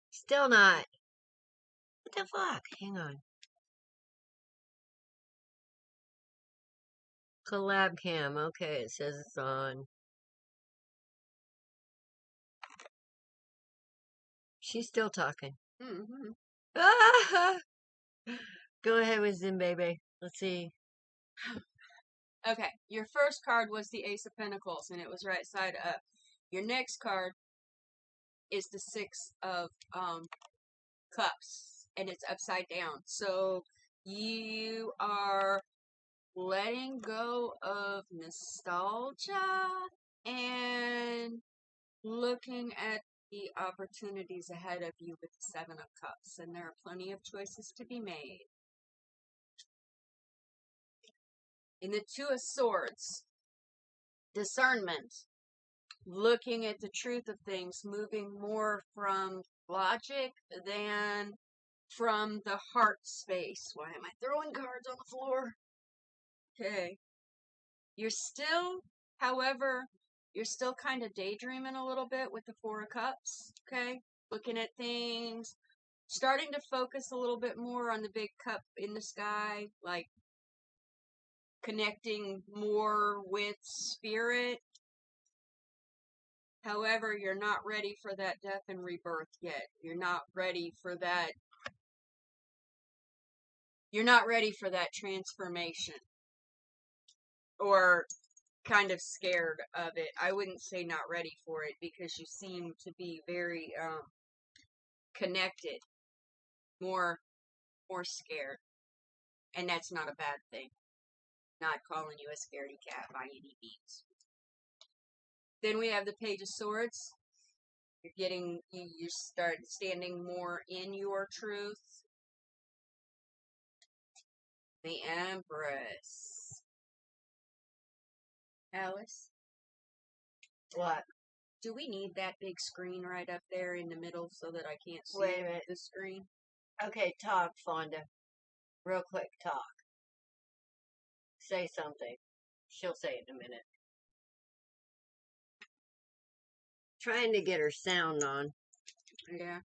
Still not. What the fuck? Hang on. Collab cam. Okay, it says it's on. She's still talking. Mm-hmm. Ah! Go ahead with Zim, baby. Let's see. Okay, your first card was the Ace of Pentacles, and it was right side up. Your next card is the Six of Cups, and it's upside down. So you are letting go of nostalgia and looking at the opportunities ahead of you with the Seven of Cups, and there are plenty of choices to be made. In the Two of Swords, discernment, looking at the truth of things, moving more from logic than from the heart space. Why am I throwing cards on the floor? Okay. You're still, however, you're still kind of daydreaming a little bit with the Four of Cups, okay? Looking at things, starting to focus a little bit more on the big cup in the sky, like connecting more with spirit. However, you're not ready for that death and rebirth yet. You're not ready for that. You're not ready for that transformation. Or kind of scared of it. I wouldn't say not ready for it because you seem to be very connected, more scared, and that's not a bad thing. Not calling you a scaredy cat by any means. Then we have the Page of Swords. You start standing more in your truth. The Empress. Alice? What? Do we need that big screen right up there in the middle so that I can't see Wait a minute. the screen? Okay, talk, Fonda. Real quick, talk. Say something. She'll say it in a minute. Trying to get her sound on. Yeah.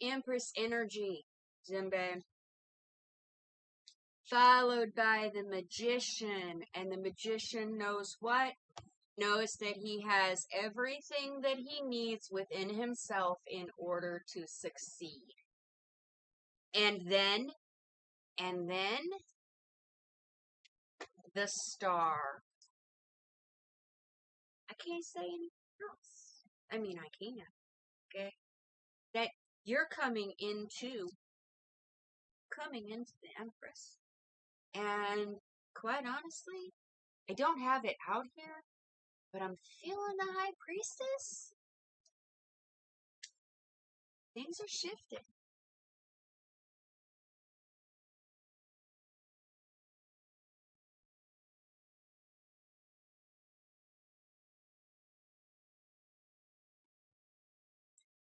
Empress energy, Zimbe. Followed by the Magician, and the Magician knows what? Knows that he has everything that he needs within himself in order to succeed. And then, the Star. I can't say anything else. I mean, I can, okay? That you're coming into the Empress. And quite honestly, I don't have it out here, but I'm feeling the High Priestess. Things are shifting.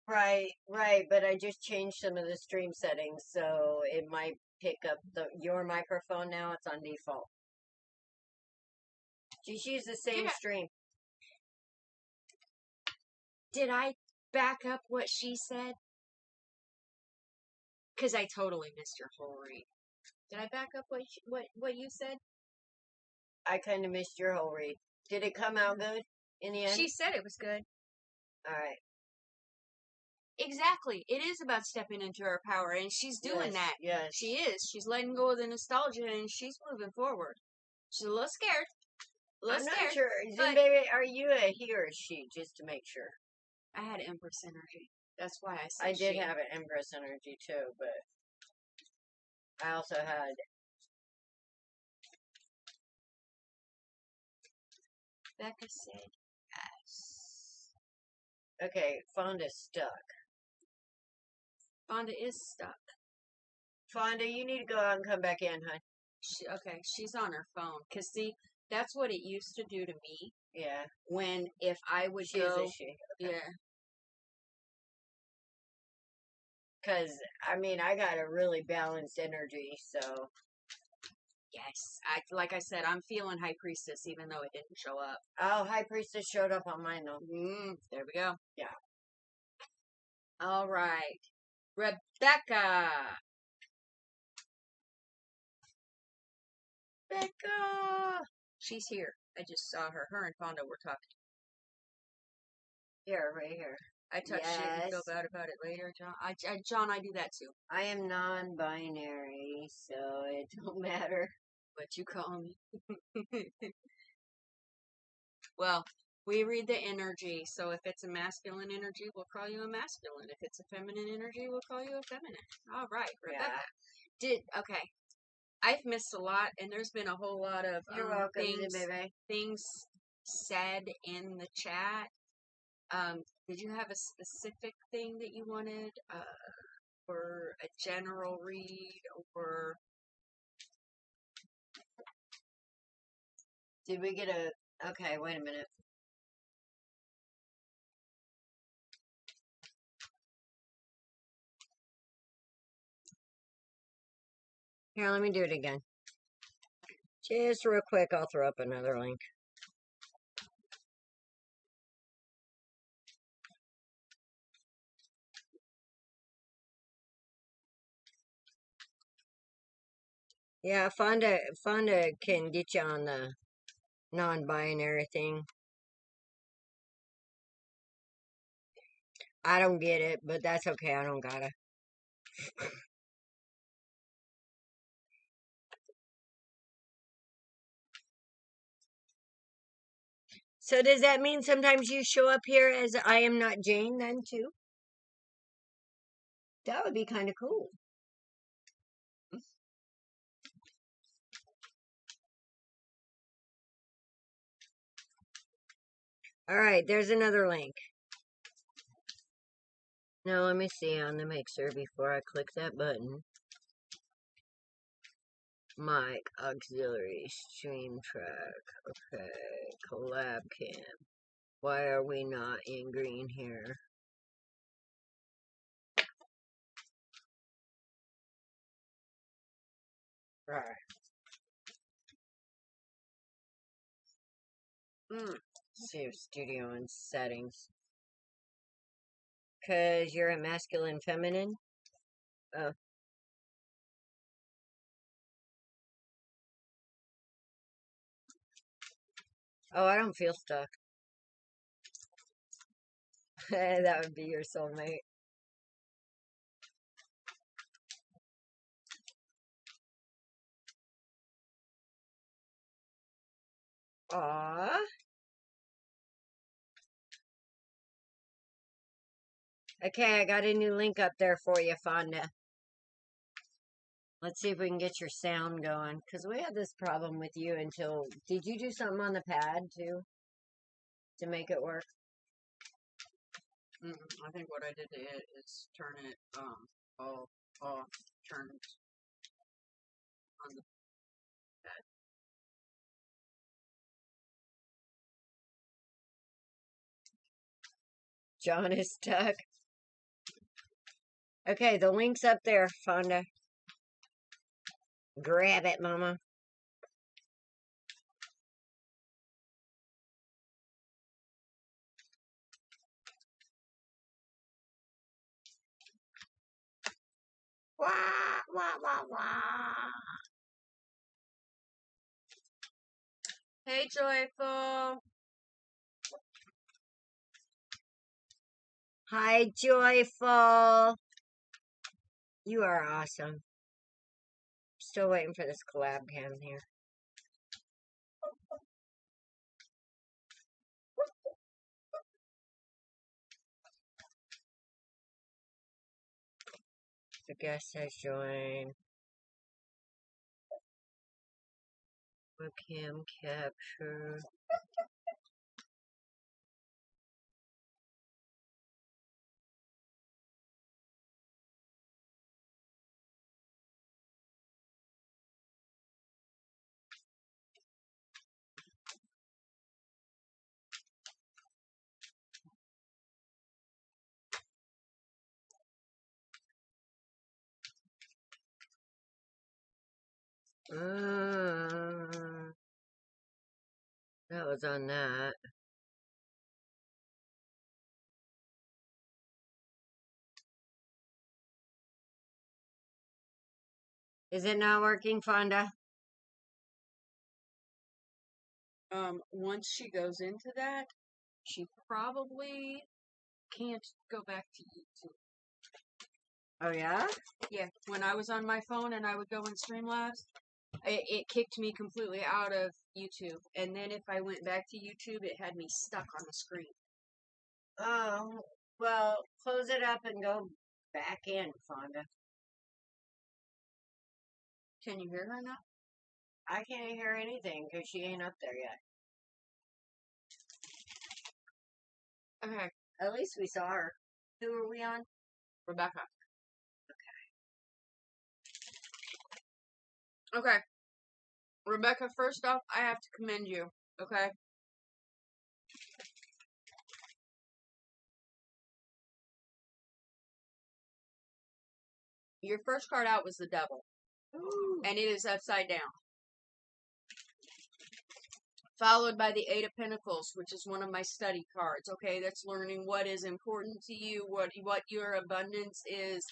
Right, but I just changed some of the stream settings, so it might pick up your microphone now. It's on default. Just use the same stream. Did I back up what she said? Because I totally missed your whole read. Did I back up what you said? I kind of missed your whole read. Did it come out good in the end? She said it was good. All right. Exactly. It is about stepping into her power, and she's doing that. Yes. She is. She's letting go of the nostalgia, and she's moving forward. She's a little scared. I'm not sure. Baby, are you a he or a she? Just to make sure. I had Empress energy. That's why I said I did have an Empress energy too, but I also had. Becca said yes. Okay, Fonda's stuck. Fonda is stuck. Fonda, you need to go out and come back in, hon. She's on her phone. Because, see, that's what it used to do to me. Yeah. When, if I would She's go... a she. Okay. Yeah. Because, I mean, I got a really balanced energy, so. Yes. Like I said, I'm feeling High Priestess even though it didn't show up. Oh, High Priestess showed up on mine, though. There we go. Yeah. All right. Rebecca. Becca! She's here. I just saw her. Her and Fonda were talking. Here, right here. I touched it and feel bad about it later, John. John, I do that too. I am non-binary, so it don't matter. What you call me. Well, we read the energy, so if it's a masculine energy, we'll call you a masculine. If it's a feminine energy, we'll call you a feminine. All right, Rebecca. Yeah. Okay. I've missed a lot, and there's been a whole lot of You're welcome, baby. Things said in the chat. Did you have a specific thing that you wanted, or a general read, or did we get a? Okay, wait a minute. Here, let me do it again. Just real quick, I'll throw up another link. Yeah, Fonda can get you on the non-binary thing. I don't get it, but that's okay. I don't gotta. So does that mean sometimes you show up here as I am not Jane then too? That would be kind of cool. All right, there's another link. Now let me see on the mixer before I click that button. Mic, auxiliary, stream track. Okay, collab cam. Why are we not in green here? Right. Save studio and settings. Cause you're a masculine feminine? Oh. Oh, I don't feel stuck. That would be your soulmate. Aww. Okay, I got a new link up there for you, Fonda. Let's see if we can get your sound going. Because we had this problem with you until... Did you do something on the pad, too? To make it work? I think what I did to it is turn it all off, turned on the pad. John is stuck. Okay, the link's up there, Fonda. Grab it, Mama. Wah, wah, wah, wah. Hey, Joyful. Hi, Joyful. You are awesome. Still waiting for this collab cam here. The guest has joined. Webcam capture. That was on that. Is it not working, Fonda? Once she goes into that, she probably can't go back to YouTube. Oh, yeah? Yeah, when I was on my phone and I would go in Streamlabs, it kicked me completely out of YouTube. And then if I went back to YouTube, it had me stuck on the screen. Oh, well, close it up and go back in, Fonda. Can you hear her now? I can't hear anything because she ain't up there yet. Okay, At least we saw her. Who are we on? Rebecca. Okay. Rebecca, first off, I have to commend you, okay? Your first card out was the devil. Ooh. And it is upside down. Followed by the Eight of Pentacles, which is one of my study cards, okay? That's learning what is important to you, what your abundance is,